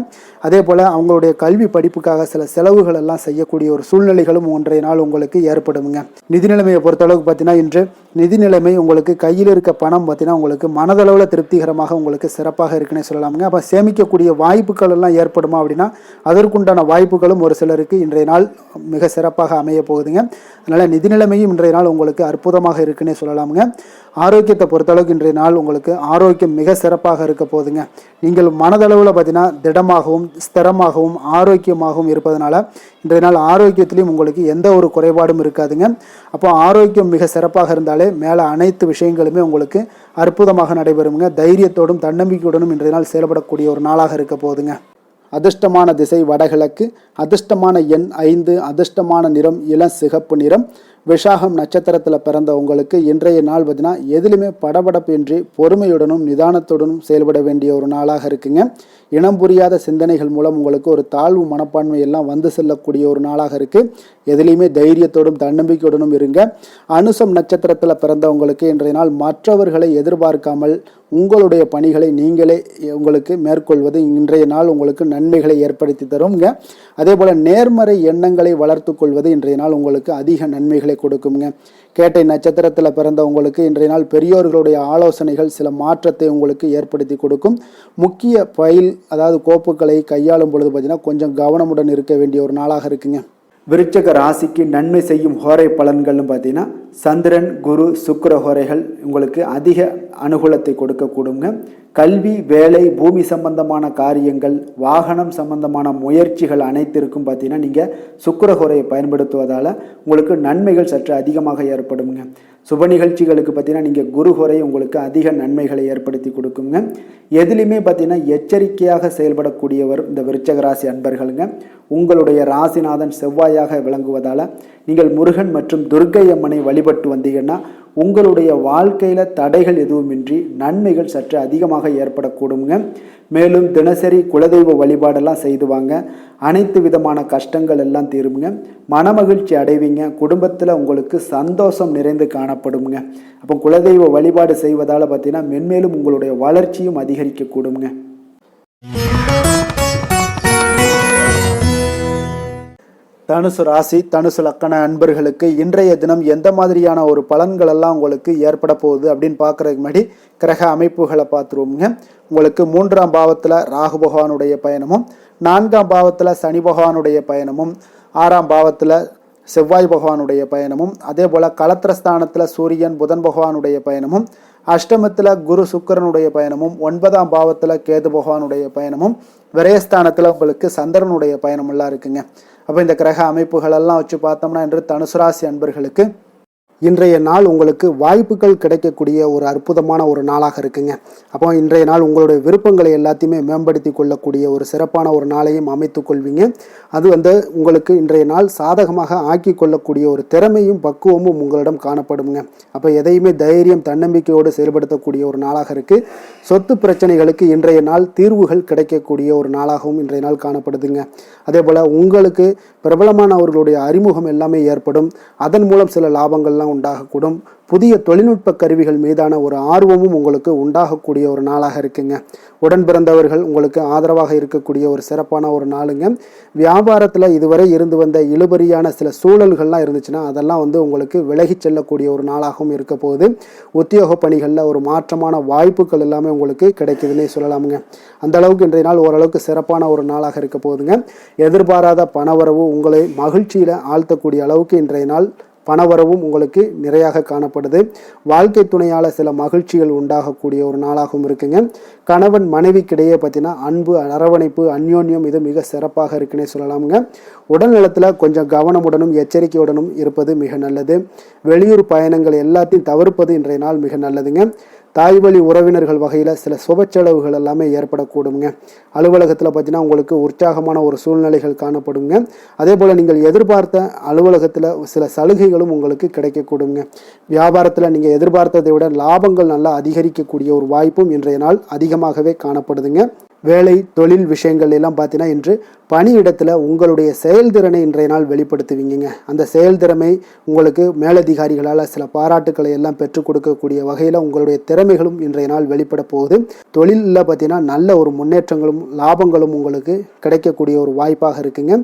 அதே போல் அவங்களுடைய கல்வி படிப்புக்காக சில செலவுகள் எல்லாம் செய்யக்கூடிய ஒரு சூழ்நிலைகளும் ஒன்றைய நாள் உங்களுக்கு ஏற்படுங்க. நிதி நிலைமையை பொறுத்தளவுக்கு பார்த்தீங்கன்னா இன்று நிதி நிலைமை உங்களுக்கு கையில் இருக்க பணம் பார்த்தீங்கன்னா உங்களுக்கு மனதளவில் திருப்திகரமாக உங்களுக்கு சிறப்பாக இருக்குன்னே சொல்லலாமுங்க. அப்போ சேமிக்கக்கூடிய வாய்ப்புகள் எல்லாம் ஏற்படுமா அப்படின்னா அதற்குண்டான வாய்ப்புகளும் ஒரு சிலருக்கு இன்றைய நாள் மிக சிறப்பாக அமைய போகுதுங்க. அதனால் நிதி நிலைமையும் இன்றைய நாள் உங்களுக்கு அற்புதமாக இருக்குன்னே சொல்லலாமுங்க. ஆரோக்கியத்தை பொறுத்தளவுக்கு இன்றைய நாள் உங்களுக்கு ஆரோக்கியம் மிக சிறப்பாக இருக்க போகுதுங்க. நீங்கள் மனதளவில் பார்த்தீங்கன்னா திடமாகவும் ஸ்திரமாகவும் ஆரோக்கியமாகவும் இருப்பதனால இன்றைய நாள் ஆரோக்கியத்திலையும் உங்களுக்கு எந்த ஒரு குறைபாடும் இருக்காதுங்க. அப்போ ஆரோக்கியம் மிக சிறப்பாக இருந்தாலே மேலே அனைத்து விஷயங்களுமே உங்களுக்கு அற்புதமாக நடைபெறுங்க. தைரியத்தோடும் தன்னம்பிக்கையுடனும் இன்றைய நாள் செயல்படக்கூடிய ஒரு நாளாக இருக்க போகுதுங்க. அதிர்ஷ்டமான திசை வடகிழக்கு, அதிர்ஷ்டமான எண் 5, அதிர்ஷ்டமான நிறம் இளம் சிகப்பு நிறம். விஷாகம் நட்சத்திரத்தில் பிறந்த உங்களுக்கு இன்றைய நாள் பார்த்தீங்கன்னா எதிலுமே படபடப்பின்றி பொறுமையுடனும் நிதானத்துடனும் செயல்பட வேண்டிய ஒரு நாளாக இருக்குங்க. இனம் புரியாத சிந்தனைகள் மூலம் உங்களுக்கு ஒரு தாழ்வு மனப்பான்மை எல்லாம் வந்து செல்லக்கூடிய ஒரு நாளாக இருக்குது. எதுலேயுமே தைரியத்தோடும் தன்னம்பிக்கையுடனும் இருங்க. அனுசம் நட்சத்திரத்தில் பிறந்தவங்களுக்கு இன்றைய நாள் மற்றவர்களை எதிர்பார்க்காமல் உங்களுடைய பணிகளை நீங்களே உங்களுக்கு மேற்கொள்வது இன்றைய நாள் உங்களுக்கு நன்மைகளை ஏற்படுத்தி தருங்க. அதே போல் நேர்மறை எண்ணங்களை வளர்த்து கொள்வது இன்றைய நாள் உங்களுக்கு அதிக நன்மைகளை கொடுக்குங்க. கேட்டை நட்சத்திரத்தில் பிறந்தவங்களுக்கு இன்றைய நாள் பெரியோர்களுடைய ஆலோசனைகள் சில மாற்றத்தை உங்களுக்கு ஏற்படுத்தி கொடுக்கும். முக்கிய ஃபைல் அதாவது கோப்புகளை கையாளும் பொழுது பார்த்தீங்கன்னா கொஞ்சம் கவனமுடன் இருக்க வேண்டிய ஒரு நாளாக இருக்குங்க. விருச்சக ராசிக்கு நன்மை செய்யும் ஹோரை பலன்கள்னு பார்த்தீங்கன்னா சந்திரன், குரு, சுக்கிர ஹோரைகள் உங்களுக்கு அதிக அனுகூலத்தை கொடுக்கக்கூடுங்க. கல்வி, வேலை, பூமி சம்பந்தமான காரியங்கள், வாகனம் சம்பந்தமான முயற்சிகள் அனைத்திற்கும் பார்த்தீங்கன்னா நீங்கள் சுக்கிர ஹோரையை பயன்படுத்துவதால் உங்களுக்கு நன்மைகள் சற்று அதிகமாக ஏற்படுங்க. சுப நிகழ்ச்சிகளுக்கு பார்த்தீங்கன்னா நீங்கள் குரு ஹோரை உங்களுக்கு அதிக நன்மைகளை ஏற்படுத்தி கொடுக்குங்க. எதுலையுமே பார்த்தீங்கன்னா எச்சரிக்கையாக செயல்படக்கூடியவர் இந்த விருச்சக ராசி அன்பர்களுங்க. உங்களுடைய ராசிநாதன் செவ்வாயாக விளங்குவதால் நீங்கள் முருகன் மற்றும் துர்க்கை அம்மனை வழிபட்டு வந்தீங்கன்னா உங்களுடைய வாழ்க்கையில் தடைகள் எதுவுமின்றி நன்மைகள் சற்று அதிகமாக ஏற்படக்கூடுங்க. மேலும் தினசரி குலதெய்வ வழிபாடெல்லாம் செய்து வாங்க. அனைத்து விதமான கஷ்டங்கள் எல்லாம் தீருங்க. மனமகிழ்ச்சி அடைவீங்க. குடும்பத்தில் உங்களுக்கு சந்தோஷம் நிறைந்து காணப்படுங்க. அப்போ குலதெய்வ வழிபாடு செய்வதால் பார்த்தீங்கன்னா மென்மேலும் உங்களுடைய வளர்ச்சியும் அதிகரிக்கக்கூடுங்க. தனுசு ராசி, தனுசு லக்கண அன்பர்களுக்கு இன்றைய தினம் எந்த மாதிரியான ஒரு பலன்கள் எல்லாம் உங்களுக்கு ஏற்பட போகுது அப்படின்னு பார்க்குறதுக்கு முன்னாடி கிரக அமைப்புகளை பார்த்துருவோங்க. உங்களுக்கு 3ஆம் பாவத்தில் ராகு பகவானுடைய பயணமும், 4ஆம் பாவத்தில் சனி பகவானுடைய பயணமும், 6ஆம் பாவத்தில் செவ்வாய் பகவானுடைய பயணமும், அதே போல் களத்திரஸ்தானத்தில் சூரியன் புதன் பகவானுடைய பயணமும், அஷ்டமத்தில் குரு சுக்கிரனுடைய பயணமும், 9ஆம் பாவத்தில் கேது பகவானுடைய பயணமும், விரயஸ்தானத்தில் உங்களுக்கு சந்திரனுடைய பயணம் எல்லாம் இருக்குங்க. அப்போ இந்த கிரக அமைப்புகளெல்லாம் வச்சு பார்த்தோம்னா இன்று தனுசு ராசி அன்பர்களுக்கு இன்றைய நாள் உங்களுக்கு வாய்ப்புகள் கிடைக்கக்கூடிய ஒரு அற்புதமான ஒரு நாளாக இருக்குங்க. அப்போ இன்றைய நாள் உங்களுடைய விருப்பங்களை எல்லாத்தையுமே மேம்படுத்தி கொள்ளக்கூடிய ஒரு சிறப்பான ஒரு நாளையும் அமைத்து கொள்வீங்க. அது உங்களுக்கு இன்றைய நாள் சாதகமாக ஆக்கி கொள்ளக்கூடிய ஒரு திறமையும் பக்குவமும் உங்களிடம் காணப்படுங்க. அப்போ எதையுமே தைரியம் தன்னம்பிக்கையோடு செயல்படுத்தக்கூடிய ஒரு நாளாக இருக்குது. சொத்து பிரச்சனைகளுக்கு இன்றைய நாள் தீர்வுகள் கிடைக்கக்கூடிய ஒரு நாளாகவும் இன்றைய நாள் காணப்படுதுங்க. அதே போல் உங்களுக்கு பிரபலமானவர்களுடைய அறிமுகம் எல்லாமே ஏற்படும். அதன் மூலம் சில லாபங்கள்லாம் உண்டாகக்கூடும். புதிய தொழில்நுட்ப கருவிகள் மீதான ஒரு ஆர்வமும் உங்களுக்கு உண்டாகக்கூடிய ஒரு நாளாக இருக்குங்க. உடன் பிறந்தவர்கள் உங்களுக்கு ஆதரவாக இருக்கக்கூடிய ஒரு சிறப்பான ஒரு நாளுங்க. வியாபாரத்தில் இதுவரை இருந்து வந்த இழுபறியான சில சூழல்கள்லாம் இருந்துச்சுன்னா அதெல்லாம் உங்களுக்கு விலகி செல்லக்கூடிய ஒரு நாளாகவும் இருக்க போகுது. உத்தியோக பணிகளில் ஒரு மாற்றமான வாய்ப்புகள் எல்லாமே உங்களுக்கு கிடைக்குதுன்னே சொல்லலாமுங்க. அந்த அளவுக்கு இன்றைய நாள் ஓரளவுக்கு சிறப்பான ஒரு நாளாக இருக்க போகுதுங்க. எதிர்பாராத பணவரவு உங்களை மகிழ்ச்சியில் ஆழ்த்தக்கூடிய அளவுக்கு இன்றைய நாள் பணவரவும் உங்களுக்கு நிறையாக காணப்படுது. வாழ்க்கை துணையால் சில மகிழ்ச்சிகள் உண்டாகக்கூடிய ஒரு நாளாகவும் இருக்குங்க. கணவன் மனைவிக்கிடையே பார்த்தீங்கன்னா அன்பு, அரவணைப்பு, அந்யோன்யம் இது மிக சிறப்பாக இருக்குன்னே சொல்லலாமுங்க. உடல் நலத்தில் கொஞ்சம் கவனமுடனும் எச்சரிக்கையுடனும் இருப்பது மிக நல்லது. வெளியூர் பயணங்கள் எல்லாத்தையும் தவிர்ப்பது இன்றைய நாள் மிக நல்லதுங்க. தாய் வழி உறவினர்கள் வகையில் சில சுப செலவுகள் எல்லாமே ஏற்படக்கூடுங்க. அலுவலகத்தில் பார்த்தீங்கன்னா உங்களுக்கு உற்சாகமான ஒரு சூழ்நிலைகள் காணப்படுங்க. அதே போல் நீங்கள் எதிர்பார்த்த அலுவலகத்தில் சில சலுகைகளும் உங்களுக்கு கிடைக்கக்கூடுங்க. வியாபாரத்தில் நீங்கள் எதிர்பார்த்ததை விட லாபங்கள் நல்லா அதிகரிக்கக்கூடிய ஒரு வாய்ப்பும் இன்றைய நாள் அதிகமாகவே காணப்படுதுங்க. வேலை தொழில் விஷயங்கள் எல்லாம் பார்த்தீங்கன்னா இன்று பணியிடத்தில் உங்களுடைய செயல்திறனை இன்றைய நாள் வெளிப்படுத்துவீங்க. அந்த செயல்திறமை உங்களுக்கு மேலதிகாரிகளால் சில பாராட்டுக்களை எல்லாம் பெற்றுக் கொடுக்கக்கூடிய வகையில் உங்களுடைய திறமைகளும் இன்றைய நாள் வெளிப்பட போகுது. தொழிலில் பார்த்தீங்கன்னா நல்ல ஒரு முன்னேற்றங்களும் லாபங்களும் உங்களுக்கு கிடைக்கக்கூடிய ஒரு வாய்ப்பாக இருக்குங்க.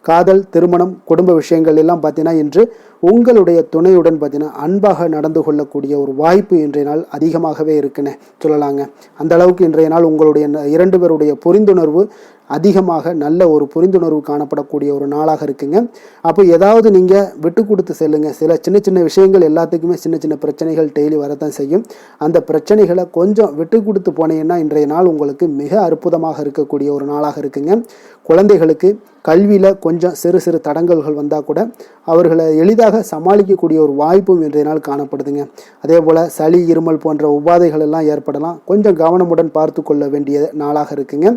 காதல், திருமணம், குடும்ப விஷயங்கள் எல்லாம் பார்த்தீங்கன்னா இன்று உங்களுடைய துணையுடன் பார்த்தீங்கன்னா அன்பாக நடந்து கொள்ளக்கூடிய ஒரு வாய்ப்பு இன்றைய நாள் அதிகமாகவே இருக்குன்னு சொல்லலாங்க. அந்த அளவுக்கு இன்றைய நாள் உங்களுடைய 2 பேருடைய புரிந்துணர்வு அதிகமாக நல்ல ஒரு புரிந்துணர்வு காணப்படக்கூடிய ஒரு நாளாக இருக்குங்க. அப்போ ஏதாவது நீங்கள் விட்டு கொடுத்து செல்லுங்க. சில சின்ன சின்ன விஷயங்கள் எல்லாத்துக்குமே சின்ன சின்ன பிரச்சனைகள் டெய்லி வரத்தான் செய்யும். அந்த பிரச்சனைகளை கொஞ்சம் விட்டு கொடுத்து போனீங்கன்னா இன்றைய நாள் உங்களுக்கு மிக அற்புதமாக இருக்கக்கூடிய ஒரு நாளாக இருக்குங்க. குழந்தைகளுக்கு கல்வியில் கொஞ்சம் சிறு சிறு தடங்கல்கள் வந்தால் கூட அவர்களை எளிதாக சமாளிக்கக்கூடிய ஒரு வாய்ப்பும் இன்றைய நாள் காணப்படுதுங்க. அதே போல் சளி, இருமல் போன்ற உபாதைகள் எல்லாம் ஏற்படலாம். கொஞ்சம் கவனமுடன் பார்த்து கொள்ள வேண்டிய நாளாக இருக்குங்க.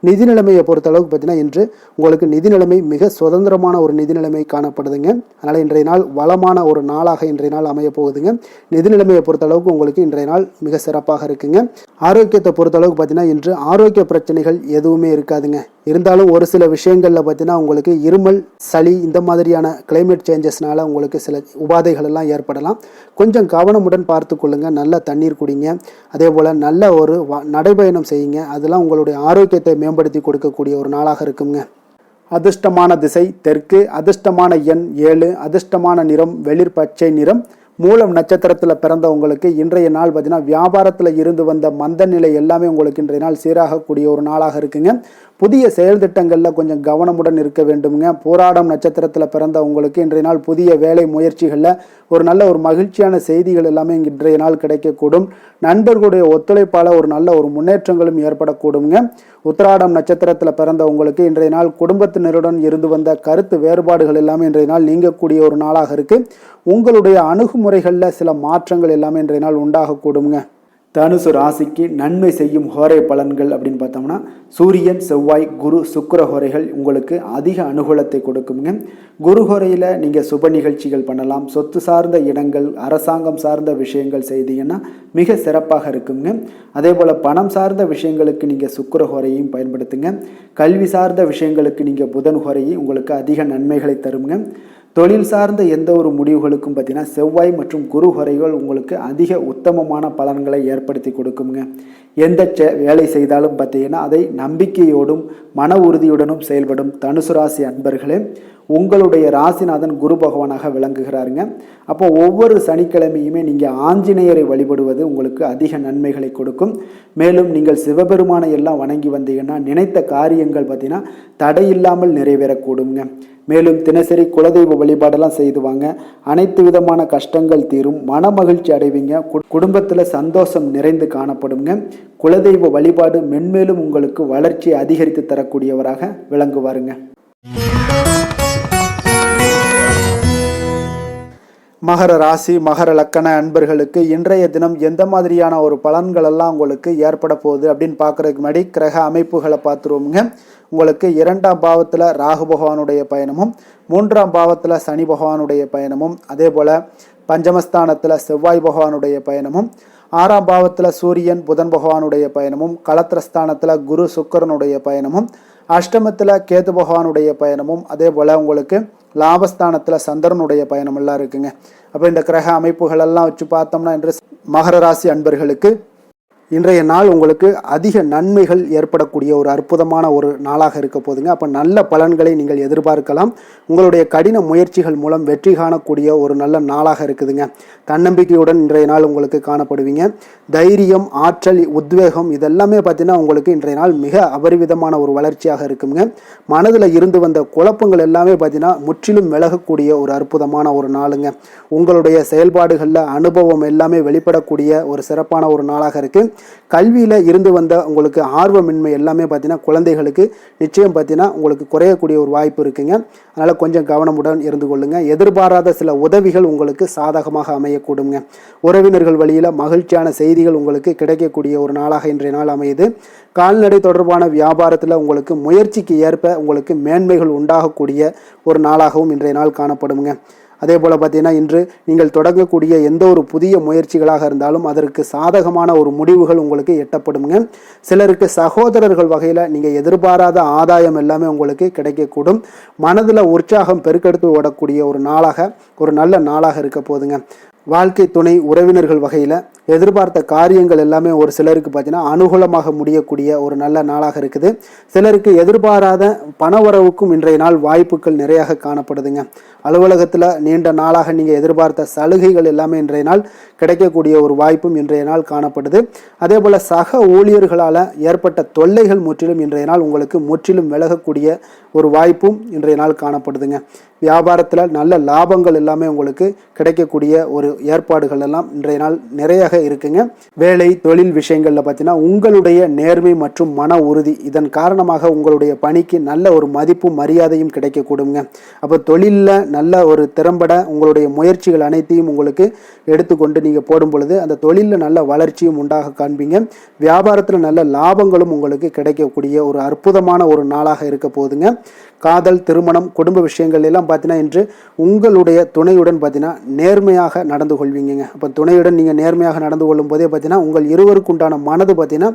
நிதி நிலைமையை பொறுத்தளவுக்கு பார்த்தீங்கன்னா இன்று உங்களுக்கு நிதி நிலைமை மிக சுதந்திரமான ஒரு நிதி நிலைமை காணப்படுதுங்க. அதனால் இன்றைய நாள் வளமான ஒரு நாளாக இன்றைய நாள் அமைய போகுதுங்க. நிதி நிலைமையை பொறுத்தளவுக்கு உங்களுக்கு இன்றைய நாள் மிக சிறப்பாக இருக்குங்க. ஆரோக்கியத்தை பொறுத்தளவுக்கு பார்த்தீங்கன்னா இன்று ஆரோக்கிய பிரச்சனைகள் எதுவுமே இருக்காதுங்க. இருந்தாலும் ஒரு சில விஷயங்களில் பார்த்தீங்கன்னா உங்களுக்கு இருமல், சளி இந்த மாதிரியான கிளைமேட் சேஞ்சஸ்னால உங்களுக்கு சில உபாதைகள் எல்லாம் ஏற்படலாம். கொஞ்சம் கவனமுடன் பார்த்து கொள்ளுங்க. நல்ல தண்ணீர் குடிங்க. அதே போல் நல்ல ஒரு நடைபயணம் செய்யுங்க. அதெல்லாம் உங்களுடைய ஆரோக்கியத்தை மேம்படுத்தி கொடுக்கக்கூடிய ஒரு நாளாக இருக்குங்க. அதிர்ஷ்டமான திசை தெற்கு, அதிர்ஷ்டமான எண் 7, அதிர்ஷ்டமான நிறம் வெளிர் பச்சை நிறம். மூலம் நட்சத்திரத்தில் பிறந்தவங்களுக்கு இன்றைய நாள் பார்த்தீங்கன்னா வியாபாரத்தில் இருந்து வந்த மந்த நிலை எல்லாமே உங்களுக்கு இன்றைய நாள் சீராகக்கூடிய ஒரு நாளாக இருக்குங்க. புதிய செயல் திட்டங்களில் கொஞ்சம் கவனமுடன் இருக்க வேண்டுங்க. போராடம் நட்சத்திரத்தில் பிறந்த உங்களுக்கு இன்றைய நாள் புதிய வேலை முயற்சிகளில் ஒரு நல்ல ஒரு மகிழ்ச்சியான செய்திகள் எல்லாமே இன்றைய நாள் கிடைக்கக்கூடும். நண்பர்களுடைய ஒத்துழைப்பால் ஒரு நல்ல ஒரு முன்னேற்றங்களும் ஏற்படக்கூடுங்க. உத்திராடம் நட்சத்திரத்தில் பிறந்த உங்களுக்கு இன்றைய நாள் குடும்பத்தினருடன் இருந்து வந்த கருத்து வேறுபாடுகள் எல்லாமே இன்றைய நாள் நீங்கக்கூடிய ஒரு நாளாக இருக்கு. உங்களுடைய அணுகுமுறைகளில் சில மாற்றங்கள் எல்லாமே இன்றைய நாள் உண்டாகக்கூடுங்க. தனுசு ராசிக்கு நன்மை செய்யும் ஹோரை பலன்கள் அப்படின்னு பார்த்தோம்னா சூரியன், செவ்வாய், குரு, சுக்கிர ஹோரைகள் உங்களுக்கு அதிக அனுகூலத்தை கொடுக்குங்க. குரு ஹோரையில் நீங்கள் சுப நிகழ்ச்சிகள் பண்ணலாம். சொத்து சார்ந்த இடங்கள், அரசாங்கம் சார்ந்த விஷயங்கள் செய்தீங்கன்னா மிக சிறப்பாக இருக்குங்க. அதே போல் பணம் சார்ந்த விஷயங்களுக்கு நீங்கள் சுக்கிர ஹோரையும் பயன்படுத்துங்க. கல்வி சார்ந்த விஷயங்களுக்கு நீங்கள் புதன் ஹோரையும் உங்களுக்கு அதிக நன்மைகளை தருங்க. தொழில் சார்ந்த எந்த ஒரு முடிவுகளுக்கும் பார்த்தீங்கன்னா செவ்வாய் மற்றும் குரு ஹோரைகள் உங்களுக்கு அதிக உத்தமமான பலன்களை ஏற்படுத்தி கொடுக்குங்க. எந்த வேலை செய்தாலும் பார்த்தீங்கன்னா அதை நம்பிக்கையோடும் மன உறுதியுடனும் செயல்படும் தனுசு ராசி அன்பர்களே, உங்களுடைய ராசிநாதன் குரு பகவானாக விளங்குகிறாருங்க. அப்போ ஒவ்வொரு சனிக்கிழமையுமே நீங்கள் ஆஞ்சநேயரை வழிபடுவது உங்களுக்கு அதிக நன்மைகளை கொடுக்கும். மேலும் நீங்கள் சிவபெருமானை எல்லாம் வணங்கி வந்தீங்கன்னா நினைத்த காரியங்கள் பார்த்தீங்கன்னா தடையில்லாமல் நிறைவேறக்கூடுங்க. மேலும் தினசரி குலதெய்வ வழிபாடெல்லாம் செய்துவாங்க. அனைத்து விதமான கஷ்டங்கள் தீரும், மன மகிழ்ச்சி அடைவீங்க. குடும்பத்தில் சந்தோஷம் நிறைந்து காணப்படுங்க. குலதெய்வ வழிபாடு மென்மேலும் உங்களுக்கு வளர்ச்சியை அதிகரித்து தரக்கூடியவராக விளங்குவாருங்க. மகர ராசி, மகர லக்கண அன்பர்களுக்கு இன்றைய தினம் எந்த மாதிரியான ஒரு பலன்கள் எல்லாம் உங்களுக்கு ஏற்பட போகுது அப்படின்னு பார்க்கறதுக்கு முன்னாடி கிரக அமைப்புகளை பார்த்துருவோமுங்க. உங்களுக்கு 2ஆம் பாவத்தில் ராகு பகவானுடைய பயணமும், 3ஆம் பாவத்தில் சனி பகவானுடைய பயணமும், அதே போல் பஞ்சமஸ்தானத்தில் செவ்வாய் பகவானுடைய பயணமும், 6ஆம் பாவத்தில் சூரியன் புதன் பகவானுடைய பயணமும், களத்திரஸ்தானத்தில் குரு சுக்கிரனுடைய பயணமும், அஷ்டமத்தில் கேது பகவானுடைய பயணமும், அதே போல் உங்களுக்கு லாபஸ்தானத்தில் சந்திரனுடைய பயணம் எல்லாம் இருக்குங்க. அப்போ இந்த கிரக அமைப்புகள் எல்லாம் வச்சு பார்த்தோம்னா இன்று மகர ராசி அன்பர்களுக்கு இன்றைய நாள் உங்களுக்கு அதிக நன்மைகள் ஏற்படக்கூடிய ஒரு அற்புதமான ஒரு நாளாக இருக்க போதுங்க. அப்போ நல்ல பலன்களை நீங்கள் எதிர்பார்க்கலாம். உங்களுடைய கடின முயற்சிகள் மூலம் வெற்றி காணக்கூடிய ஒரு நல்ல நாளாக இருக்குதுங்க. தன்னம்பிக்கையுடன் இன்றைய நாள் உங்களுக்கு காணப்படுவீங்க. தைரியம், ஆற்றல், உத்வேகம் இதெல்லாமே பார்த்தீங்கன்னா உங்களுக்கு இன்றைய நாள் மிக அபரிவிதமான ஒரு வளர்ச்சியாக இருக்குங்க. மனதில் இருந்து வந்த குழப்பங்கள் எல்லாமே பார்த்தீங்கன்னா முற்றிலும் விலகக்கூடிய ஒரு அற்புதமான ஒரு நாளுங்க. உங்களுடைய செயல்பாடுகளில் அனுபவம் எல்லாமே வெளிப்படக்கூடிய ஒரு சிறப்பான ஒரு நாளாக இருக்குது. கல்வியில் இருந்து வந்த உங்களுக்கு ஆர்வமின்மை எல்லாமே பார்த்தீங்கன்னா குழந்தைகளுக்கு நிச்சயம் பார்த்தீங்கன்னா உங்களுக்கு குறையக்கூடிய ஒரு வாய்ப்பு இருக்குங்க. அதனால் கொஞ்சம் கவனமுடன் இருந்து கொள்ளுங்க. எதிர்பாராத சில உதவிகள் உங்களுக்கு சாதகமாக அமையக்கூடுங்க. உறவினர்கள் வழியில் மகிழ்ச்சியான செய்திகள் உங்களுக்கு கிடைக்கக்கூடிய ஒரு நாளாக இன்றைய நாள் அமையுது. கால்நடை தொடர்பான வியாபாரத்தில் உங்களுக்கு முயற்சிக்கு ஏற்ப உங்களுக்கு மேன்மைகள் உண்டாகக்கூடிய ஒரு நாளாகவும் இன்றைய நாள் காணப்படுங்க. அதே போல் பார்த்தீங்கன்னா இன்று நீங்கள் தொடங்கக்கூடிய எந்த ஒரு புதிய முயற்சிகளாக இருந்தாலும் அதற்கு சாதகமான ஒரு முடிவுகள் உங்களுக்கு எட்டப்படுங்க. சிலருக்கு சகோதரர்கள் வகையில் நீங்கள் எதிர்பாராத ஆதாயம் எல்லாமே உங்களுக்கு கிடைக்கக்கூடும். மனதில் உற்சாகம் பெருக்கெடுத்து ஓடக்கூடிய ஒரு நாளாக, ஒரு நல்ல நாளாக இருக்க போதுங்க. வாழ்க்கை துணை, உறவினர்கள் வகையில் எதிர்பார்த்த காரியங்கள் எல்லாமே ஒரு சிலருக்கு பார்த்தீங்கன்னா அனுகூலமாக முடியக்கூடிய ஒரு நல்ல நாளாக இருக்குது. சிலருக்கு எதிர்பாராத பணவரவுக்கும் இன்றைய நாள் வாய்ப்புகள் நிறையாக காணப்படுதுங்க. அலுவலகத்தில் நீண்ட நாளாக நீங்கள் எதிர்பார்த்த சலுகைகள் எல்லாமே இன்றைய நாள் கிடைக்கக்கூடிய ஒரு வாய்ப்பும் இன்றைய நாள் காணப்படுது. அதே போல் சக ஊழியர்களால் ஏற்பட்ட தொல்லைகள் முற்றிலும் இன்றைய நாள் உங்களுக்கு முற்றிலும் விலகக்கூடிய ஒரு வாய்ப்பும் இன்றைய நாள் காணப்படுதுங்க. வியாபாரத்தில் நல்ல லாபங்கள் எல்லாமே உங்களுக்கு கிடைக்கக்கூடிய ஒரு ஏற்பாடுகள் எல்லாம் இன்றைய நாள் நிறையாக இருக்குங்க. வேலை, தொழில் விஷயங்களில் பார்த்தீங்கன்னா உங்களுடைய நேர்மை மற்றும் மன உறுதி இதன் காரணமாக உங்களுடைய பணிக்கு நல்ல ஒரு மதிப்பும் மரியாதையும் கிடைக்கக்கூடுங்க. அப்போ தொழிலில் நல்ல ஒரு திறம்பட உங்களுடைய முயற்சிகள் அனைத்தையும் உங்களுக்கு எடுத்துக்கொண்டு நீங்கள் போடும் பொழுது அந்த தொழிலில் நல்ல வளர்ச்சியும் உண்டாக காண்பீங்க. வியாபாரத்தில் நல்ல லாபங்களும் உங்களுக்கு கிடைக்கக்கூடிய ஒரு அற்புதமான ஒரு நாளாக இருக்க போகுதுங்க. காதல், திருமணம், குடும்ப விஷயங்கள் எல்லாம் பார்த்தீங்கன்னா இன்று உங்களுடைய துணையுடன் பார்த்தீங்கன்னா நேர்மையாக நடந்து கொள்வீங்க. அப்போ துணையுடன் நீங்கள் நேர்மையாக நடந்து கொள்ளும் போதே பார்த்தீங்கன்னா உங்கள் இருவருக்கு உண்டான மனது பார்த்தீங்கன்னா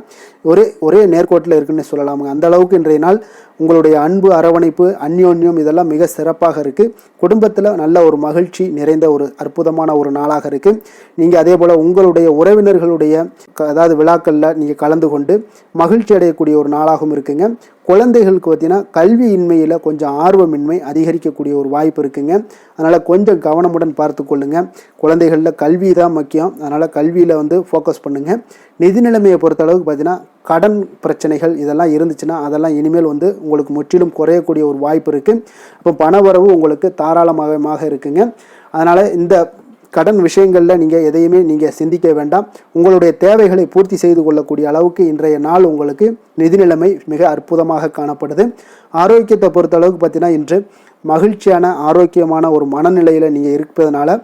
ஒரே நேர்கோட்டில் இருக்குன்னு சொல்லலாமுங்க. அந்த அளவுக்கு இன்றைய நாள் உங்களுடைய அன்பு, அரவணைப்பு, அந்யோன்யம் இதெல்லாம் மிக சிறப்பாக இருக்குது. குடும்பத்தில் நல்ல ஒரு மகிழ்ச்சி நிறைந்த ஒரு அற்புதமான ஒரு நாளாக இருக்குது. நீங்கள் அதே போல் உங்களுடைய உறவினர்களுடைய அதாவது விழாக்களில் நீங்கள் கலந்து கொண்டு மகிழ்ச்சி அடையக்கூடிய ஒரு நாளாகவும் இருக்குங்க. குழந்தைகளுக்கு பார்த்தீங்கன்னா கல்வியின்மையில் கொஞ்சம் ஆர்வமின்மை அதிகரிக்கக்கூடிய ஒரு வாய்ப்பு இருக்குங்க. அதனால் கொஞ்சம் கவனமுடன் பார்த்து கொள்ளுங்க. குழந்தைகளில் கல்வி தான் முக்கியம். அதனால் கல்வியில் ஃபோக்கஸ் பண்ணுங்கள். நிதி நிலைமையை பொறுத்த அளவுக்கு பார்த்தீங்கன்னா கடன் பிரச்சனைகள் இதெல்லாம் இருந்துச்சுன்னா அதெல்லாம் இனிமேல் உங்களுக்கு முற்றிலும் குறையக்கூடிய ஒரு வாய்ப்பு இருக்குது. அப்போ பணவரவு உங்களுக்கு தாராளமாக இருக்குங்க. அதனால் இந்த கடன் விஷயங்களில் நீங்கள் எதையுமே நீங்கள் சிந்திக்க வேண்டாம். உங்களுடைய தேவைகளை பூர்த்தி செய்து கொள்ளக்கூடிய அளவுக்கு இன்றைய நாள் உங்களுக்கு நிதி நிலைமை மிக அற்புதமாக காணப்படுது. ஆரோக்கியத்தை பொறுத்த அளவுக்கு பார்த்தீங்கன்னா இன்று மகிழ்ச்சியான ஆரோக்கியமான ஒரு மனநிலையில் நீங்கள் இருப்பதனால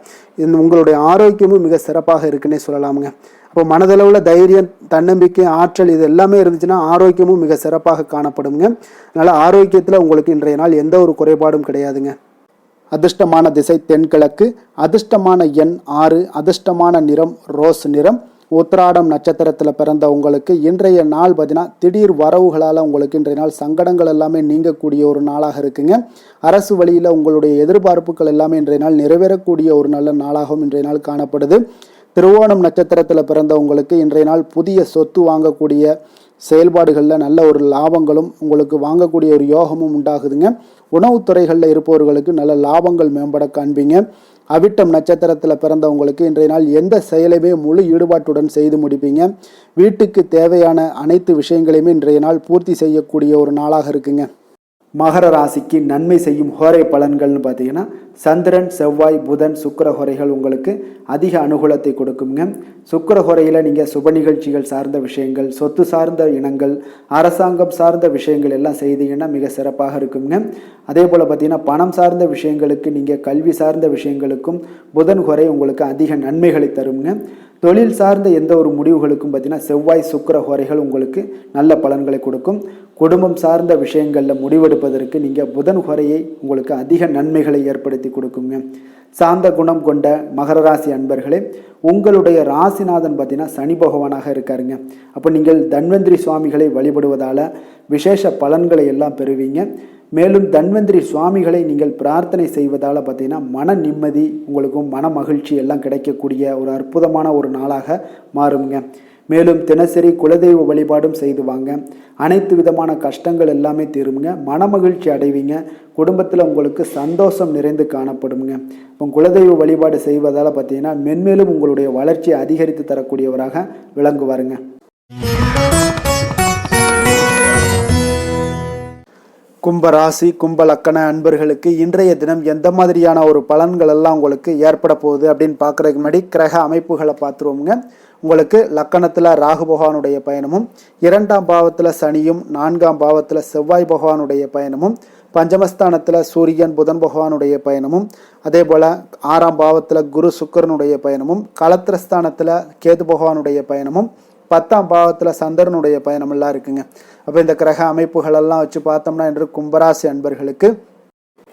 உங்களுடைய ஆரோக்கியமும் மிக சிறப்பாக இருக்குன்னே சொல்லலாமுங்க. அப்போ மனதளவில் தைரியம், தன்னம்பிக்கை, ஆற்றல் இது எல்லாமே இருந்துச்சுன்னா ஆரோக்கியமும் மிக சிறப்பாக காணப்படுங்க. அதனால் ஆரோக்கியத்தில் உங்களுக்கு இன்றைய நாள் எந்த ஒரு குறைபாடும் கிடையாதுங்க. அதிர்ஷ்டமான திசை தென்கிழக்கு, அதிர்ஷ்டமான எண் 6, அதிர்ஷ்டமான நிறம் ரோஸ் நிறம். உத்திராடம் நட்சத்திரத்தில் பிறந்த உங்களுக்கு இன்றைய நாள் பார்த்தீங்கன்னா திடீர் வரவுகளால் உங்களுக்கு இன்றைய நாள் சங்கடங்கள் எல்லாமே நீங்கக்கூடிய ஒரு நாளாக இருக்குங்க. அரசு வழியில் உங்களுடைய எதிர்பார்ப்புகள் எல்லாமே இன்றைய நாள் நிறைவேறக்கூடிய ஒரு நல்ல நாளாகவும் இன்றைய நாள் காணப்படுது. திருவோணம் நட்சத்திரத்தில் பிறந்த உங்களுக்கு இன்றைய நாள் புதிய சொத்து வாங்கக்கூடிய செயல்பாடுகளில் நல்ல ஒரு லாபங்களும் உங்களுக்கு வாங்கக்கூடிய ஒரு யோகமும் உண்டாகுதுங்க. உணவுத்துறைகளில் இருப்பவர்களுக்கு நல்ல லாபங்கள் மேம்பட காண்பீங்க. அவிட்டம் நட்சத்திரத்தில் பிறந்தவங்களுக்கு இன்றைய நாள் எந்த செயலையுமே முழு ஈடுபாட்டுடன் செய்து முடிப்பீங்க. வீட்டுக்கு தேவையான அனைத்து விஷயங்களையுமே இன்றைய நாள் பூர்த்தி செய்யக்கூடிய ஒரு நாளாக இருக்குங்க. மகர ராசிக்கு நன்மை செய்யும் ஹோரை பலன்கள்னு பார்த்தீங்கன்னா சந்திரன், செவ்வாய், புதன், சுக்கிர ஹோரைகள் உங்களுக்கு அதிக அனுகூலத்தை கொடுக்குங்க. சுக்கிர ஹோரையில் நீங்கள் சுப நிகழ்ச்சிகள் சார்ந்த விஷயங்கள், சொத்து சார்ந்த இனங்கள், அரசாங்கம் சார்ந்த விஷயங்கள் எல்லாம் செய்தீங்கன்னா மிக சிறப்பாக இருக்குங்க. அதே போல் பார்த்தீங்கன்னா பணம் சார்ந்த விஷயங்களுக்கு, நீங்கள் கல்வி சார்ந்த விஷயங்களுக்கும் புதன் ஹோரை உங்களுக்கு அதிக நன்மைகளை தருங்க. தொழில் சார்ந்த எந்த ஒரு முடிவுகளுக்கும் பார்த்தீங்கன்னா செவ்வாய், சுக்கிர ஹோரைகள் உங்களுக்கு நல்ல பலன்களை கொடுக்கும். குடும்பம் சார்ந்த விஷயங்களில் முடிவெடுப்பதற்கு நீங்கள் புதன் ஹோரையை உங்களுக்கு அதிக நன்மைகளை ஏற்படுத்தி கொடுக்குங்க. சாந்த குணம் கொண்ட மகர ராசி அன்பர்களே, உங்களுடைய ராசிநாதன் பார்த்தீங்கன்னா சனி பகவானாக இருக்காருங்க. அப்போ நீங்கள் தன்வந்திரி சுவாமிகளை வழிபடுவதால் விசேஷ பலன்களை எல்லாம் பெறுவீங்க. மேலும் தன்வந்திரி சுவாமிகளை நீங்கள் பிரார்த்தனை செய்வதால் பார்த்தீங்கன்னா மன நிம்மதி, உங்களுக்கும் மன மகிழ்ச்சி எல்லாம் கிடைக்கக்கூடிய ஒரு அற்புதமான ஒரு நாளாக மாறுங்க. மேலும் தினசரி குலதெய்வ வழிபாடும் செய்து வாங்க. அனைத்து விதமான கஷ்டங்கள் எல்லாமே தீருங்க. மனமகிழ்ச்சி அடைவீங்க. குடும்பத்தில் உங்களுக்கு சந்தோஷம் நிறைந்து காணப்படுங்க. இப்போ குலதெய்வ வழிபாடு செய்வதால் பார்த்தீங்கன்னா மென்மேலும் உங்களுடைய வளர்ச்சியை அதிகரித்து தரக்கூடியவராக விளங்குவாருங்க. கும்பராசி கும்ப லக்கண அன்பர்களுக்கு இன்றைய தினம் எந்த மாதிரியான ஒரு பலன்கள் எல்லாம் உங்களுக்கு ஏற்பட போகுது அப்படின்னு பார்க்குறதுக்கு முன்னாடி கிரக அமைப்புகளை பார்த்துருவோங்க. உங்களுக்கு லக்கணத்தில் ராகு பகவானுடைய பயணமும், 2ஆம் பாவத்தில் சனியும், 4ஆம் பாவத்தில் செவ்வாய் பகவானுடைய பயணமும், பஞ்சமஸ்தானத்தில் சூரியன் புதன் பகவானுடைய பயணமும், அதே போல் 6ஆம் பாவத்தில் குரு சுக்கரனுடைய பயணமும், களத்திரஸ்தானத்தில் கேது பகவானுடைய பயணமும், 10ஆம் பாவத்தில் சந்திரனுடைய பயணமெல்லாம் இருக்குங்க. அப்போ இந்த கிரக அமைப்புகளெல்லாம் வச்சு பார்த்தோம்னா இன்று கும்பராசி அன்பர்களுக்கு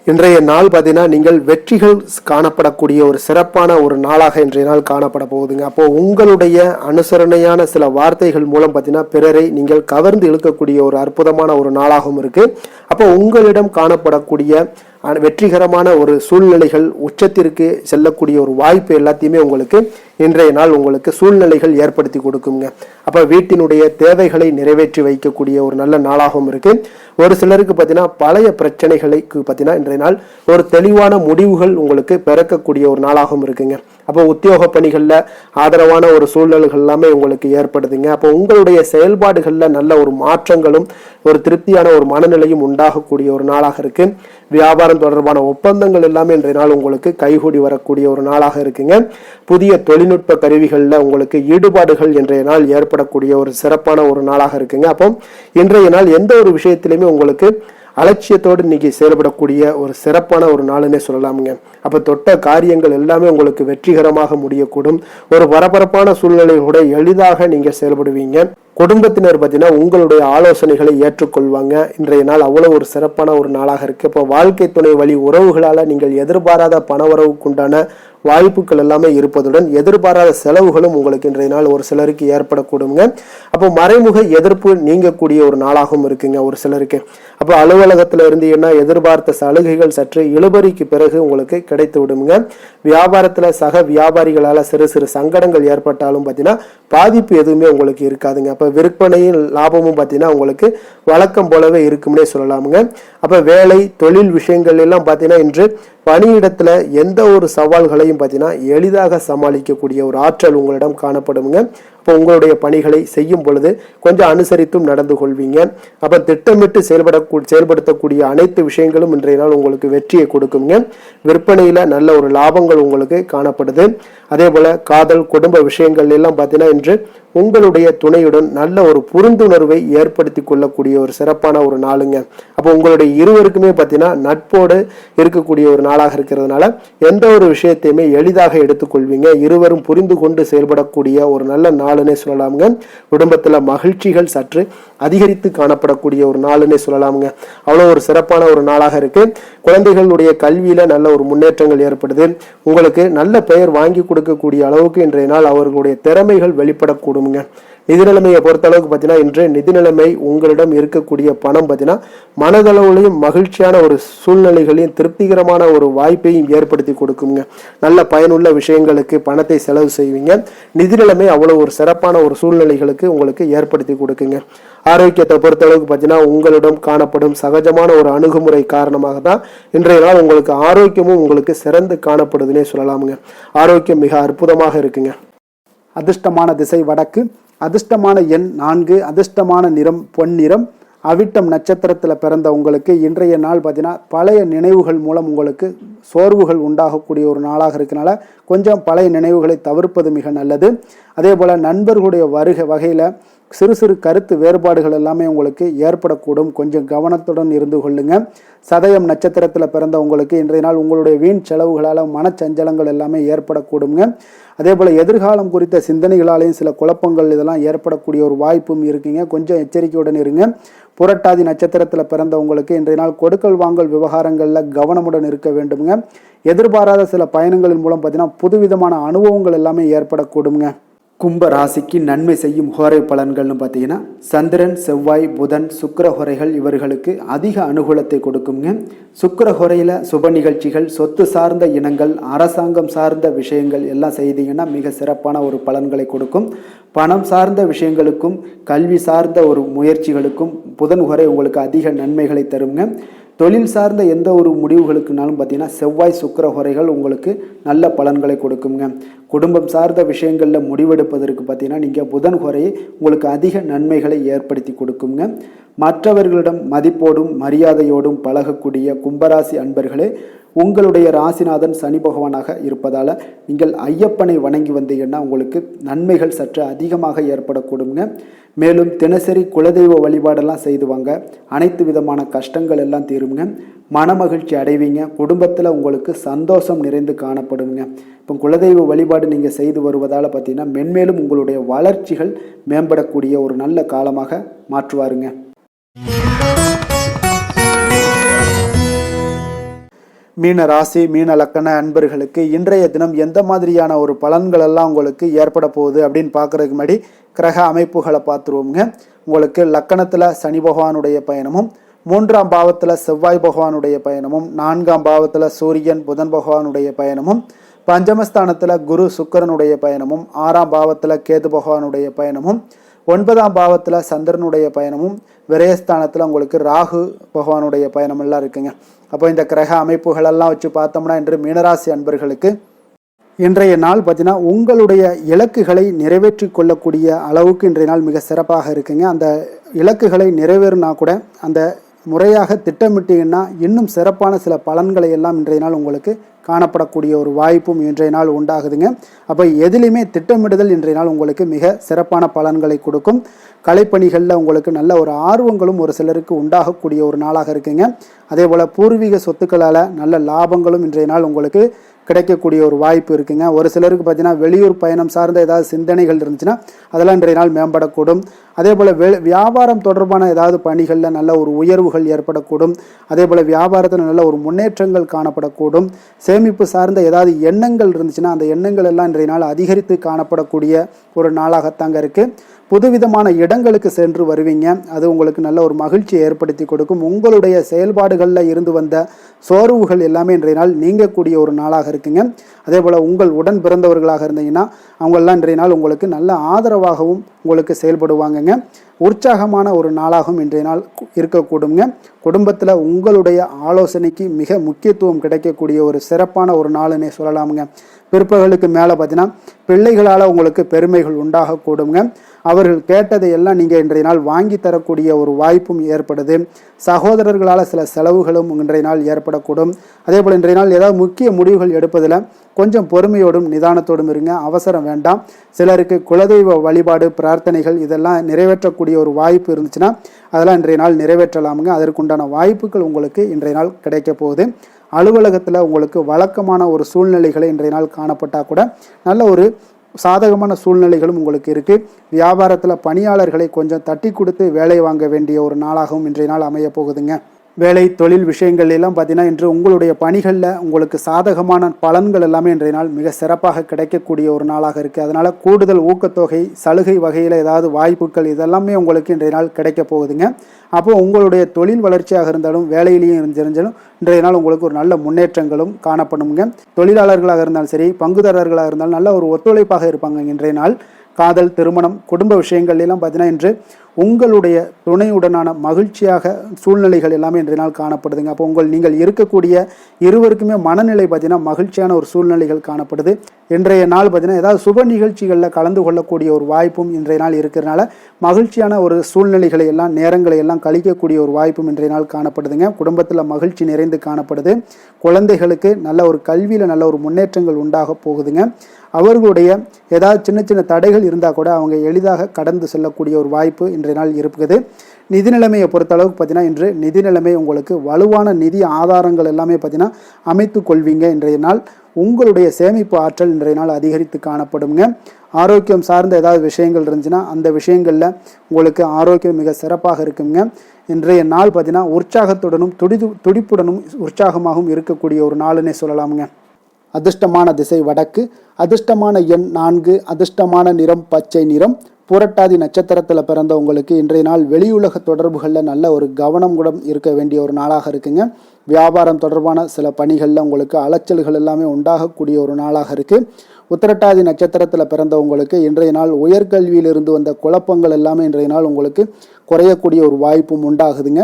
இன்றைய நாள் பார்த்தீங்கன்னா நீங்கள் வெற்றிகள் காணப்படக்கூடிய ஒரு சிறப்பான ஒரு நாளாக இன்றைய நாள் காணப்பட போகுதுங்க. அப்போ உங்களுடைய அனுசரணையான சில வார்த்தைகள் மூலம் பார்த்தீங்கன்னா பிறரை நீங்கள் கவர்ந்து இழுக்கக்கூடிய ஒரு அற்புதமான ஒரு நாளாகவும் இருக்கு. அப்போ உங்களிடம் காணப்படக்கூடிய வெற்றிகரமான ஒரு சூழ்நிலைகள் உச்சத்திற்கு செல்லக்கூடிய ஒரு வாய்ப்பு எல்லாத்தையுமே உங்களுக்கு இன்றைய நாள் உங்களுக்கு சூழ்நிலைகள் ஏற்படுத்தி கொடுக்குங்க. அப்போ வீட்டினுடைய தேவைகளை நிறைவேற்றி வைக்கக்கூடிய ஒரு நல்ல நாளாகவும் இருக்கு. ஒரு சிலருக்கு பார்த்தீங்கன்னா பழைய பிரச்சனைகளுக்கு பார்த்தீங்கன்னா இன்றைய நாள் ஒரு தெளிவான முடிவுகள் உங்களுக்கு பிறக்கக்கூடிய ஒரு நாளாகவும் இருக்குங்க. அப்போ உத்தியோக பணிகளில் ஆதரவான ஒரு சூழ்நிலைகள் எல்லாமே உங்களுக்கு ஏற்படுதுங்க. அப்போ உங்களுடைய செயல்பாடுகளில் நல்ல ஒரு மாற்றங்களும் ஒரு திருப்தியான ஒரு மனநிலையும் உண்டாகக்கூடிய ஒரு நாளாக இருக்கு. வியாபாரம் தொடர்பான ஒப்பந்தங்கள் எல்லாமே இன்றைய நாள் உங்களுக்கு கைகூடி வரக்கூடிய ஒரு நாளாக இருக்குங்க. புதிய தொழில்நுட்ப கருவிகளில் உங்களுக்கு ஈடுபாடுகள் இன்றைய நாள் ஏற்படக்கூடிய ஒரு சிறப்பான ஒரு நாளாக இருக்குங்க. அப்போ இன்றைய நாள் எந்த ஒரு விஷயத்திலையுமே உங்களுக்கு அலட்சியத்தோடு இன்னைக்கு செயல்படக்கூடிய ஒரு சிறப்பான ஒரு நாளுன்னே சொல்லலாமுங்க. அப்போ தொட்ட காரியங்கள் எல்லாமே உங்களுக்கு வெற்றிகரமாக முடியக்கூடும். ஒரு பரபரப்பான சூழ்நிலையோட எளிதாக நீங்க செயல்படுவீங்க. குடும்பத்தினர் பார்த்தீங்கன்னா உங்களுடைய ஆலோசனைகளை ஏற்றுக்கொள்வாங்க. இன்றைய நாள் அவ்வளவு ஒரு சிறப்பான ஒரு நாளாக இருக்கு. இப்போ வாழ்க்கை துணை வழி உறவுகளால நீங்கள் எதிர்பாராத பணவரவுக்குண்டான வாய்ப்புகள் எல்லாமே இருப்பதுடன் எதிர்பாராத செலவுகளும் உங்களுக்கு இன்றைய நாள் ஒரு சிலருக்கு ஏற்படக்கூடுங்க. அப்போ மறைமுக எதிர்ப்பு நீங்கக்கூடிய ஒரு நாளாகவும் இருக்குங்க ஒரு சிலருக்கு. அப்போ அலுவலகத்தில் இருந்தீங்கன்னா எதிர்பார்த்த சலுகைகள் சற்று இழுபறிக்கு பிறகு உங்களுக்கு கிடைத்து விடுங்க. வியாபாரத்தில் சக வியாபாரிகளால் சிறு சிறு சங்கடங்கள் ஏற்பட்டாலும் பார்த்தீங்கன்னா பாதிப்பு எதுவுமே உங்களுக்கு இருக்காதுங்க. அப்போ விற்பனையும் லாபமும் பார்த்தீங்கன்னா உங்களுக்கு வழக்கம் போலவே இருக்கும்னே சொல்லலாமுங்க. அப்போ வேலை தொழில் விஷயங்கள் எல்லாம் பார்த்தீங்கன்னா இன்று பணியிடத்துல எந்த ஒரு சவால்களையும் பார்த்தீங்கன்னா எளிதாக சமாளிக்கக்கூடிய ஒரு ஆற்றல் உங்களிடம் காணப்படுங்க. அப்போ உங்களுடைய பணிகளை செய்யும் பொழுது கொஞ்சம் அனுசரித்தும் நடந்து கொள்வீங்க. அப்போ திட்டமிட்டு செயல்படுத்தக்கூடிய அனைத்து விஷயங்களும் இன்றைய நாள் உங்களுக்கு வெற்றியை கொடுக்குங்க. விற்பனையில நல்ல ஒரு லாபங்கள் உங்களுக்கு காணப்படுது. அதே போல காதல் குடும்ப விஷயங்கள் எல்லாம் பார்த்தீங்கன்னா இன்று உங்களுடைய துணையுடன் நல்ல ஒரு புரிந்துணர்வை ஏற்படுத்தி கொள்ளக்கூடிய ஒரு சிறப்பான ஒரு நாளுங்க. அப்போ உங்களுடைய இருவருக்குமே பார்த்தீங்கன்னா நட்போடு இருக்கக்கூடிய ஒரு நாளாக இருக்கிறதுனால எந்த ஒரு விஷயத்தையுமே எளிதாக எடுத்துக்கொள்வீங்க. இருவரும் புரிந்து கொண்டு செயல்படக்கூடிய ஒரு நல்ல நாளுன்னே சொல்லலாமுங்க. குடும்பத்துல மகிழ்ச்சிகள் சற்று அதிகரித்து காணப்படக்கூடிய ஒரு நாளுன்னே சொல்லலாமுங்க. அவ்வளோ ஒரு சிறப்பான ஒரு நாளாக இருக்கு. குழந்தைகளுடைய கல்வியில நல்ல ஒரு முன்னேற்றங்கள் ஏற்படுது. உங்களுக்கு நல்ல பெயர் வாங்கி கொடுக்கக்கூடிய அளவுக்கு இன்றைய நாள் அவர்களுடைய திறமைகள் வெளிப்படக்கூடும். நிதி நிலைமையை பொறுத்த அளவுக்கு பார்த்தீங்கன்னா இன்று நிதி நிலைமை உங்களிடம் இருக்கக்கூடிய பணம் பார்த்தீங்கன்னா மனதளவுலையும் மகிழ்ச்சியான ஒரு சூழ்நிலைகளையும் திருப்திகரமான ஒரு வாய்ப்பையும் ஏற்படுத்தி கொடுக்குங்க. நல்ல பயனுள்ள விஷயங்களுக்கு பணத்தை செலவு செய்வீங்க. நிதி நிலைமை அவ்வளவு ஒரு சிறப்பான ஒரு சூழ்நிலைகளுக்கு உங்களுக்கு ஏற்படுத்தி கொடுக்குங்க. ஆரோக்கியத்தை பொறுத்த அளவுக்கு பார்த்தீங்கன்னா உங்களிடம் காணப்படும் சகஜமான ஒரு அணுகுமுறை காரணமாக தான் இன்றைய நாள் உங்களுக்கு ஆரோக்கியமும் உங்களுக்கு சிறந்து காணப்படுதுன்னே சொல்லலாமுங்க. ஆரோக்கியம் மிக அற்புதமாக இருக்குங்க. அதிர்ஷ்டமான திசை வடக்கு, அதிர்ஷ்டமான எண் 4, அதிர்ஷ்டமான நிறம் பொன்னிறம். அவிட்டம் நட்சத்திரத்தில் பிறந்த உங்களுக்கு இன்றைய நாள் பார்த்தீங்கன்னா பழைய நினைவுகள் மூலம் உங்களுக்கு சோர்வுகள் உண்டாகக்கூடிய ஒரு நாளாக இருக்கனால கொஞ்சம் பழைய நினைவுகளை தவிர்ப்பது மிக நல்லது. அதே போல் நண்பர்களுடைய வகையில் சிறு சிறு கருத்து வேறுபாடுகள் எல்லாமே உங்களுக்கு ஏற்படக்கூடும். கொஞ்சம் கவனத்துடன் இருந்து கொள்ளுங்க. சதயம் நட்சத்திரத்தில் பிறந்த உங்களுக்கு இன்றைய நாள் உங்களுடைய வீண் செலவுகளால் மனச்சஞ்சலங்கள் எல்லாமே ஏற்படக்கூடுங்க. அதே போல் எதிர்காலம் குறித்த சிந்தனைகளாலேயும் சில குழப்பங்கள் இதெல்லாம் ஏற்படக்கூடிய ஒரு வாய்ப்பும் இருக்குங்க. கொஞ்சம் எச்சரிக்கையுடன் இருங்க. புரட்டாதி நட்சத்திரத்தில் பிறந்த உங்களுக்கு இன்றைய நாள் கொடுக்கல் வாங்கல் விவகாரங்களில் கவனமுடன் இருக்க வேண்டுங்க. எதிர்பாராத சில பயணங்களின் மூலம் பார்த்தீங்கன்னா புதுவிதமான அனுபவங்கள் எல்லாமே ஏற்படக்கூடுங்க. கும்ப ராசிக்கு நன்மை செய்யும் ஹோரை பலன்கள்னு பார்த்தீங்கன்னா சந்திரன், செவ்வாய், புதன், சுக்கிர ஹோரைகள் இவர்களுக்கு அதிக அனுகூலத்தை கொடுக்குங்க. சுக்கிர ஹோரையில் சுப நிகழ்ச்சிகள், சொத்து சார்ந்த இனங்கள், அரசாங்கம் சார்ந்த விஷயங்கள் எல்லாம் செய்தீங்கன்னா மிக சிறப்பான ஒரு பலன்களை கொடுக்கும். பணம் சார்ந்த விஷயங்களுக்கும் கல்வி சார்ந்த ஒரு முயற்சிகளுக்கும் புதன் ஹோரை உங்களுக்கு அதிக நன்மைகளை தருங்க. தொழில் சார்ந்த எந்த ஒரு முடிவுகளுக்குனாலும் பார்த்தீங்கன்னா செவ்வாய், சுக்கிர ஹோரைகள் உங்களுக்கு நல்ல பலன்களை கொடுக்குங்க. குடும்பம் சார்ந்த விஷயங்களில் முடிவெடுப்பதற்கு பார்த்தீங்கன்னா நீங்கள் புதன் ஹோரையை உங்களுக்கு அதிக நன்மைகளை ஏற்படுத்தி கொடுக்குங்க. மற்றவர்களிடம் மதிப்போடும் மரியாதையோடும் பழகக்கூடிய கும்பராசி அன்பர்களே, உங்களுடைய ராசிநாதன் சனி பகவானாக இருப்பதால் நீங்கள் ஐயப்பனை வணங்கி வந்தீங்கன்னா உங்களுக்கு நன்மைகள் சற்று அதிகமாக ஏற்படக்கூடுங்க. மேலும் தினசரி குலதெய்வ வழிபாடெல்லாம் செய்து வாங்க, அனைத்து விதமான கஷ்டங்கள் எல்லாம் தீருங்க, மனமகிழ்ச்சி அடைவீங்க, குடும்பத்தில் உங்களுக்கு சந்தோஷம் நிறைந்து காணப்படுங்க. இப்போ குலதெய்வ வழிபாடு நீங்கள் செய்து வருவதால் பார்த்தீங்கன்னா மென்மேலும் உங்களுடைய வளர்ச்சிகள் மேம்படக்கூடிய ஒரு நல்ல காலமாக மாற்றுவாருங்க. மீன ராசி, மீன லக்கண அன்பர்களுக்கு இன்றைய தினம் எந்த மாதிரியான ஒரு பலன்கள் எல்லாம் உங்களுக்கு ஏற்பட போகுது அப்படின்னு பார்க்குறதுக்கு முன்னாடி கிரக அமைப்புகளை பார்த்துருவோங்க. உங்களுக்கு லக்கணத்தில் சனி பகவானுடைய பயணமும், 3ஆம் பாவத்தில் செவ்வாய் பகவானுடைய பயணமும், 4ஆம் பாவத்தில் சூரியன் புதன் பகவானுடைய பயணமும், பஞ்சமஸ்தானத்தில் குரு சுக்கிரனுடைய பயணமும், 6ஆம் பாவத்தில் கேது பகவானுடைய பயணமும், 9ஆம் பாவத்தில் சந்திரனுடைய பயணமும், விரயஸ்தானத்தில் உங்களுக்கு ராகு பகவானுடைய பயணம் எல்லாம் இருக்குங்க. அப்போ இந்த கிரக அமைப்புகளெல்லாம் வச்சு பார்த்தோம்னா இன்று மீனராசி அன்பர்களுக்கு இன்றைய நாள் பார்த்தீங்கன்னா உங்களுடைய இலக்குகளை நிறைவேற்றி கொள்ளக்கூடிய அளவுக்கு இன்றைய நாள் மிக சிறப்பாக இருக்குங்க. அந்த இலக்குகளை நிறைவேறினா கூட அந்த முறையாக திட்டமிட்டீங்கன்னா இன்னும் சிறப்பான சில பலன்களை எல்லாம் இன்றைய நாள் உங்களுக்கு காணப்படக்கூடிய ஒரு வாய்ப்பும் இன்றைய நாள் உண்டாகுதுங்க. அப்போ எதிலுமே திட்டமிடுதல் இன்றைய நாள் உங்களுக்கு மிக சிறப்பான பலன்களை கொடுக்கும். கலைப்பணிகளில் உங்களுக்கு நல்ல ஒரு ஆர்வங்களும் ஒரு சிலருக்கு உண்டாகக்கூடிய ஒரு நாளாக இருக்குங்க. அதே போல் பூர்வீக சொத்துக்களால் நல்ல லாபங்களும் இன்றைய நாள் உங்களுக்கு கிடைக்கக்கூடிய ஒரு வாய்ப்பு இருக்குங்க. ஒரு சிலருக்கு பார்த்தீங்கன்னா வெளியூர் பயணம் சார்ந்த ஏதாவது சிந்தனைகள் இருந்துச்சுன்னா அதெல்லாம் இன்றைய நாள் மேம்படக்கூடும். அதே போல் வியாபாரம் தொடர்பான ஏதாவது பணிகளில் நல்ல ஒரு உயர்வுகள் ஏற்படக்கூடும். அதே போல் வியாபாரத்தில் நல்ல ஒரு முன்னேற்றங்கள் காணப்படக்கூடும். சேமிப்பு சார்ந்த ஏதாவது எண்ணங்கள் இருந்துச்சுன்னா அந்த எண்ணங்கள் எல்லாம் இன்றைய நாள் அதிகரித்து காணப்படக்கூடிய ஒரு நாளாகத்தாங்க இருக்குது. புதுவிதமான இடங்களுக்கு சென்று வருவீங்க, அது உங்களுக்கு நல்ல ஒரு மகிழ்ச்சியை ஏற்படுத்தி கொடுக்கும். உங்களுடைய செயல்பாடுகளில் இருந்து வந்த சோர்வுகள் எல்லாமே இன்றைய நாள் நீங்கக்கூடிய ஒரு நாளாக இருக்குங்க. அதே போல் உங்கள் உடன் பிறந்தவர்களாக இருந்தீங்கன்னா அவங்களெல்லாம் இன்றைய நாள் உங்களுக்கு நல்ல ஆதரவாகவும் உங்களுக்கு செயல்படுவாங்கங்க. உற்சாகமான ஒரு நாளாகவும் இன்றைய நாள் இருக்கக்கூடுங்க. குடும்பத்தில் உங்களுடைய ஆலோசனைக்கு மிக முக்கியத்துவம் கிடைக்கக்கூடிய ஒரு சிறப்பான ஒரு நாளுன்னே சொல்லலாமுங்க. பிற்பகலுக்கு மேலே பார்த்தீங்கன்னா பிள்ளைகளால் உங்களுக்கு பெருமைகள் உண்டாகக்கூடுங்க. அவர்கள் கேட்டதை எல்லாம் நீங்கள் இன்றைய நாள் வாங்கி தரக்கூடிய ஒரு வாய்ப்பும் ஏற்படுது. சகோதரர்களால் சில செலவுகளும் இன்றைய நாள் ஏற்படக்கூடும். அதே போல் இன்றைய நாள் ஏதாவது முக்கிய முடிவுகள் எடுப்பதில் கொஞ்சம் பொறுமையோடும் நிதானத்தோடும் இருங்க, அவசரம் வேண்டாம். சிலருக்கு குலதெய்வ வழிபாடு பிரார்த்தனைகள் இதெல்லாம் நிறைவேற்றக்கூடிய ஒரு வாய்ப்பு இருந்துச்சுன்னா அதெல்லாம் இன்றைய நாள் நிறைவேற்றலாமுங்க. அதற்குண்டான வாய்ப்புகள் உங்களுக்கு இன்றைய நாள் கிடைக்க போகுது. அலுவலகத்தில் உங்களுக்கு வழக்கமான ஒரு சூழ்நிலைகளை இன்றைய நாள் காணப்பட்டால் கூட நல்ல ஒரு சாதகமான சூழ்நிலைகளும் உங்களுக்கு இருக்குது. வியாபாரத்தில் பணியாளர்களை கொஞ்சம் தட்டி கொடுத்து வேலை வாங்க வேண்டிய ஒரு நாளாகவும் இன்றைய நாள் அமைய போகுதுங்க. வேலை தொழில் விஷயங்கள் எல்லாம் பார்த்தீங்கன்னா இன்று உங்களுடைய பணிகளில் உங்களுக்கு சாதகமான பலன்கள் எல்லாமே இன்றைய நாள் மிக சிறப்பாக கிடைக்கக்கூடிய ஒரு நாளாக இருக்குது. அதனால் கூடுதல் ஊக்கத்தொகை, சலுகை வகையில் ஏதாவது வாய்ப்புகள் இதெல்லாமே உங்களுக்கு இன்றைய நாள் கிடைக்க போகுதுங்க. அப்போது உங்களுடைய தொழில் வளர்ச்சியாக இருந்தாலும் வேலையிலையும் இருந்தாலும் இன்றைய நாள் உங்களுக்கு ஒரு நல்ல முன்னேற்றங்களும் காணப்படுங்க. தொழிலாளர்களாக இருந்தாலும் சரி, பங்குதாரர்களாக இருந்தாலும் நல்ல ஒரு ஒத்துழைப்பாக இருப்பாங்க இன்றைய நாள். காதல், திருமணம், குடும்ப விஷயங்கள் எல்லாம் பார்த்தீங்கன்னா இன்று உங்களுடைய துணையுடனான மகிழ்ச்சியாக சூழ்நிலைகள் எல்லாமே இன்றைய நாள் காணப்படுதுங்க. அப்போ நீங்கள் இருக்கக்கூடிய இருவருக்குமே மனநிலை பார்த்தீங்கன்னா மகிழ்ச்சியான ஒரு சூழ்நிலைகள் காணப்படுது. இன்றைய நாள் பார்த்தீங்கன்னா ஏதாவது சுப நிகழ்ச்சிகளில் கலந்து கொள்ளக்கூடிய ஒரு வாய்ப்பும் இன்றைய நாள் இருக்கிறதுனால மகிழ்ச்சியான ஒரு சூழ்நிலைகளை எல்லாம் நேரங்களை எல்லாம் கழிக்கக்கூடிய ஒரு வாய்ப்பும் இன்றைய நாள் காணப்படுதுங்க. குடும்பத்தில் மகிழ்ச்சி நிறைந்து காணப்படுது. குழந்தைகளுக்கு நல்ல ஒரு கல்வியில் நல்ல ஒரு முன்னேற்றங்கள் உண்டாக போகுதுங்க. அவர்களுடைய ஏதாவது சின்ன சின்ன தடைகள் இருந்தால் கூட அவங்க எளிதாக கடந்து செல்லக்கூடிய ஒரு வாய்ப்பு இன்றைய நாள் இருக்குது. நிதி நிலைமையை பொறுத்தளவுக்கு பார்த்தீங்கன்னா இன்று நிதி நிலைமை உங்களுக்கு வலுவான நிதி ஆதாரங்கள் எல்லாமே பார்த்தீங்கன்னா அமைத்து கொள்வீங்க. இன்றைய நாள் உங்களுடைய சேமிப்பு ஆற்றல் இன்றைய நாள் அதிகரித்து காணப்படுங்க. ஆரோக்கியம் சார்ந்த ஏதாவது விஷயங்கள் இருந்துச்சுன்னா அந்த விஷயங்களில் உங்களுக்கு ஆரோக்கியம் மிக சிறப்பாக இருக்குங்க. இன்றைய நாள் பார்த்தீங்கன்னா உற்சாகத்துடனும் துடிப்புடனும் உற்சாகமாகவும் இருக்கக்கூடிய ஒரு நாளுன்னே சொல்லலாமுங்க. அதிர்ஷ்டமான திசை வடக்கு, அதிர்ஷ்டமான எண் 4, அதிர்ஷ்டமான நிறம் பச்சை நிறம். புரட்டாதி நட்சத்திரத்தில் பிறந்தவங்களுக்கு இன்றைய நாள் வெளியுலக தொடர்புகளில் நல்ல ஒரு கவனம் கூட இருக்க வேண்டிய ஒரு நாளாக இருக்குங்க. வியாபாரம் தொடர்பான சில பணிகளில் உங்களுக்கு அலைச்சல்கள் எல்லாமே உண்டாகக்கூடிய ஒரு நாளாக இருக்குது. உத்திரட்டாதி நட்சத்திரத்தில் பிறந்தவங்களுக்கு இன்றைய நாள் உயர்கல்வியிலிருந்து வந்த குழப்பங்கள் எல்லாமே இன்றைய நாள் உங்களுக்கு குறையக்கூடிய ஒரு வாய்ப்பும் உண்டாகுதுங்க.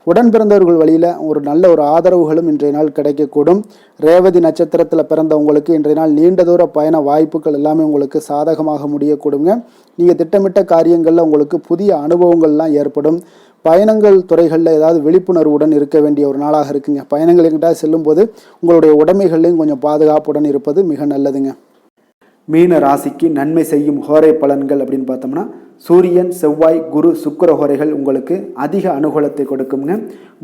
உடன் பிறந்தவர்கள் வழியில் ஒரு நல்ல ஒரு ஆதரவுகளும் இன்றைய நாள் கிடைக்கக்கூடும். ரேவதி நட்சத்திரத்தில் பிறந்தவங்களுக்கு இன்றைய நாள் நீண்ட தூர பயண வாய்ப்புகள் எல்லாமே உங்களுக்கு சாதகமாக முடியக்கூடுங்க. நீங்கள் திட்டமிட்ட காரியங்களில் உங்களுக்கு புதிய அனுபவங்கள்லாம் ஏற்படும். பயணங்கள் துறைகளில் ஏதாவது விழிப்புணர்வுடன் இருக்க வேண்டிய ஒரு நாளாக இருக்குங்க. பயணங்கள் எங்கிட்ட செல்லும்போது உங்களுடைய உடைமைகள்லையும் கொஞ்சம் பாதுகாப்புடன் இருப்பது மிக நல்லதுங்க. மீன ராசிக்கு நன்மை செய்யும் ஹோரை பலன்கள் அப்படின்னு பார்த்தோம்னா, சூரியன், செவ்வாய், குரு, சுக்கிர ஹோரைகள் உங்களுக்கு அதிக அனுகூலத்தை கொடுக்குங்க.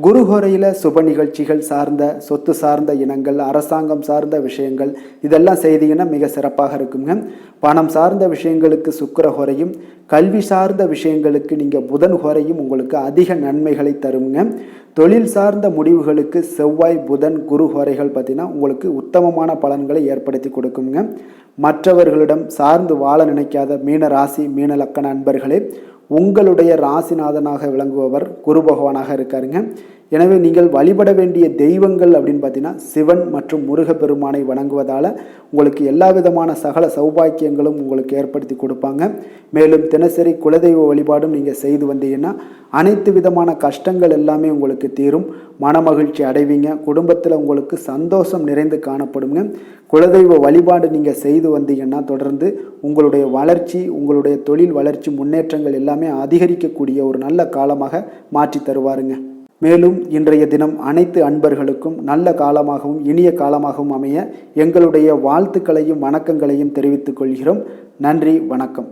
குரு ஹோரையில் சுப நிகழ்ச்சிகள் சார்ந்த, சொத்து சார்ந்த இனங்கள், அரசாங்கம் சார்ந்த விஷயங்கள் இதெல்லாம் செய்தீங்கன்னா மிக சிறப்பாக இருக்குங்க. பணம் சார்ந்த விஷயங்களுக்கு சுக்கிர ஹோரையும், கல்வி சார்ந்த விஷயங்களுக்கு நீங்கள் புதன் ஹோரையும் உங்களுக்கு அதிக நன்மைகளை தருங்க. தொழில் சார்ந்த முடிவுகளுக்கு செவ்வாய், புதன், குரு ஹோரைகள் பார்த்தீங்கன்னா உங்களுக்கு உத்தமமான பலன்களை ஏற்படுத்தி கொடுக்குங்க. மற்றவர்களிடம் சார்ந்து வாழ நினைக்காத மீன ராசி, மீன லக்கண அன்பர்களே, உங்களுடைய ராசிநாதனாக விளங்குபவர் குரு பகவானாக இருக்காருங்க. எனவே நீங்கள் வழிபட வேண்டிய தெய்வங்கள் அப்படின்னு பார்த்தீங்கன்னா சிவன் மற்றும் முருகப்பெருமானை வணங்குவதால் உங்களுக்கு எல்லா விதமான சகல சௌபாக்கியங்களும் உங்களுக்கு ஏற்படுத்தி கொடுப்பாங்க. மேலும் தினசரி குலதெய்வ வழிபாடும் நீங்கள் செய்து வந்தீங்கன்னா அனைத்து விதமான கஷ்டங்கள் எல்லாமே உங்களுக்கு தீரும். மனமகிழ்ச்சி அடைவீங்க. குடும்பத்தில் உங்களுக்கு சந்தோஷம் நிறைந்து காணப்படுங்க. குலதெய்வ வழிபாடு நீங்கள் செய்து வந்தீங்கன்னா தொடர்ந்து உங்களுடைய வளர்ச்சி, உங்களுடைய தொழில் வளர்ச்சி, முன்னேற்றங்கள் எல்லாமே அதிகரிக்கக்கூடிய ஒரு நல்ல காலமாக மாற்றி தருவாருங்க. மேலும் இன்றைய தினம் அனைத்து அன்பர்களுக்கும் நல்ல காலமாகவும் இனிய காலமாகவும் அமைய எங்களுடைய வாழ்த்துக்களையும் வணக்கங்களையும் தெரிவித்துக் கொள்கிறோம். நன்றி, வணக்கம்.